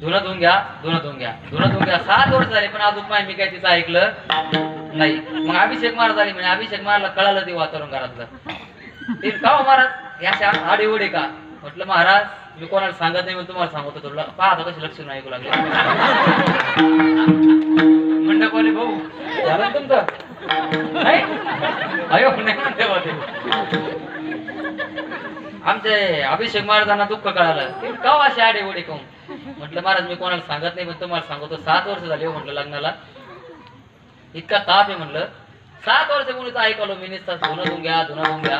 धुणं धुवून घ्या, धुणं धुवून घ्या, धुणं धुवून घ्या. 7 वर्ष झाले पण अजून मी काय तिचं ऐकलं नाही. मग अभिषेक महाराज झाली म्हणजे अभिषेक महाराजला कळालं ते वातावरण घरातलं. ते का हो महाराज या आडी उडी का? म्हटलं महाराज मी कोणाला सांगत नाही, तुम्हाला सांगतो. तुला पाहतो कशी लक्ष नाही ऐकू लागले. म्हणलं कोणी भाऊ झालं तुमचं नाही अयो नाही म्हणते होते. आमचे अभिषेक महाराजांना दुःख कळालं. का अशी आडे उडी काऊन? म्हटलं महाराज मी कोणाला सांगत नाही पण तुम्हाला सांगतो. 7 वर्ष झाले हो म्हटलं लग्नाला. इतका ताप आहे म्हणलं. 7 वर्ष कोणीच ऐकलो मी नुसतं धुणं धुवून घ्या, धुणं धुवून घ्या.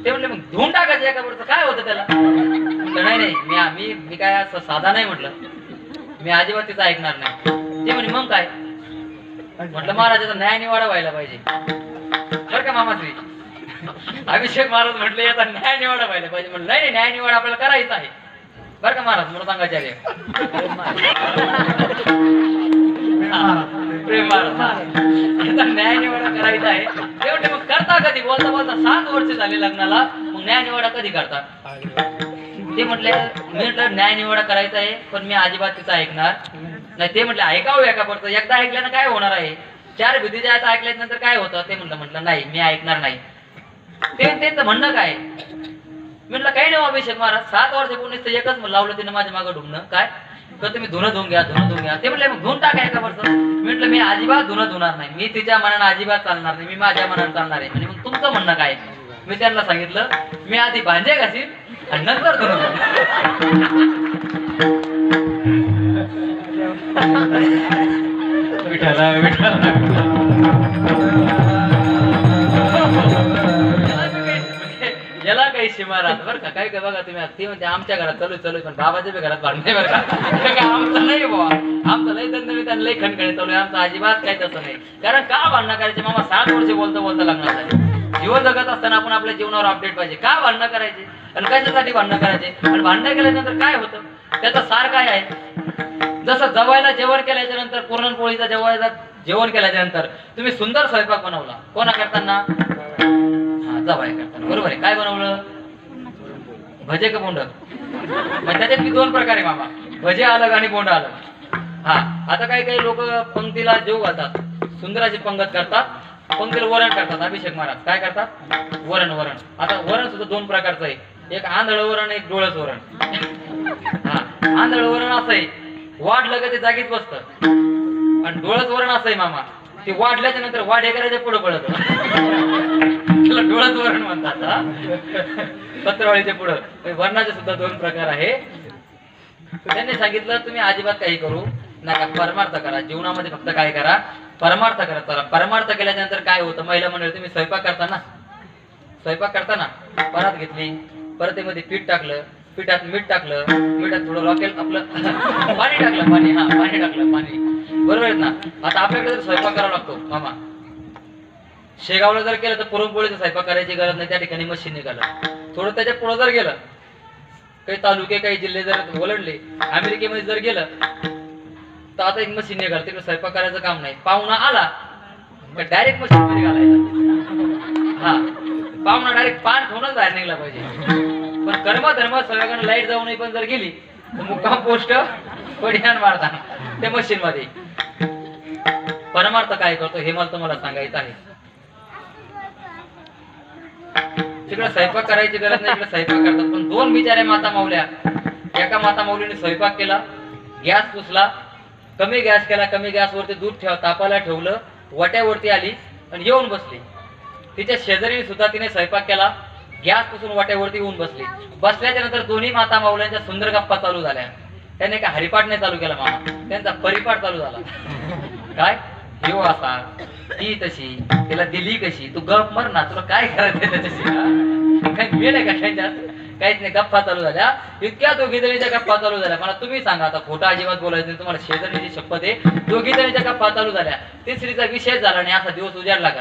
ते म्हणले मग धुवून टाकायचं एका वर्ष काय होतं त्याला? म्हटलं नाही नाही मी काय असं साधा नाही म्हटलं. मी अजिबात तिचं ऐकणार नाही. ते म्हणे मग काय? म्हटलं महाराजाचा न्याय निवाडा व्हायला पाहिजे बरं का मामाश्री. अभिषेक महाराज म्हटले याचा न्याय निवाडा व्हायला पाहिजे. म्हटलं नाही न्याय निवाडा आपल्याला करायचा आहे बरं का महाराज. म्हणून सांगायचे प्रेम महाराज न्याय निवाडा करायचा आहे. ते म्हटले मग करता कधी? बोलता बोलता 7 वर्ष झाले लग्नाला, मग न्याय निवाडा कधी करता? ते म्हटले मी म्हटलं न्याय निवाडा करायचा आहे पण मी अजिबात तिचं ऐकणार नाही. ते म्हटलं ऐकावं एका पडतं. एकदा ऐकल्यानं काय होणार आहे? 4 भीतीच्या आता ऐकल्याच्या नंतर काय होतं? ते म्हटलं नाही मी ऐकणार नाही. ते म्हणणं काय? म्हटलं काही नाही अभिषेक महाराज 7 वर्ष कोणी एकच लावलं तिने माझ्या मागं ढुंगणं काय तर तुम्ही धुणं धुवून घ्या, धुणं धुवून घ्या. ते म्हटलं मग धुवून टाका एका वर्ष. म्हटलं मी अजिबात धुणं धुणार नाही. मी तिच्या मनानं अजिबात चालणार नाही. मी माझ्या मनानं चालणार आहे. म्हणजे मग तुमचं म्हणणं काय? मी त्यांना सांगितलं मी आधी भांडे घासीन आणि नंतर धुणं. विठाला विठाला याला काही सीमा राहत बरं का. काही काय बघा तुम्ही ती म्हणजे आमच्या घरात चालू चालू पण बाबाच्या बी घरात भांडणे बरं का. आमचं नाही बाबा, आमचं लय दंडवित आणि लय खणखणी चालू आहे. आमचं अजिबात काही तसं नाही. कारण का भांडणं करायचे मामा, 7 वर्ष बोलता बोलता लग्नात झाले. जीवन जगत असताना आपण आपल्या जीवनावर अपडेट पाहिजे. का भांडणं करायचे आणि कशासाठी भांडणं करायचे आणि भांडणं केल्यानंतर काय होतं त्याचा सार काय आहे. जसं जवायला जेवण केल्याच्या नंतर पुरणपोळीचा जेवायला जेवण केल्याच्या नंतर तुम्ही सुंदर स्वयंपाक बनवला कोणा करताना, जवाय करताना बरोबर आहे. काय बनवलं, भजे का बोंड. मग त्याच्यात मी 2 प्रकार आहे मामा, भजे अलग आणि बोंड अलग. हा आता काही काही लोक पंक्तीला जेव घालतात, सुंदराची पंगत करतात, पंक्तीला वरण करतात. अभिषेक महाराज काय करतात, वरण. आता वरण सुद्धा 2 प्रकारचं आहे, एक आंधळ वरण एक डोळस वरण. हा आंधळ वरण असं आहे वाढलं का ते जागीच बसतं आणि डोळस वरण असं आहे मामा ते वाढल्याच्या नंतर वाढे करायच्या पुढे पडत त्याला डोळस वरण म्हणतात. पत्रवाळीच्या पुढं वर्णाचे सुद्धा 2 प्रकार आहे. त्यांनी सांगितलं तुम्ही अजिबात काही करू नका, परमार्थ करा. जीवनामध्ये फक्त काय करा, परमार्थ करा. चला परमार्थ केल्याच्या नंतर काय होतं, महिला मंडळी तुम्ही स्वयंपाक करताना परात घेतली, परत त्यामध्ये पीठ टाकलं, पिठात मीठ टाकलं, मिठात थोडं रॉकेल आपलं पाणी टाकलं, पाणी टाकलं बरोबर आहे ना. आता आपल्याकडे जर स्वयंपाक करावा लागतो मामा, शेगावला जर केलं तर पुरणपोळीचा स्वयंपाक करायची गरज नाही, त्या ठिकाणी मशीन निघालं. थोडं त्याच्या पुढे जर गेलं, काही तालुके काही जिल्हे जर ओलांडले, अमेरिकेमध्ये जर गेलं तर आता एक मशीन निघाल, तिकडे स्वयंपाक करायचं काम नाही. पाहुणा आला डायरेक्ट मशीन मध्ये घालायचा. हा पाहुणा डायरेक्ट पान ठेवूनच बाहेर निघला पाहिजे. पण कर्म धर्म सगळ्यांना लाईट जाऊ नये पण जर गेली तर मुक्काम पोस्ट पडियान मारता त्या मशीन मध्ये. परमार्थ काय करतो हे मला तुम्हाला सांगायचं आहे. तिकडे स्वयंपाक करायची गरज नाही, इकडे स्वयंपाक करतात. पण 2 बिचाऱ्या माता माऊल्या, एका माता माऊलीने स्वयंपाक केला, गॅस पुसला, कमी गॅस केला, कमी गॅसवरती दूध तापायला ठेवलं, वट्यावरती आली आणि येऊन बसली. तिच्या शेजारी सुद्धा तिने स्वयंपाक केला, गॅस पुसून वाट्यावरती येऊन बसली. बसल्याच्या नंतर दोन्ही माता माऊल्यांच्या सुंदर गप्पा चालू झाल्या. त्याने काय हरिपाठ नाही चालू केला मामा, त्यांचा परिपाठ चालू झाला. काय जीव असा ती तशी, तिला दिली कशी, तू गप मर ना, तुला काय करायचं त्याच्याशी, काही वेळ आहे का त्यांच्यात, काहीच नाही. गप्पा चालू झाल्या, इतक्या दोघी जणीच्या गप्पा चालू झाल्या. मला तुम्ही सांगा, आता खोटा अजिबात बोलायचं नाही, तुम्हाला शेजारीची शपथ आहे. दोघी जणीच्या गप्पा चालू झाल्या, तिसरीचा विषय झाला आणि असा दिवस उजाडला का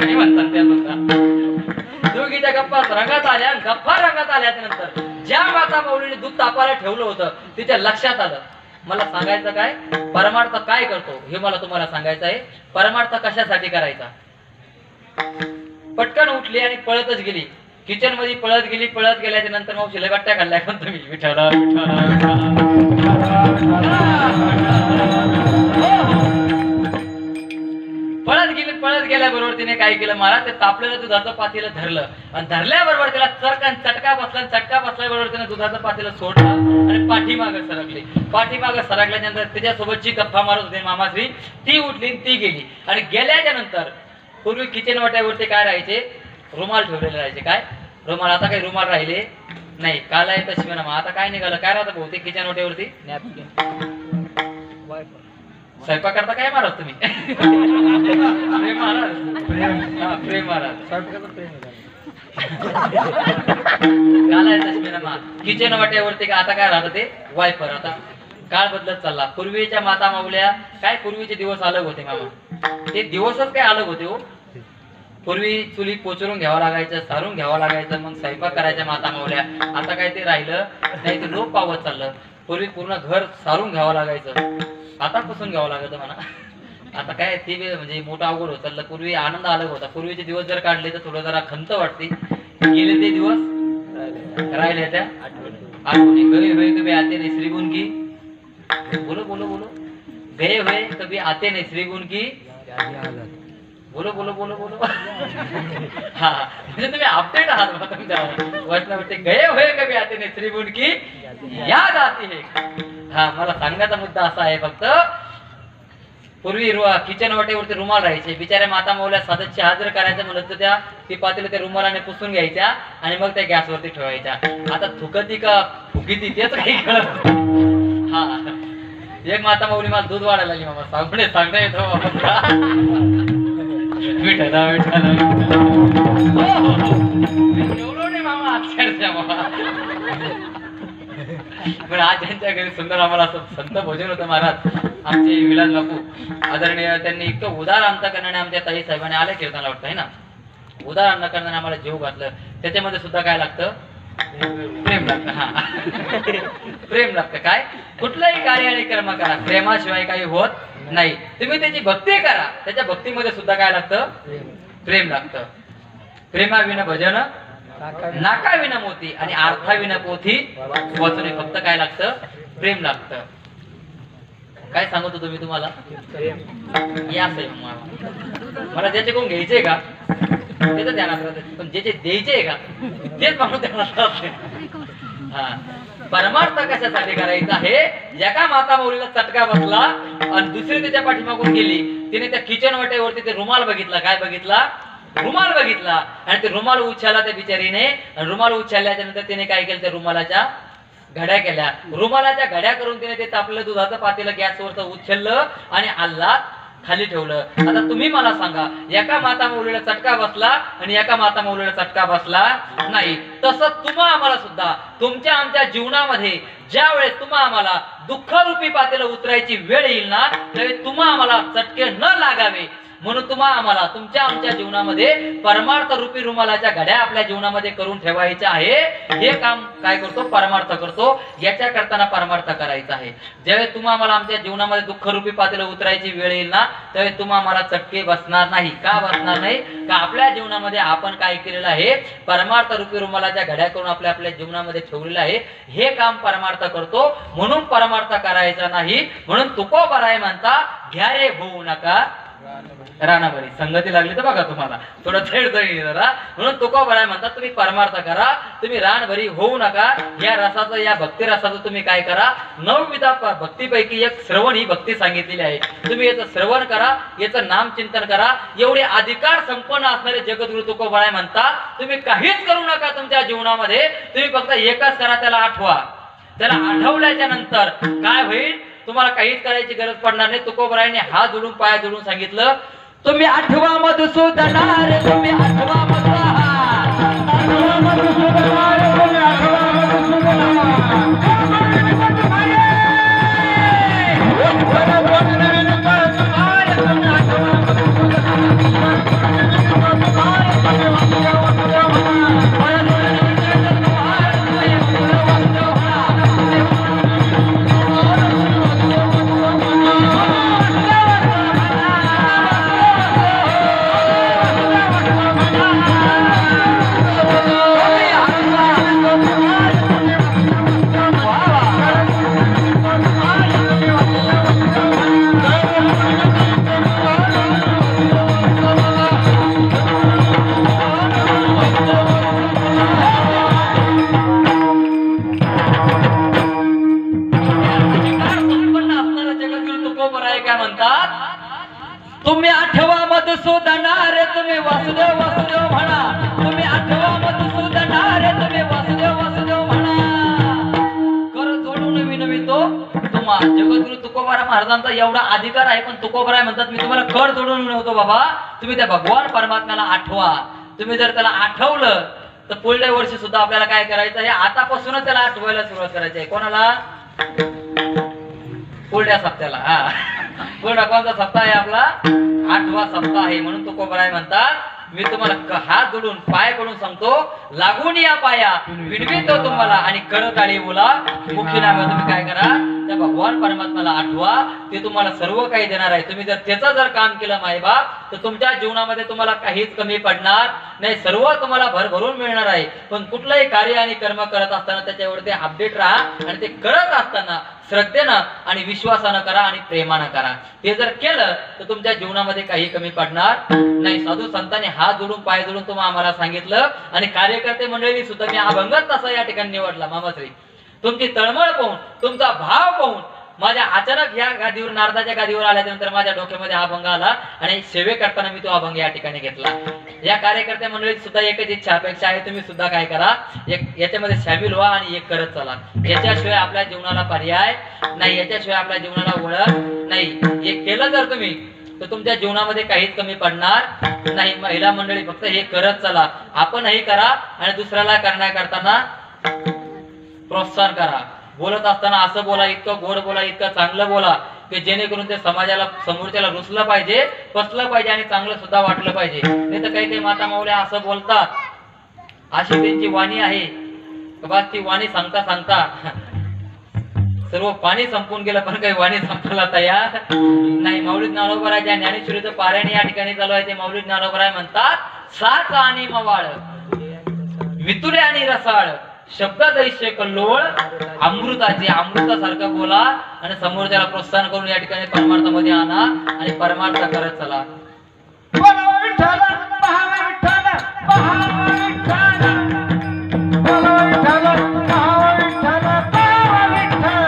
म्हणतात त्या सुद्धा. दोघीच्या गप्पा रंगात आल्या, गप्पा रंगात आल्याच्या नंतर ज्या माता माऊलीने दूध तापायला ठेवलं होतं तिच्या लक्षात आलं, मला सांगायचं काय, परमार्थ काय करतो हे मला तुम्हाला सांगायचं आहे. परमार्थ कशासाठी करायचा. पटकन उठली आणि पळतच गेली, किचन मध्ये पळत गेल्याच्या नंतर मावशीला गट्ट्या खाल्ल्या. पण तुम्ही विठाला पळत गेल्याबरोबर तिने काय केलं, मला ते तापलेलं दुधाचं पातेलं धरलं आणि धरल्याबरोबर त्याला चटका बसल्याबरोबर त्याने दुधाचं पातेलं सोडलं आणि पाठीमागं सरकल्याच्या नंतर त्याच्यासोबतची गप्पा मारत होते मामाश्री, ती उठली ती गेली. आणि गेल्याच्या नंतर पूर्वी किचन वाट्यावरती काय राहायचे, रुमाल ठेवलेले राहायचे. काय रुमाल, आता काही रुमाल राहिले नाही. काल आहे तशी म्हणा, आता काय निघालं, काय राहतं बहुतेक किचन वाट्यावरती स्वयंपाक करता काय महाराज तुम्ही, प्रेम महाराज किचन वाट्यावरती आता काय राहतं ते वायपर. आता काळ बदलत चालला. पूर्वीच्या माता माऊल्या काय, पूर्वीचे दिवस अलग होते मामा, ते दिवसच काय अलग होते हो. पूर्वी चुली पोचरून घ्यावं लागायचं, सारून घ्यावं लागायचं, मग स्वयंपाक करायच्या माता माऊल्या. आता काय ते राहिलं नाही, ते लोप पावत चाललं. पूर्वी पूर्ण घर सारून घ्यावं लागायचं, आता पुसून घ्यावं लागतं म्हणा. आता काय ते म्हणजे मोठा अवघड होत चाललं. पूर्वी आनंद अलग होता. पूर्वीचे दिवस जर काढले तर थोडं जरा खंत वाटते. गेले ते दिवस राहिले त्या आठवणी. गए हुए कभी आते नहीं श्रीगुण की, बोलो बोलो बोलो, गए हुए कभी आते नहीं श्रीगुण की, बोलो बोलो बोलो बोलो. हा म्हणजे तुम्ही अपडेट आहात तुमच्या वचनावरती. गए हुए कभी आते नहीं श्रीगुण की याद आती है. हा मला सांगण्याचा मुद्दा असा आहे, फक्त पूर्वी किचन वाटेवरती रुमाल राहायचे. बिचाऱ्या माता माऊल्या साधं चहा जर करायचं म्हणत तर त्या ती पातेलं त्या रुमालाने पुसून घ्यायच्या आणि मग त्या गॅसवरती ठेवायच्या. आता थुकती का फुकिती तेच काही कळत. हा एक माता माऊली मला दूध वाढायला लागली मामा सांगता येतो बाबा विठाला विठाला एवढं नाही मामा अक्षरशः बाबा पण आज त्यांच्या घरी सुंदर आम्हाला असं संत भोजन होतं महाराज आमचे विलास बापू आदरणीय त्यांनी इतकं उदार अंतकरणाने आमच्या ताई साहेबांनी आले कीर्तनाला वाटतं आहे ना उदार अंतकरणाने आम्हाला जीव घातलं त्याच्यामध्ये सुद्धा काय लागतं प्रेम लागतं हा प्रेम लागतं काय कुठलंही कार्य आणि कर्म करा प्रेमाशिवाय काही होत नाही तुम्ही त्याची भक्ती करा त्याच्या भक्तीमध्ये सुद्धा काय लागतं प्रेम लागतं प्रेमाविना भजन नाका विना मोती आणि अर्था विना पोथी वाचणे फक्त काय लागतं प्रेम लागतं काय सांगतो तुम्ही तुम्हाला या मला ज्याचे कोण घ्यायचे का त्याचं ध्यानात राहते पण जे द्यायचे का तेच माणूस ध्यानात राहते हा परमार्थ कशासाठी करायचा आहे एका माता माऊलीला चटका बसला आणि दुसरी त्याच्या पाठीमागून गेली तिने त्या किचन वाटेवरती ते रुमाल बघितला काय बघितला रुमाल बघितला आणि ते रुमाल उचलला त्या बिचारीने रुमाल उचलल्याच्या नंतर तिने काय केलं त्या रुमालाच्या घड्या केल्या रुमालाच्या घड्या करून तिने ते तापलं दुधाचं पातेलं गॅसवरचं उचललं आणि आल्ला खाली ठेवलं आता तुम्ही मला सांगा एका माता माऊलीला चटका बसला आणि एका माता माऊलीला चटका बसला नाही तसं तुम्हा आम्हाला सुद्धा तुमच्या आमच्या जीवनामध्ये ज्या वेळेस तुम्हा आम्हाला दुःखरूपी पातेलं उतरायची वेळ येईल ना त्यावेळी तुम्हा आम्हाला चटके न लागावे म्हणून तुम्हा आम्हाला तुमच्या आमच्या जीवनामध्ये परमार्थ रूपी रुमालाच्या घड्या आपल्या जीवनामध्ये करून ठेवायच्या आहे हे काम काय करतो परमार्थ करतो याच्या करताना परमार्थ करायचा आहे ज्यावेळेस तुम्हा आम्हाला आमच्या जीवनामध्ये दुःखरूपी पातेलं उतरायची वेळ येईल ना त्यावेळेस तुम्हा आम्हाला चटके बसणार नाही का बसणार नाही का आपल्या जीवनामध्ये आपण काय केलेलं आहे परमार्थ रूपी रुमालाच्या घड्या करून आपल्या जीवनामध्ये ठेवलेलं आहे हे काम परमार्थ करतो म्हणून परमार्थ करायचा नाही म्हणून तुकोबराय म्हणता घ्या रे होऊ नका रानाबरी संगती लागली तर बघा तुम्हाला थोडं थेट जरा म्हणून तुकोबराय म्हणतात तुम्ही परमार्थ करा तुम्ही रानभरी होऊ नका या रसाचं या भक्ती रसाचं तुम्ही काय करा 9 विधा भक्तीपैकी एक श्रवण ही भक्ती सांगितलेली आहे तुम्ही याचं श्रवण करा याचं नाम चिंतन करा एवढे अधिकार संपन्न असणारे जगद्गुरु तुकोबराय म्हणतात तुम्ही काहीच करू नका तुमच्या जीवनामध्ये तुम्ही फक्त एकच करा त्याला आठवा त्याला आठवल्याच्या नंतर काय होईल तुम्हाला काहीच करायची गरज पडणार नाही तुकोबरायने हात जोडून पाय जोडून सांगितलं तुम्ही आठवा मधुसूदनार तुम्ही आठवा तुम्ही आठवा मधुसूदनार तुम्ही वासुदेव वासुदेव म्हणा तुम्ही आठवा मधुसूदनार तुम्ही वासुदेव वासुदेव म्हणा कर जोडून विनवितो तुम्हा जगद्गुरु तुकोबाराय महाराजांचा एवढा अधिकार आहे पण तुकोबराय म्हणतात मी तुम्हाला कर जोडून विनवतो बाबा तुम्ही त्या भगवान परमात्म्याला आठवा तुम्ही जर त्याला आठवलं तर पुढल्या वर्षी सुद्धा आपल्याला काय करायचं आहे आतापासूनच त्याला आठवायला सुरुवात करायची आहे कोणाला पुढल्या सप्त्याला हा पुढला कोणता सप्ताह आहे आपला 8वा सप्ताह आहे म्हणून तुकोबराय म्हणतात मी तुम्हाला हात जोडून पाय कडून सांगतो लागून या पाया विनवितो तुम्हाला आणि कडकाळी बोला मुखी नामे तुम्ही काय करा त्या भगवान परमात्म्याला आठवा ते तुम्हाला सर्व काही देणार आहे तुम्ही जर त्याचं जर काम केलं मायबाप तर तुमच्या जीवनामध्ये तुम्हाला काहीच कमी पडणार नाही सर्व तुम्हाला भरभरून मिळणार आहे पण कुठलंही कार्य आणि कर्म करत असताना त्याच्यावरती अपडेट राहा आणि ते करत असताना श्रद्धेनं आणि विश्वासानं करा आणि प्रेमानं करा ते जर केलं तर तुमच्या जीवनामध्ये काही कमी पडणार नाही साधू संतांनी हात जोडून पाय जोडून तुम्हाला आम्हाला सांगितलं आणि कार्यकर्ते मंडळी सुद्धा मी अभंगच तसा या ठिकाणी निवडला मामाश्री तुमची तळमळ पाहून तुमचा भाव पाहून माझ्या अचानक या गादीवर नारदाच्या गादीवर आल्यानंतर माझ्या डोक्यामध्ये हा अभंग आला आणि सेवे करताना मी तो अभंग या ठिकाणी घेतला या कार्यकर्त्या मंडळीत सुद्धा एकच इच्छा अपेक्षा आहे, तुम्ही सुद्धा काय करा, याच्यामध्ये सामील व्हा आणि एक करत चला. याच्याशिवाय आपल्या जीवनाला पर्याय नाही, याच्याशिवाय आपल्या जीवनाला ओळख नाही. हे केलं जर तुम्ही तर तुमच्या जीवनामध्ये काहीच कमी पडणार नाही. महिला मंडळी फक्त हे करत चला, आपणही करा आणि दुसऱ्याला करताना प्रोत्साहन करा. बोलत असताना असं बोला, इतकं गोड बोला, इतकं चांगलं बोला की जेणेकरून ते समाजाला समोरच्याला रुसलं पाहिजे, पचलं पाहिजे आणि चांगलं सुद्धा वाटलं पाहिजे. नाही तर काही काही माता माऊल्या असं बोलतात, अशी त्यांची वाणी आहे. बस ती वाणी सांगता सांगता सर्व पाणी संपून गेलं, पण काही वाणी संपायला तयार नाही. माऊली ज्ञानोबराच्या ज्ञानेश्वरीचं पारायण या ठिकाणी चालू आहे. ते माऊली ज्ञानोबराय म्हणतात, साच आणि मवाळ मितुले आणि रसाळ शब्द दैश्य कल्लोळ अमृताचे अमृतासारखं बोला आणि समोरच्याला प्रोत्साहन करून या ठिकाणी परमार्थामध्ये आणा आणि परमार्थ करत चला. बोला विठ्ठल महावा विठ्ठल महावा विठ्ठल बोला विठ्ठल महावा विठ्ठल महावा विठ्ठल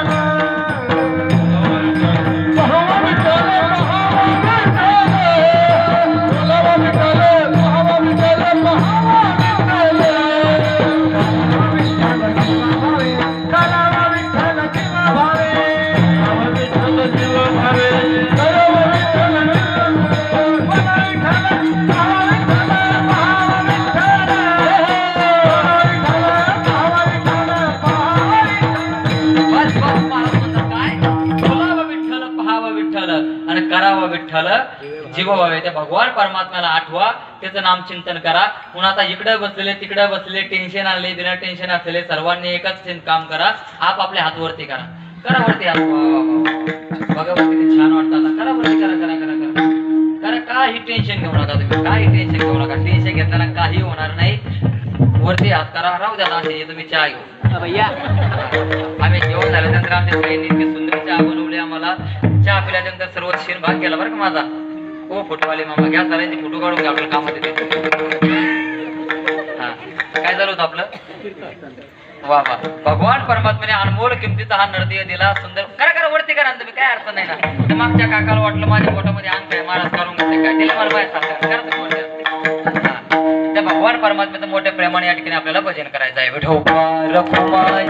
महावा विठ्ठल महावा विठ्ठल बोला विठ्ठल महावा विठ्ठल महावा आणि करावं विठ्ठल जीवावे. त्या भगवान परमात्म्याला आठवा, त्याचं नाम चिंतन करा. पुन्हा आता इकडे बसलेले तिकडे बसलेले, टेन्शन आले बिना टेन्शन असलेले सर्वांनी एकच काम करा, आपल्या हात वरती करा. करा वरती हात, बघा किती छान वाटतं. करा वरती, करा करा करा करा करा. काही टेन्शन घेऊ नका तुम्ही, काही टेन्शन घेऊ नका. टेन्शन घेताना काही होणार नाही. वरती हात करा, राहू द्या असे. तुम्ही चहा घेऊ भैया. आम्ही जेवण झाल्यानंतर आमच्या ताईंनी इतकी सुंदर चहा बनवली आम्हाला. चहा पिल्यानंतर सर्व शीर भाग केला बरं का माझा. हो फोटोवाले मामा घ्या, सरांचे फोटो काढून घ्या, आपल्या कामात येते. हा काय झालं होतं आपलं, वा वा. भगवान परमात्म्याने अनमोल किमतीचा हा नरदेह दिला. सुंदर करा करा वरती करा, तुम्ही काय अर्थ नाही ना. तर मागच्या काकाला वाटलं माझ्या पोटामध्ये अंग काय, महाराज करून घेते काय, दिले मला बाहेर सांगतात करा तुम्ही वरती. त्या भगवान परमात्म्याचं मोठ्या प्रेमाने या ठिकाणी आपल्याला भजन करायचं आहे. विठोबा रखुमाई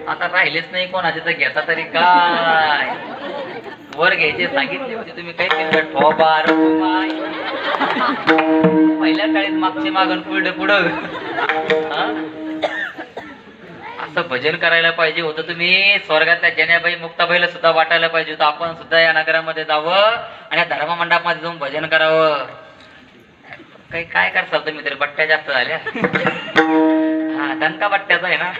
आता राहिलेच नाही कोणाचे, तर घेता तरी काय. वर घ्यायचे सांगितले होते तुम्ही, काही ठोबार पहिल्या काळीत मागचे मागून पुढे पुढं असं भजन करायला पाहिजे होतं. तुम्ही स्वर्गातल्या जनाबाई मुक्ताबाईला सुद्धा वाटायला पाहिजे होतं. आपण सुद्धा या नगरामध्ये जावं आणि या धर्म मंडपामध्ये जाऊन भजन करावं. काही काय करताल तुम्ही तरी, बट्ट्या जास्त झाल्या. हा दणका बट्ट्याचा आहे ना.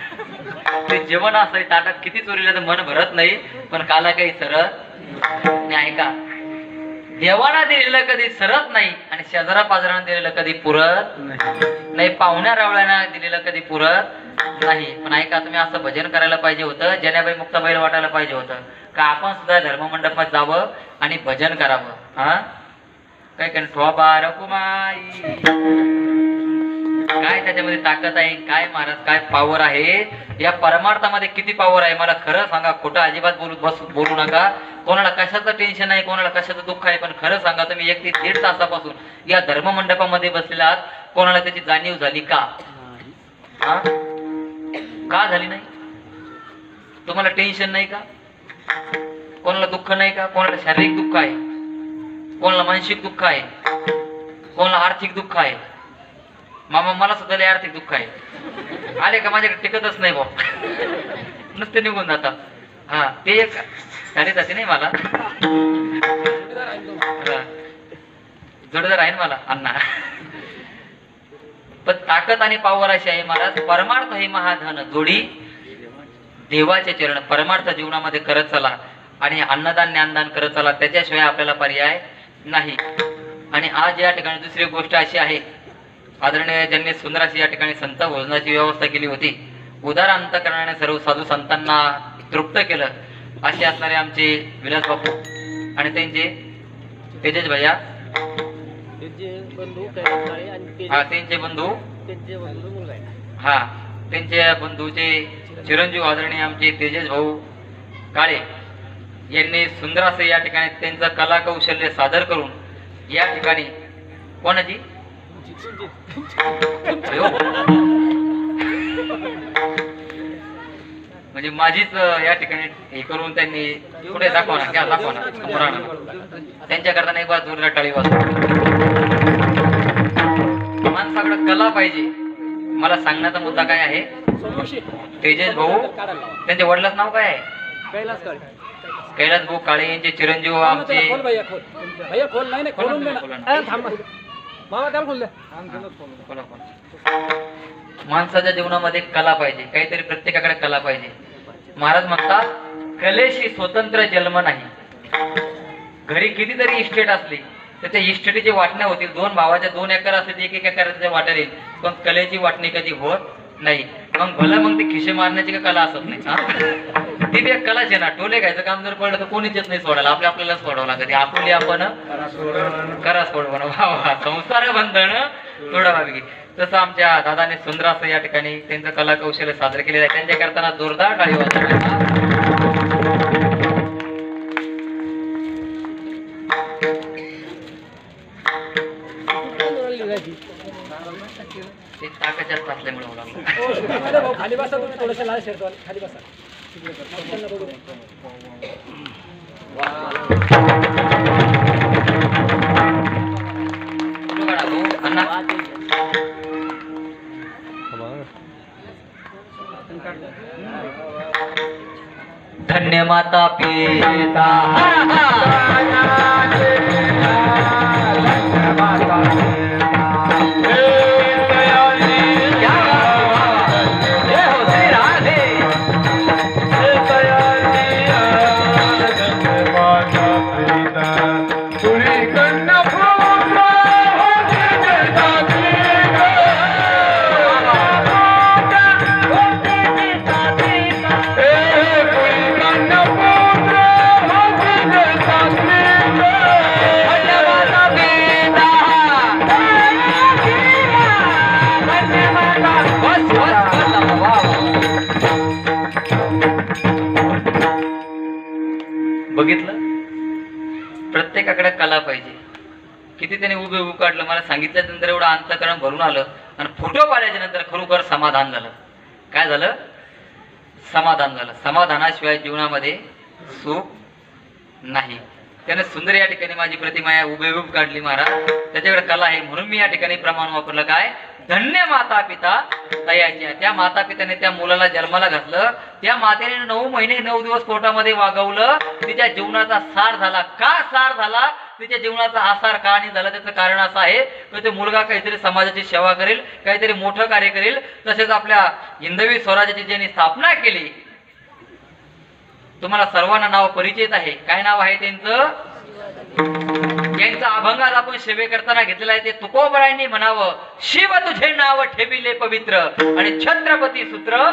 ते जेवण असं ताटात किती चोरीला तर मन भरत नाही, पण काला काही सरत नाही. ऐका, देवाना दिलेलं कधी सरत नाही आणि शेजारा पाजारानं दिलेलं कधी पुरत नाही. पाहुण्या रावळ्यानं दिलेलं कधी पुरत नाही. पण ऐका, तुम्ही असं भजन करायला पाहिजे होतं, जनाबाई मुक्ताबाईला वाटायला पाहिजे होतं का आपण सुद्धा धर्ममंडपात जावं आणि भजन करावं. हा काय ठोबा बार कुमाई, काय त्याच्यामध्ये ताकद आहे, काय महाराज काय पॉवर आहे या परमार्थामध्ये, किती पॉवर आहे मला खरं सांगा. खोटं अजिबात बोलू नका. कोणाला कशाचं टेन्शन आहे, कोणाला कशाचं दुःख आहे, पण खरं सांगा तुम्ही 1 ते 1.5 तासापासून या धर्ममंडपामध्ये बसलेला आहात, कोणाला त्याची जाणीव झाली का? हा का झाली नाही? तुम्हाला टेन्शन नाही का? कोणाला दुःख नाही का? कोणाला शारीरिक दुःख आहे, कोणाला मानसिक दुःख आहे, कोणाला आर्थिक दुःख आहे? मामा मला सुद्धा लय आर्थिक दुःख आहे. आले का माझ्याकडे टिकतच नाही भाऊ, नुसते निघून जातात. हा ते एक झाले जाते नाही मला, जोडदार आहे मला अण्णा. पण ताकद आणि पावर अशी आहे महाराज, परमार्थ हे महाधन जोडी देवाचे चरण, परमार्थ जीवनामध्ये करत चला आणि अन्नदान ज्ञानदान करत चला, त्याच्याशिवाय आपल्याला पर्याय नाही. आणि आज या ठिकाणी दुसरी गोष्ट अशी आहे, आदरणीय ज्यांनी सुंदर अशी या ठिकाणी संत भोजनाची व्यवस्था केली होती, उदार अंतकरणाने सर्व साधू संतांना तृप्त केलं, असे असणारे आमचे विलास बापू आणि त्यांचे तेजस भैया, हा त्यांचे बंधू, हा त्यांच्या बंधूचे चिरंजीव आदरणीय आमचे तेजस भाऊ काळे यांनी सुंदर असे या ठिकाणी त्यांचं कला कौशल्य सादर करून या ठिकाणी कोणाची म्हणजे माझीच या ठिकाणी हे करून त्यांनी पुढे दाखवणार, घ्या दाखवणार समोर आणणार. त्यांच्याकरता एक बार जोरदार टाळी वाजवा. माणसाकडे कला पाहिजे. मला सांगण्याचा मुद्दा काय आहे, तेजस भाऊ त्यांच्या वडिलांचं नाव काय आहे? कैलास भाऊ काळे यांचे चिरंजीव आमचे माणसाच्या जीवनामध्ये कला पाहिजे, काहीतरी प्रत्येकाकडे कला पाहिजे. महाराज म्हणतात कलेशी स्वतंत्र जन्म नाही. घरी कितीतरी इस्टेट असली तर त्या इस्टेटीची वाटण्या होतील, 2 भावाच्या 2 एकर असतील 1 एकराच्या वाट्या येईल, पण कलेची वाटणी कधी होत नाही. मग भलं मग ती खिशे मारण्याची का कला असत नाही, ती बी एक कलाच आहे ना. टोले घ्यायचं काम जर पडलं तर कोणीच येत नाही सोडायला, आपल्याला सोडावं लागत. आपली आपण करा सोडवणं वा संसार बंधन थोडा भावी. तसं आमच्या दादाने सुंदर असं या ठिकाणी त्यांचं कला कौशल्य सादर केलेलं आहे. त्यांच्या करताना जोरदार टाळी वाजवा. ते ताकद जास्त असल्यामुळे होणार. खाली बसा तुम्ही, थोडंसं लाल शर्ट खाली बसा. धन्य माता पिता बघितलं, प्रत्येकाकडे कला पाहिजे. किती त्याने उभे उभे काढलं, मला सांगितल्यानंतर एवढं अंतकरण भरून आलं आणि फोटो पाहिल्याच्या नंतर खरोखर समाधान झालं. काय झालं? समाधान झालं. समाधानाशिवाय जीवनामध्ये सुख नाही. त्याने सुंदर या ठिकाणी माझी प्रतिमा उभे उभे काढली महाराज, त्याच्याकडे कला आहे म्हणून मी या ठिकाणी प्रमाण वापरलं. काय? धन्य माता पिता दयाच्या. त्या माता पित्याने त्या मुलाला जन्माला घातलं, त्या मातेने 9 महिने 9 दिवस पोटामध्ये वागवलं. तिच्या जीवनाचा सार झाला. का सार झाला? तिच्या जीवनाचा आसार का आणि झाला? त्याचं कारण असं आहे की तो मुलगा काहीतरी समाजाची सेवा करेल, काहीतरी मोठं कार्य करेल. तसेच आपल्या हिंदवी स्वराज्याची ज्यांनी स्थापना केली, तुम्हाला सर्वांना नाव परिचित आहे. काय नाव आहे त्यांचं? यांचा अभंगात आपण सेवे करताना घेतलेला आहे ते तुकोबरायांनी म्हणावं, शिव तुझे नाव ठेविले पवित्र आणि छत्रपती सूत्र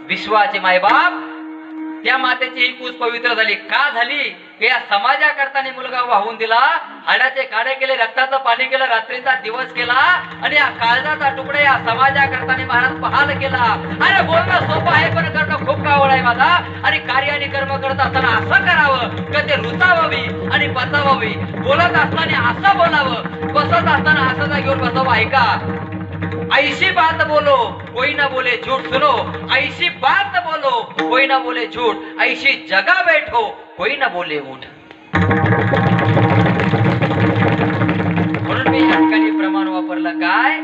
विश्वाचे मायबाप. त्या मातेची ही कूस पवित्र झाली. का झाली? या समाजाकरता मुलगा वाहून दिला, हाडाचे काढे केले, रक्ताचं पाणी केलं, रात्रीचा दिवस केला आणि या काळजाचा तुकडा या समाजाकरता महाराज बहाल केला. अरे बोलणं सोपं आहे पण करणं खूप कावड आहे माझा. आणि कार्य आणि कर्म करत असताना असं करावं का ते रुचावावी आणि बचावावी. बोलत असताना असं बोलावं, बसत असताना असं जागेवर बसावं. ऐका, ऐसी बात बोलो कोई ना बोले झूठ. सुनो, ऐसी बात बोलो कोई ना बोले झूठ, ऐसी जगह बैठो कोई ना बोले उठ. म्हणून मी या ठिकाणी प्रमाण वापरलं. काय?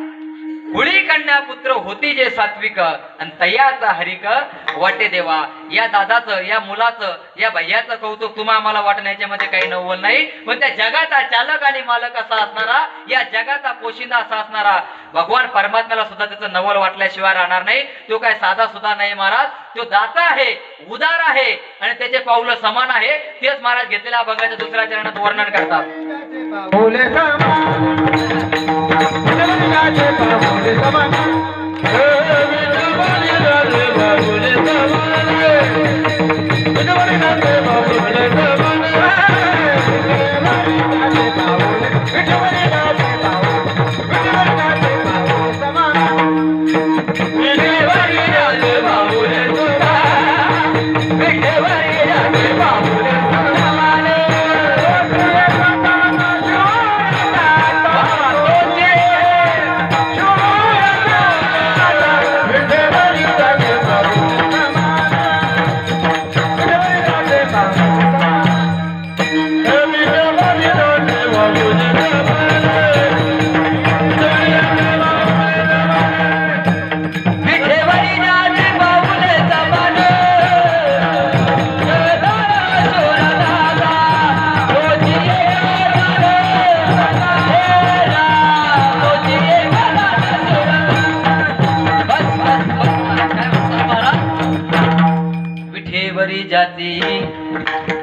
कुळी कन्या पुत्र होती जे सात्विक आणि तयाचा हरिक वाटे देवा. या दादाचं, या मुलाचं, या भैयाचं कौतुक तुम्हा आम्हाला वाटण्याच्या मध्ये काही नवल नाही. पण त्या जगाचा चालक आणि मालक असा असणारा, या जगाचा पोशिंदा असा असणारा भगवान परमात्म्याला सुद्धा त्याचं नवल वाटल्याशिवाय राहणार नाही. तो काय साधा सुद्धा नाही महाराज, तो दाता आहे, उदार आहे आणि त्याचे पाऊल समान आहे. तेच महाराज घेतलेल्या अभंगाच्या दुसऱ्या चरणात वर्णन करतात.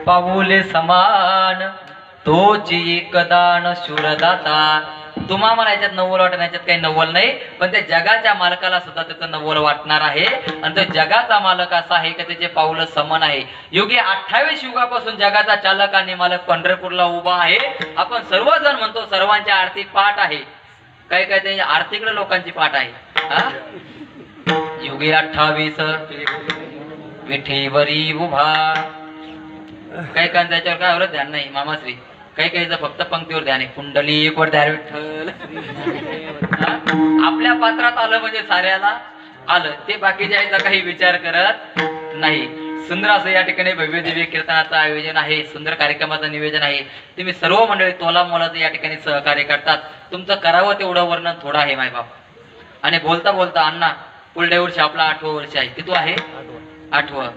पाऊले समान तोची एकदान शूरदाता. तुम्हा मला याच्यात नवल वाटत, याच्यात काही नवल नाही. पण त्या जगाच्या मालकाला सुद्धा त्याचं नवल वाटणार आहे. आणि तो जगाचा मालक असा आहे की त्याचे पाऊल समान आहे. योगी 28 युगापासून जगाचा चालक आणि मालक पंढरपूरला उभा आहे. आपण सर्वजण म्हणतो सर्वांची आर्थिक पाठ आहे. काही काही त्यांच्या आर्थिक लोकांची पाठ आहे. योगी 28 विठेवरी उभा. काही काही त्याच्यावर काय एवढं ध्यान नाही मामाश्री. काही काहीच फक्त पंक्तीवर ध्यान आहे. कुंडली एक वर ध्यान विठ्ठल. आपल्या पात्रात आलं म्हणजे साऱ्याला आलं. ते बाकीच्या याचा काही विचार करत नाही. सुंदर असं या ठिकाणी भव्य दिव्य कीर्तनाचं आयोजन आहे. सुंदर कार्यक्रमाचं नियोजन आहे. तुम्ही सर्व मंडळी तोला मोलाचं या ठिकाणी सहकार्य करतात. तुमचं करावं तेवढं वर्णन थोडं आहे मायबाप. आणि बोलता बोलता अण्णा पुढल्या वर्षी आपला 8वं वर्ष आहे. किती आहे? 8वं.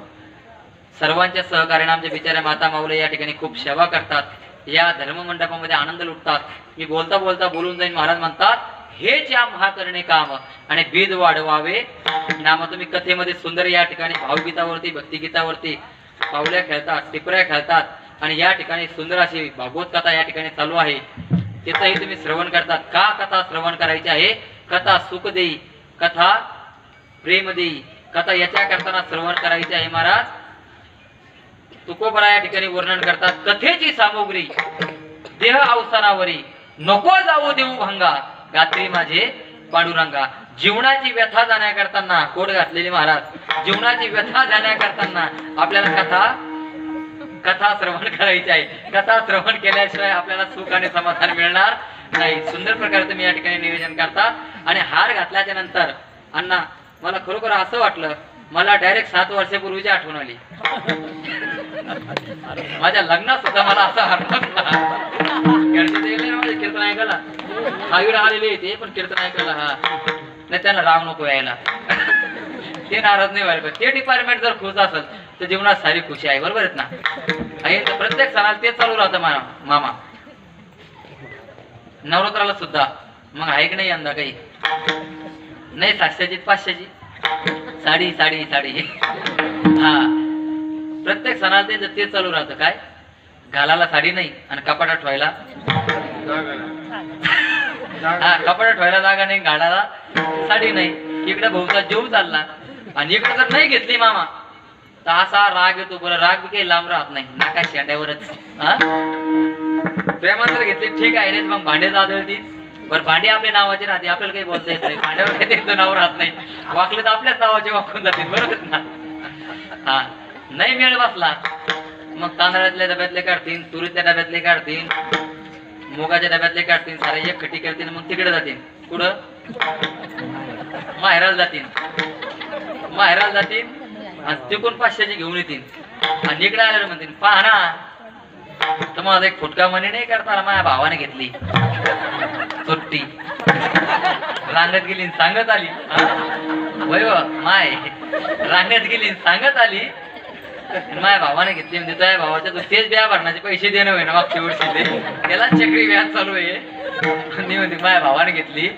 सर्वांच्या सहकार्याने आमच्या बिचाऱ्या माता माऊली या ठिकाणी खूप सेवा करतात. या धर्म मंडपामध्ये आनंद लुटतात. मी बोलता बोलता बोलून जाईन. महाराज म्हणतात हेच या महाकरणे काम आणि बीज वाढवावे नाम. तुम्ही कथेमध्ये सुंदर या ठिकाणी भावगीतावरती, भक्तिगीतावरती पावल्या खेळतात, टिपऱ्या खेळतात. आणि या ठिकाणी सुंदर अशी भागवत कथा या ठिकाणी चालू आहे. तिथंही तुम्ही श्रवण करतात. का कथा श्रवण करायची आहे? कथा सुख देई, कथा प्रेम देई. कथा याच्या करताना श्रवण करायची आहे. महाराज तुकोबरा या ठिकाणी वर्णन करतात. कथेची सामुग्री देह अवसानावरी नको जाऊ देऊ भंगा, गात्री माझे पांडुरंगा. जीवनाची व्यथा जाण्याकरताना कोड घातलेली महाराज. जीवनाची व्यथा जाण्याकरताना आपल्याला कथा श्रवण करायची आहे. कथा श्रवण केल्याशिवाय आपल्याला सुख आणि समाधान मिळणार नाही. सुंदर प्रकारे तुम्ही या ठिकाणी नियोजन करता. आणि हार घातल्याच्या नंतर अण्णा मला खरोखर असं वाटलं, मला डायरेक्ट 7 वर्षापूर्वीची आठवण आली. माझ्या लग्नात सुद्धा मला असं कीर्तन ऐकायला हावीला आलेले ते पण कीर्तन ऐकायला. नाही त्यांना राग नको यायला. ते नाराज नाही व्हायला पाहिजे. ते डिपार्टमेंट जर खुश असेल तर जीवनात सारी खुशी आहे. बरोबर आहेत ना? प्रत्येक सणाला तेच चालू राहतं मामा. नवरात्राला सुद्धा मग आहे की नाही यंदा काही नाही? 700ची 500ची साडी साडी साडी. हा प्रत्येक सणाला ते चालू राहतं. काय घालायला साडी नाही आणि कपाटात ठेवायला हा कपडे ठेवायला जागा नाही, घालायला साडी नाही, इकडे भाऊचा जीव चालला आणि इकडे जर नाही घेतली मामा तर असा राग येतो. बरं राग बी काही लांब राहत नाही, नाका शेंड्यावरच. हा प्रेमात जर घेतली ठीक आहे रे, मग भांडे आदळती. बरं भांडे आपल्या नावाचे राहते, आपल्याला काही बोलता येत नाही, भांड्यावर काही त्यांचं नाव राहत नाही, वाकले तर आपल्याच नावाचे वाकून जातील. बरोबर ना? हा नाही मेळ बसला मग तांदळातल्या डब्यातले काढतील, तुरीतल्या डब्यातले काढतील, मुगाच्या डब्यातले काढतील, सारे एक खटी करतील, मग तिकडे जातील. कुठं? माहेराला जातील. माहेराला जातील आणि तिकून 500ची घेऊन येतील आणि इकडे आल्यावर म्हणतील पहा ना तर माझा एक फुटका मनी नाही करता, माझ्या भावाने घेतली सुट्टी, रांगत गेली सांगत आली. वय माय रांगत गेली सांगत आली, माझ्या भावाने घेतली म्हणजे तुझ्या भावाच्या तू तेच ब्या भरण्याचे पैसे देणं होय ना मागच्या वर्षी, त्याला चक्री व्याज चालू आहे. म्हणते माझ्या भावाने घेतली.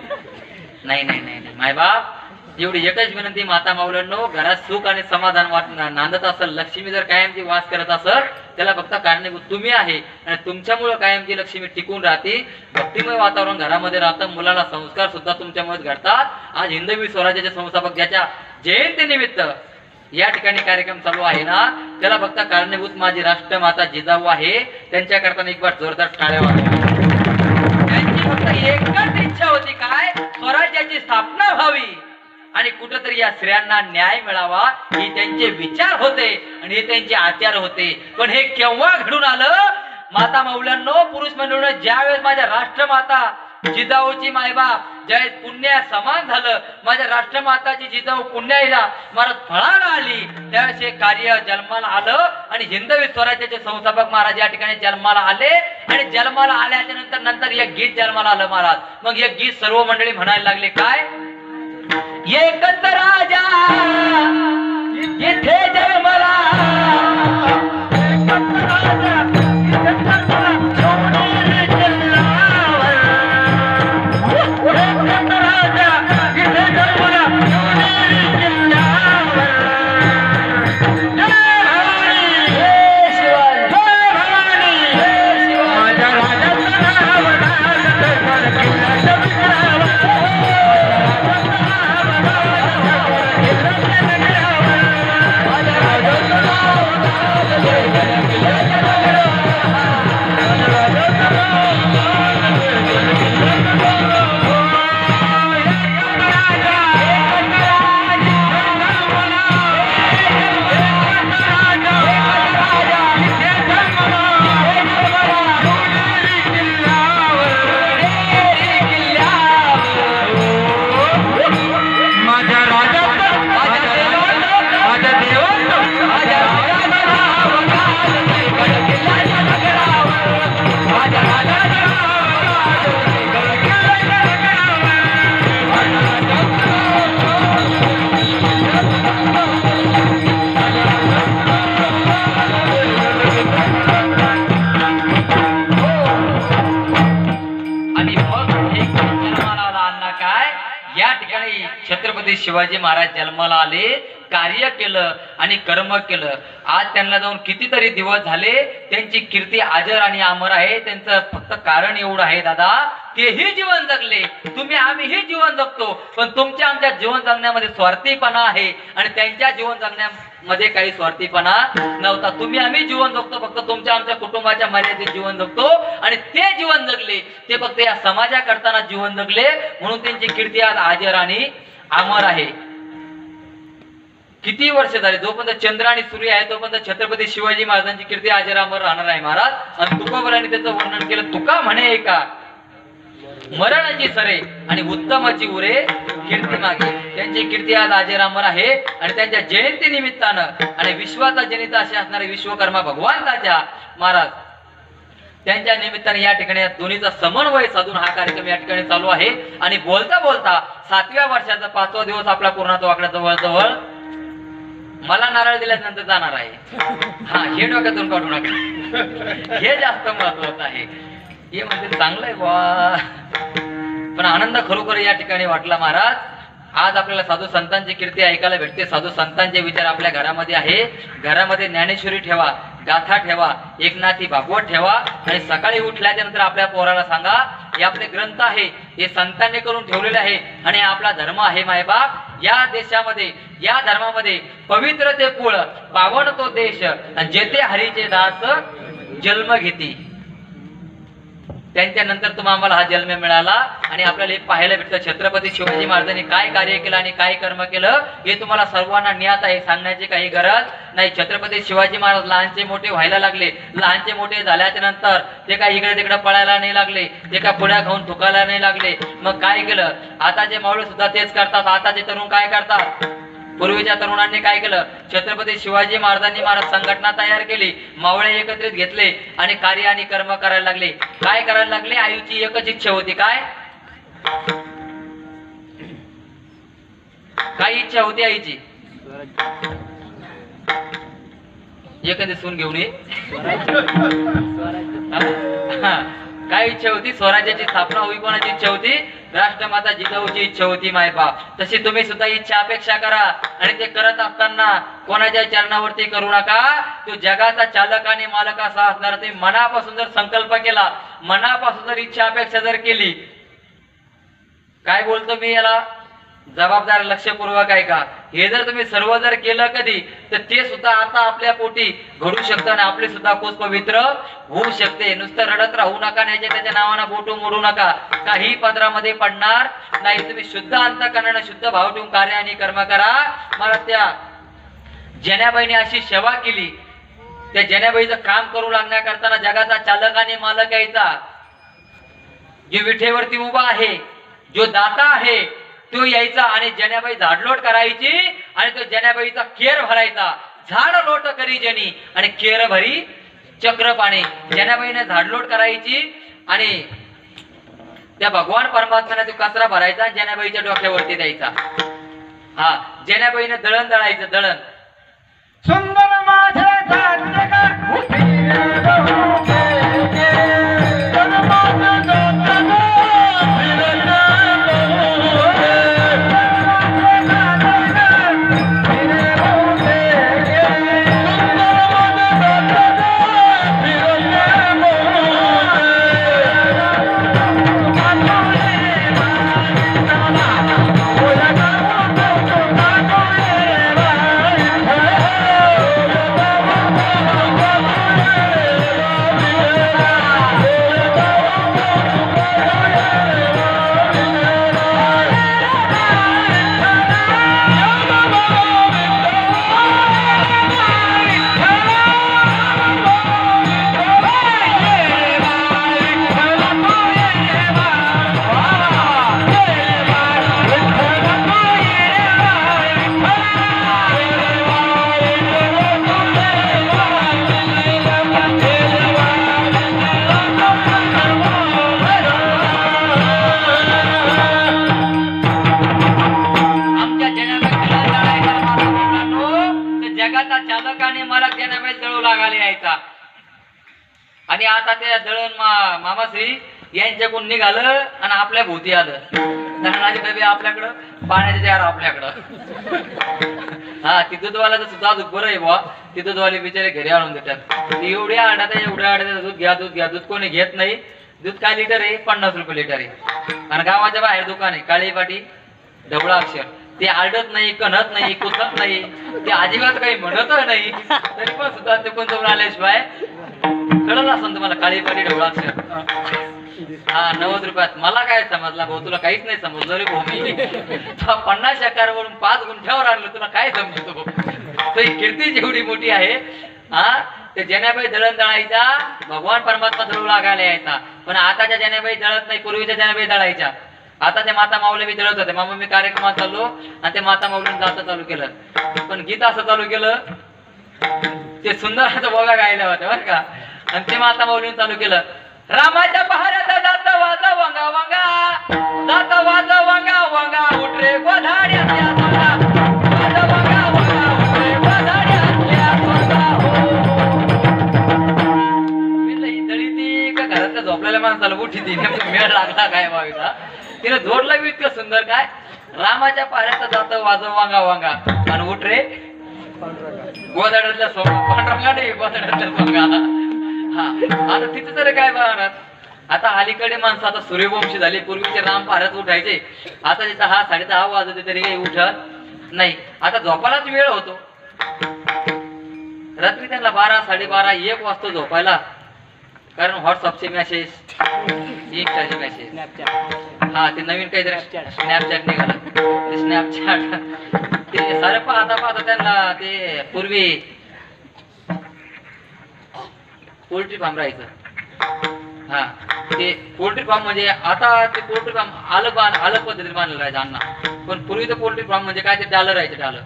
नाही नाही नाही नाही माय बाप, एवढी एकच विनंती माता माऊलांनो, घरात सुख आणि समाधान नांदत असेल, लक्ष्मी जर कायमची वास करत असेल त्याला फक्त कारणीभूत तुम्ही आहे आणि तुमच्यामुळे कायमची लक्ष्मी टिकून राहते. भक्तिमय वातावरण घरामध्ये राहतं, मुलाला संस्कार सुद्धा तुमच्यामुळेच घडतात. आज हिंदवी स्वराज्याचे संस्थापक ज्याच्या जयंतीनिमित्त या ठिकाणी कार्यक्रम चालू आहे ना, त्याला फक्त कारणीभूत माझी राष्ट्रमाता जिजाऊ आहे. त्यांच्याकरता एक बार जोरदार टाळ्या वाजवा. त्यांची फक्त एकच इच्छा होती, काय? स्वराज्याची स्थापना व्हावी आणि कुठेतरी या स्त्रियांना न्याय मिळावा, हे त्यांचे विचार होते आणि हे त्यांचे आचार होते. पण हे केव्हा घडून आलं? माता मौल्यांनो, पुरुष मंडळींनो, ज्यावेळेस माझ्या राष्ट्रमाता जिजाऊची मायबाप ज्यावेळेस पुण्या समान झालं, माझ्या राष्ट्रमाताची जिजाऊ पुण्याईला महाराज फळाला आली, त्यावेळेस हे कार्य जन्माला आलं आणि हिंदवी स्वराज्याचे संस्थापक महाराज या ठिकाणी जन्माला आले आणि जन्माला आल्याच्या नंतर एक गीत जन्माला आलं महाराज. मग हे गीत सर्व मंडळी म्हणायला लागले, काय? एकच राजा इथे जन्माला, छत्रपती शिवाजी महाराज जन्माला आले, कार्य केलं आणि कर्म केलं. आज त्यांना जाऊन कितीतरी दिवस झाले, त्यांची कीर्ती अजर आणि अमर आहे. त्यांचं फक्त कारण एवढं आहे दादा, तेही जीवन जगले, तुम्ही आम्हीही जीवन जगतो, पण तुमच्या आमच्या जीवन जगण्यामध्ये स्वार्थीपणा आहे आणि त्यांच्या जीवन जगण्यामध्ये काही स्वार्थीपणा नव्हता. तुम्ही आम्ही जीवन जगतो, फक्त तुमच्या आमच्या कुटुंबाच्या मर्यादित जीवन जगतो आणि ते जीवन जगले, ते फक्त या समाजाकरताना जीवन जगले, म्हणून त्यांची कीर्ती आज अजर आणि अमर आहे. किती वर्ष झाले, जोपर्यंत चंद्र आणि सूर्य आहे तोपर्यंत छत्रपती शिवाजी महाराजांची कीर्ती अजर अमर राहणार आहे महाराज. आणि तुकोबरांनी त्याचं वर्णन केलं, तुका म्हणे का मरणाची सरे आणि उत्तमाची उरे कीर्ती मागे. त्यांची कीर्ती आज अजर अमर आहे आणि त्यांच्या जयंती निमित्तानं आणि विश्वाचा जनिता असे असणारे विश्वकर्मा भगवंताच्या महाराज त्यांच्या निमित्ताने या ठिकाणी दोन्हीचा समन्वय साधून हा कार्यक्रम या ठिकाणी चालू आहे. आणि बोलता बोलता 7व्या वर्षाचा 5वा दिवस आपला पूर्णाचा वाकडा जवळ जवळ मला नारळ दिल्यानंतर जाणार आहे. हा हे डोक्यातून काढू नका, हे जास्त महत्वाचं आहे. हे म्हणजे चांगलंय वा, पण आनंद खरोखर या ठिकाणी वाटला महाराज. आज आपल्याला साधू संतांची कीर्ती ऐकायला भेटते, साधू संतांचे विचार आपल्या घरामध्ये आहे. घरामध्ये ज्ञानेश्वरी ठेवा, गाथा ठेवा, एकनाथी भागवत ठेवा आणि सकाळी उठल्याच्या नंतर आपल्या पोराला सांगा हे आपले ग्रंथ आहे, हे संतांनी करून ठेवलेले आहे आणि आपला धर्म आहे मायबाप. या देशामध्ये या धर्मामध्ये पवित्र ते कुळ, पावन तो देश, जेथे हरीचे दास जन्म घेती. त्यांच्या नंतर तुम्हाला आम्हाला हा जन्म मिळाला आणि आपल्याला एक पाहायला भेटतं छत्रपती शिवाजी महाराजांनी काय कार्य केलं आणि काय कर्म केलं हे तुम्हाला सर्वांना ज्ञात आहे, सांगण्याची काही गरज नाही. छत्रपती शिवाजी महाराज लहानचे मोठे व्हायला लागले, लहानचे मोठे झाल्याच्या नंतर ते काय इकडे तिकडे पळायला नाही लागले, ते काय पुण्या खाऊन थुकायला नाही लागले. मग काय केलं, आताचे मावळे सुद्धा तेच करतात. आताचे तरुण काय करतात, पूर्वीच्या तरुणांनी काय केलं, छत्रपती शिवाजी महाराजांनी महाराज संघटना तयार केली, मावळे एकत्रित घेतले आणि कार्य आणि कर्म करायला लागले. काय करायला लागले, आईची एकच इच्छा होती, काय इच्छा होती आईची, एखादी सून घेऊन ये. काय इच्छा होती, स्वराज्याची स्थापना होई. कोणाची इच्छा होती, राष्ट्रमाता जिजाऊची इच्छा होती मायबाप. तशी तुम्ही सुद्धा इच्छा अपेक्षा करा आणि ते करत असताना कोणाच्या चरणावरती करू नका. तो जगाचा चालक आणि मालक असा असणार. ते मनापासून जर संकल्प केला, मनापासून जर इच्छा अपेक्षा जर केली, काय बोलतो मी याला जबाबदार लक्षपूर्वक आहे का, हे जर तुम्ही सर्व जर केलं कधी तर ते सुद्धा आता आपल्या पोटी घडू शकतं आणि आपले सुद्धा कोस पवित्र होऊ शकते. नुसतं रडत राहू नका, त्याच्या नावानं बोटू मोडू नका, काही पदरामध्ये पडणार नाही. तुम्ही शुद्ध अंतःकरणाने शुद्ध भाव ठेवून कार्य आणि कर्म करा. मला त्या जनाबाईने अशी सेवा केली, त्या जनाबाईचं काम करू लागण्याकरताना जगाचा चालक आणि मालक यायचा, जो विठेवरती उभा आहे, जो दाता आहे तो यायचा आणि जनाबाई झाडलोट करायची आणि तो जनाबाईचा केर भरायचा. झाड लोट करी जनी आणि केर भरी चक्र पाणी. जनाबाईने झाडलोट करायची आणि त्या भगवान परमात्म्याने तो कचरा भरायचा, जनाबाईच्या डोक्यावरती द्यायचा. हा, जनाबाईने दळण दळायचं, दळण. सुंदर माझे आणि आता त्या दळण मामाश्री यांच्याकडून निघालं आणि आपल्या भोवती आलं. दळणाचे डबे आपल्याकडं, पाण्याचे जार आपल्याकडं. हा, ती दूधवाल्याचं सुद्धा दूध बरं आहे बुवा. ती दूधवाले बिचारे घरी आणून देतात. एवढ्या आड्यात दूध घ्या, दूध घ्या. दूध कोणी घेत नाही. दूध काय लिटर आहे, 50 रुपये लिटर आहे. आणि गावाच्या बाहेर दुकान आहे, काळी पाटी ढवळा अक्षर. ते आडत नाही, कणत नाही, कुसत नाही, ते अजिबात काही म्हणत नाही, तरी पण सुद्धा ते कोण जाऊन आल्याशिवाय कळलं असं तुम्हाला काळी पाटी ढवळा अक्षर. हा, 90 रुपयात. मला काय समजला भाऊ, तुला काहीच नाही समजलं रे भाऊ. मी 50 एकरवरून 5 गुंठ्यावर आणलं, तुला काय समजतो भाऊ. तो कीर्ती जेवढी मोठी आहे. हा, ते जनाबाई दळण दळायचा, भगवान परमात्मा दळू लागायला यायचा. पण आताच्या जनाबाई दळत नाही, पूर्वीच्या जनाबाई दळायच्या. आता ते माता माऊली बी दळत होते. मामा मी कार्यक्रमात चाललो आणि ते माता माऊलीने जातं चालू केलं. पण गीत असं चालू केलं, ते सुंदर असं बोगा गायला होतं बरं का. आणि ते माता माऊलीने चालू केलं, रामाच्या पहाऱ्यात जात वाज वंगा वंगा, जात वाज वंगा वंगा, उठ रे गोधाड्यातल्या सोंगा, वाज वंगा वंगा, उठ रे गोधाड्यातल्या सोंगा. ही दळी ती का घरातल्या झोपलेल्या माणसाला उठी ती, मेळ लागला काय बावीचा. तिने जोडला बी इतकं सुंदर काय, रामाच्या पहाऱ्यात जात वाज वंगा वंगा आणि उठ रे गोदाड्यातल्या सोंगा पांढरंगा नाही गोदाड्यातल्या सोंगा. हा आता तिथे तरी काय बघणार. आता अलीकडे माणसं आता सूर्यवंशी झाली. पूर्वीचे राम भारत उठायचे. आता तिथं 10:30 वाजते तरी काही उठत नाही. आता झोपायलाच वेळ होतो. रात्री त्यांना 12, 12:30, 1 वाजता झोपायला. कारण व्हॉट्सअपचे मेसेज, इंस्टाचे मेसेज, हा ते नवीन काहीतरी स्नॅपचॅट निघालं. ते स्नॅपचॅट ते सारे पाहता पाहता त्यांना ते पूर्वी पोल्ट्री फार्म राहायचं. हा ते पोल्ट्री फार्म म्हणजे आता ते पोल्ट्री फार्म अलग पद्धतीने बांधलं राहायचं अण्णा. पण पूर्वी तर पोल्ट्री फार्म म्हणजे काय ते डालं राहायचं. डालं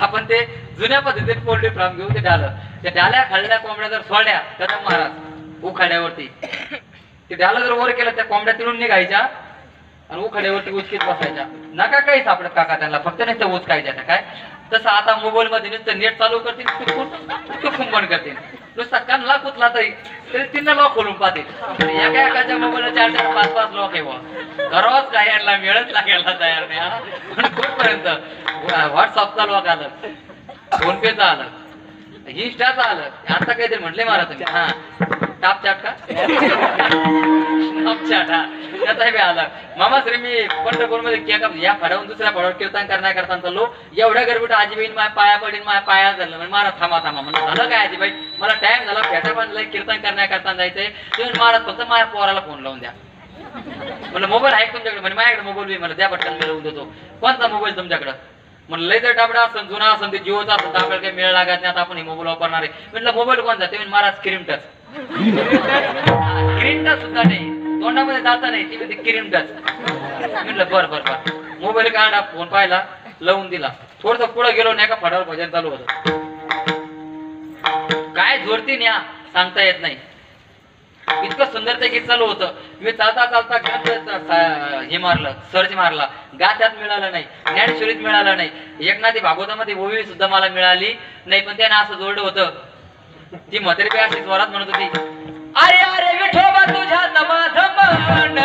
आपण ते जुन्या पद्धतीने पोल्ट्री फार्म घेऊ. ते डालं त्या डाल्या खाल्ल्या कोंबड्या जर सोडल्या तर महाराज उखाड्यावरती ते डालं जर वर केलं त्या कोंबड्या तिरून निघायच्या आणि उखाड्यावरती उचकीत बसायच्या. नका काही सापडत काका त्यांना, फक्त नाही तर उचकायच्या त्या काय. तसं आता मोबाईल मध्ये नुसतं नेट चालू करतील टुकून बंद करतील. नुसता कानला कुतला तरी 3 लॉक खोलून पाहतील. एका मोबाईलला 4-4, 5-5 लॉक आहे. करावंच काय यांना मिळत लागेला तयार नाही. पण कुठपर्यंत व्हॉट्सअपचा लॉक आलं, फोन पेचा आलं, इंस्टाचं आलं. आता काहीतरी म्हटले मला तुम्ही. हा टापचॅट का स्नॅपचॅट हा त्याचा बी आला. मामाश्री मी पंढरपूरमध्ये या फडावून दुसऱ्या फडावर कीर्तन करता चाललो. एवढ्या गरबीट आजीबाईन माझ्या पाया पडीन, माझ्या पाया झालं. म्हणजे मला थांबा म्हणलं झालं काय आजीबाई, मला टाइम झाला, फेटा बांधलाय, कीर्तन करता जायचंय. तुम्ही महाराज फक्त माझ्या पोराला फोन लावून द्या. म्हणलं मोबाईल आहे तुमच्याकडे? म्हणजे माझ्याकडे मोबाईल मला द्या, पटकन मी लावून देतो. कोणता मोबाईल तुमच्याकडे? म्हणलं लय जर डाबडा असेल, जुना असेल, ते जिओचा असेल तर आपल्याला काही मेळ लागत नाही. आता आपण हे मोबाईल वापरणार आहे. म्हटलं मोबाईल कोणता? ते Maharaj screen touch. Screen touch सुद्धा नाही, तोंडामध्ये जाता नाही ती म्हणजे स्क्रीन टच. म्हटलं बर मोबाईल काढा, फोन पाहिला, लावून दिला. थोडस पुढे गेलो नाही का फडावर भजन चालू होतं. काय जोडती न्या सांगता येत नाही. इतकं सुंदर ते गीत चालू होतं. मी चालता हे मारलं, सर्च मारला, गात्यात मिळालं नाही, ज्ञानेश्वरीत मिळालं नाही, एकनाथी भागवतामध्ये ओवी सुद्धा मला मिळाली नाही. पण त्याने असं जोडलं होतं. ती म्हातारी अशी जोरात म्हणत होती, अरे अरे विठोबा तुझ्या दमाधमन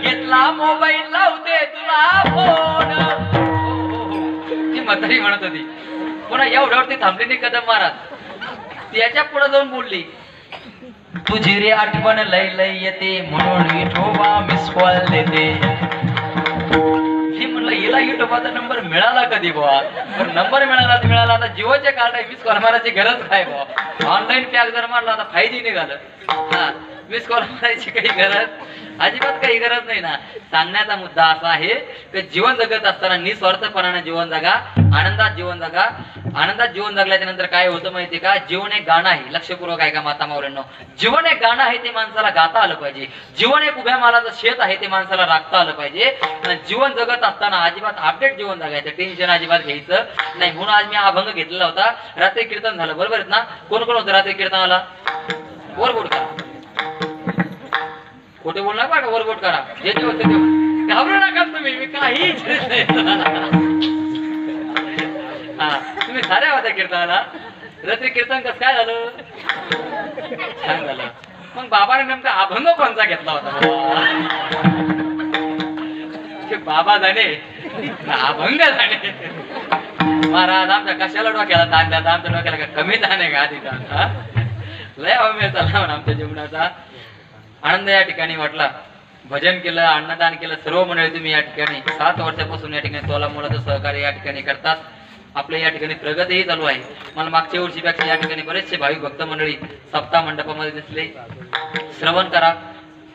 घेतला मोबाईल लावते तुला फोन. ती म्हातारी म्हणत होती. पुन्हा एवढ्यावरती थांबली नाही कदम महाराज. त्याच्या पुढे जाऊन बोलली, तुझी रे आठवण लय लय येते म्हणून विठोबा मिस कॉल देते. म्हणलं हिला युट्यूबचा नंबर मिळाला कधी बुवा? पण नंबर मिळाला. आता जिओचे कार्ड आहे, मिस कॉल मारायची गरज काय बुवा? ऑनलाईन पॅक जर मारला आता 5G निघालं. हा मिस कॉल मारायची काही गरज अजिबात काही गरज नाही ना. सांगण्याचा मुद्दा असा आहे की जीवन जगत असताना निस्वार्थपणाने जीवन जगा, आनंदात जीवन जगा. आनंदात जीवन जगल्याच्या नंतर काय होतं माहितीये का? जीवन एक गाणं आहे. लक्षपूर्वक ऐका माता मावऱ्यांनो. जीवन एक गाणं आहे, ते माणसाला गाता आलं पाहिजे. जीवन एक उभ्या मालाचं शेत आहे, ते माणसाला राखता आलं पाहिजे. आणि जीवन जगत असताना अजिबात अपडेट जीवन जगायचं, टेन्शन अजिबात घ्यायचं नाही. म्हणून आज मी अभंग घेतलेला होता. रात्री कीर्तन झालं, बरोबर आहेत ना? कोण कोण होतं रात्री कीर्तनाला? वरबोट करा, खोटे बोल नका, वरबोट करा. जे जे होते ते घाबरू नका तुम्ही, मी काही हा तुम्ही साऱ्या होत्या कीर्तनाला. रात्री कीर्तन कसं काय झालं? छान झालं. मग बाबाने नेमका अभंग कोणता घेतला होता? बाबा जाणे अभंग जाणे. महाराज आमच्या कशाला डोक्याला ताण द्या? आमच्या डोक्याला का कमी ताण आहे का? आधी लय अवमेळ चालला म्हणा आमच्या जीवनाचा. आनंद या ठिकाणी वाटला. भजन केलं, अन्नदान केलं. सर्व मंडळी तुम्ही या ठिकाणी 7 वर्षापासून या ठिकाणी तोला मुलाचं सहकार्य या ठिकाणी करतात. आपल्या या ठिकाणी प्रगतीही चालू आहे. मला मागच्या वर्षीपेक्षा या ठिकाणी बरेचसे भाविक भक्त मंडळी सप्ताह मंडपामध्ये दिसले. श्रवण करा,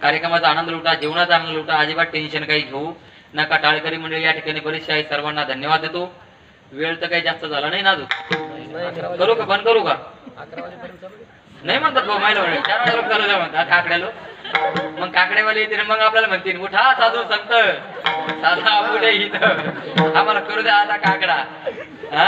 कार्यक्रमाचा आनंद लुटा, जीवनाचा आनंद लुटा. अजिबात टेन्शन काही घेऊ नका. टाळकरी मंडळी या ठिकाणी बरेचसे आहे. सर्वांना धन्यवाद देतो. वेळ तर काही जास्त झाला नाही ना अजून. करू का बंद करू का? नाही म्हणतात भाऊ, माहिती 4 वाजता चालू द्या म्हणतात काकड्यालो. मग काकडेवाले येते, मग आपल्याला म्हणतील उठा साधू संत साधा पुढे इथं आम्हाला करू द्या आता काकडा. हा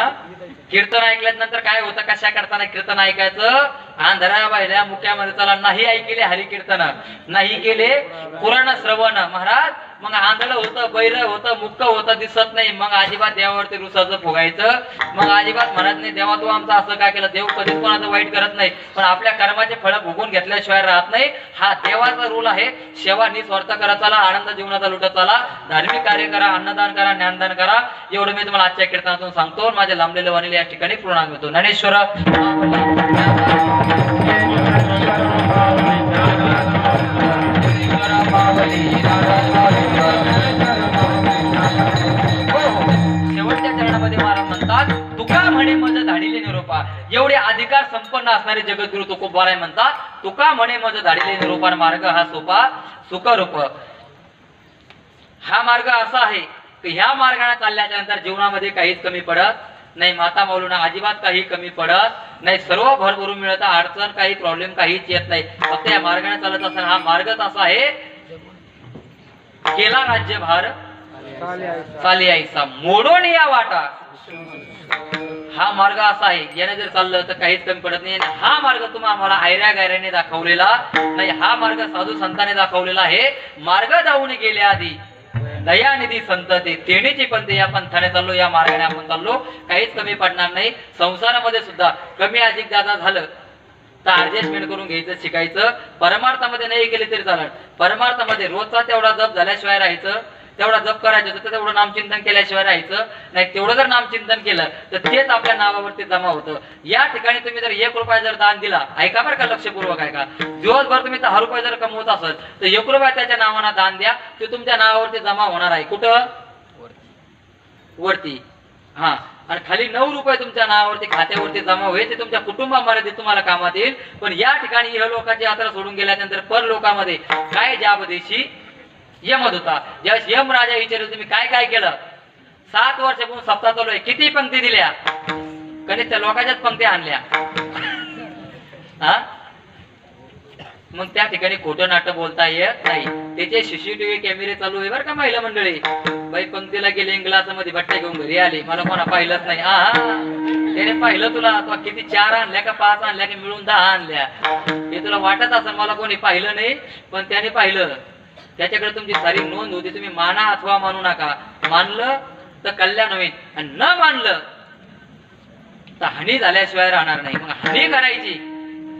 कीर्तन ऐकल्यानंतर काय होतं? कशा करताना कीर्तन ऐकायचं? आंधळ्या बायल्या मुक्यामध्ये चला नाही ऐकले हरी कीर्तन नाही केले पुराण श्रवण महाराज मग आंधळ होतं बैर होतं मुक्क होतं दिसत नाही मग अजिबात देवावरती रुसाचं फुगायचं मग अजिबात म्हणत नाही देवा तू आमचं असं काय केलं देव कधीच कोणाचं वाईट करत नाही पण आपल्या कर्माचे फळ भोगून घेतल्याशिवाय राहत नाही हा देवाचा रूल आहे सेवा निस्वार्थ करा चला आनंद जीवनाचा लुटत चला धार्मिक कार्य करा अन्नदान करा ज्ञानदान करा एवढं मी तुम्हाला आजच्या कीर्तनातून सांगतो माझे लांबलेले वाणीले या ठिकाणी पूर्णांग होतो ज्ञानेश्वर शेवटच्या चरणामध्ये महाराज म्हणतात तुका म्हणे मज धाडिले निरोपा एवढे अधिकार संपन्न असणारे जगद्गुरु तुकोबाराय म्हणतात तुका म्हणे मज धाडिले निरोपा मार्ग हा सोपा सुखरूप हा मार्ग असा आहे की ह्या मार्गाने चालल्याच्या नंतर जीवनामध्ये काहीच कमी पडत नाही माता माऊलींना अजिबात काही कमी पडत नाही सर्व भरभरून मिळत अडचण काही प्रॉब्लेम काहीच येत नाही फक्त या मार्गाने चालत असताना हा मार्गच असा आहे केला राज्यभार चाली आईसा मोडून या वाटा हा मार्ग असा आहे याने जर चाललं तर काहीच कमी पडत नाही हा मार्ग तुम्हाला आम्हाला आयऱ्या गायऱ्याने दाखवलेला नाही हा मार्ग साधू संतांनी दाखवलेला आहे मार्ग जाऊन गेल्या आधी दयानिधी संत ते तेणीची पंथी या पंथाने चाललो या मार्गाने आपण चाललो काहीच कमी पडणार नाही संसारामध्ये सुद्धा कमी अधिक जादा झालं तर ऍडजस्टमेंट करून घ्यायचं शिकायचं परमार्थामध्ये नाही गेले तरी चालत परमार्थामध्ये रोजचा तेवढा जप झाल्याशिवाय राहायचं तेवढा जप करायचं तर तेवढं नामचिंतन केल्याशिवाय राहायचं नाही तेवढं जर नामचिंतन केलं तर तेच आपल्या नावावरती जमा होतं या ठिकाणी तुम्ही जर 1 रुपया जर दान दिला ऐका बरं का लक्षपूर्वक ऐका दिवसभर तुम्ही 10 रुपये जर कमवत असाल तर 1 रुपया त्याच्या नावानं दान द्या ते तुमच्या नावावरती जमा होणार आहे कुठं वरती हा आणि खाली 9 रुपये तुमच्या नावावरती खात्यावरती जमा होईल ते तुमच्या कुटुंबामध्ये तुम्हाला कामात येईल पण या ठिकाणी इह लोकांची यात्रा सोडून गेल्यानंतर पर लोकांमध्ये काय ज्याबदेशी यमत होता ज्यावेळेस यम राजा विचारले तुम्ही काय काय केलं 7 वर्षापासून सप्ताह चालू आहे किती पंक्ती दिल्या कधी त्या लोकांच्याच पंक्ती आणल्या हा मग त्या ठिकाणी खोटं नाटक बोलता येत नाही त्याचे सीसीटीव्ही कॅमेरे चालू आहे बरं का महिला मंडळी बाई पंक्तीला गेले ग्लास मध्ये बट्ट्या घेऊन घरी आली मला कोणा पाहिलंच नाही हा त्याने पाहिलं तुला किती 4 आणल्या का 5 आणल्या की मिळून 10 आणल्या हे तुला वाटत असेल मला कोणी पाहिलं नाही पण त्याने पाहिलं त्याच्याकडे तुमची सारी नोंद होती तुम्ही माना अथवा मानू नका मानलं तर कल्याण होईल आणि न मानलं तर हानी झाल्याशिवाय राहणार नाही मग हानी करायची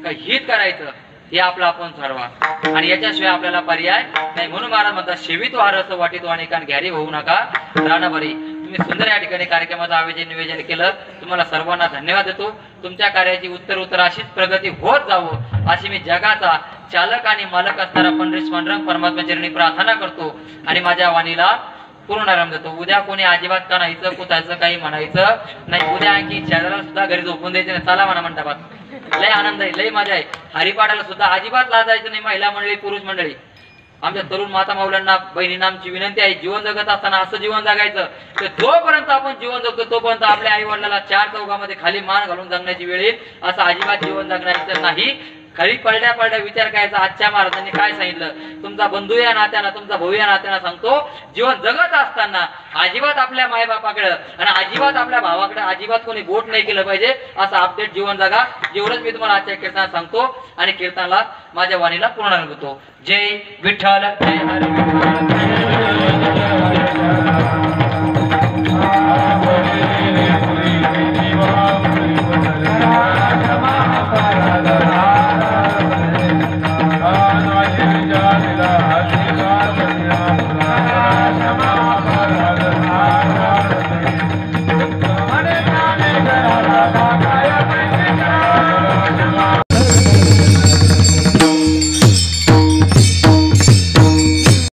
का हित करायचं हे आपलं आपण ठरवा आणि याच्याशिवाय आपल्याला पर्याय नाही म्हणून महाराज म्हणतात शेवित वार असं वाटीत अनेकान घ्यारी होऊ नका राहणं बरी तुम्ही सुंदर या ठिकाणी कार्यक्रमाचं आयोजन नियोजन केलं तुम्हाला सर्वांना धन्यवाद देतो तुमच्या कार्याची उत्तर अशीच प्रगती होत जावं अशी मी जगाचा चालक आणि मालक असणारा पंढरीश पांडुरंग परमात्मा चरणी प्रार्थना करतो आणि माझ्या वाणीला पूर्ण आराम देतो उद्या कोणी अजिबात कानायचं कुतायचं काही म्हणायचं नाही उद्या आणखी चॅनलला सुद्धा घरी झोपून द्यायचं नाही चला म्हणा मंडपात लय आनंद आहे लय मजा आहे हरिपाठाला सुद्धा अजिबात लाजायचं नाही महिला मंडळी पुरुष मंडळी आमच्या तरुण माता माऊलांना बहिणींना आमची विनंती आहे जीवन जगत असताना असं जीवन जगायचं तर जोपर्यंत आपण जीवन जगतो तोपर्यंत आपल्या आई वडिलांना 4 चौघामध्ये खाली मान घालून जगण्याची वेळ येईल असं अजिबात जीवन जगण्याचं नाही खाली पडल्या विचार करायचा आजच्या महाराजांनी काय सांगितलं तुमचा बंधू या नात्यानं तुमचा भाऊ या नात्यानं सांगतो जीवन जगत असताना अजिबात आपल्या मायबापाकडे आणि अजिबात आपल्या भावाकडे अजिबात कोणी बोट नाही केलं पाहिजे असं अपडेट जीवन जगा एवढंच मी तुम्हाला आजच्या कीर्तनात सांगतो आणि कीर्तनाला माझ्या वाणीला पूर्ण होतो जय विठ्ठल जय हरी विठ्ठल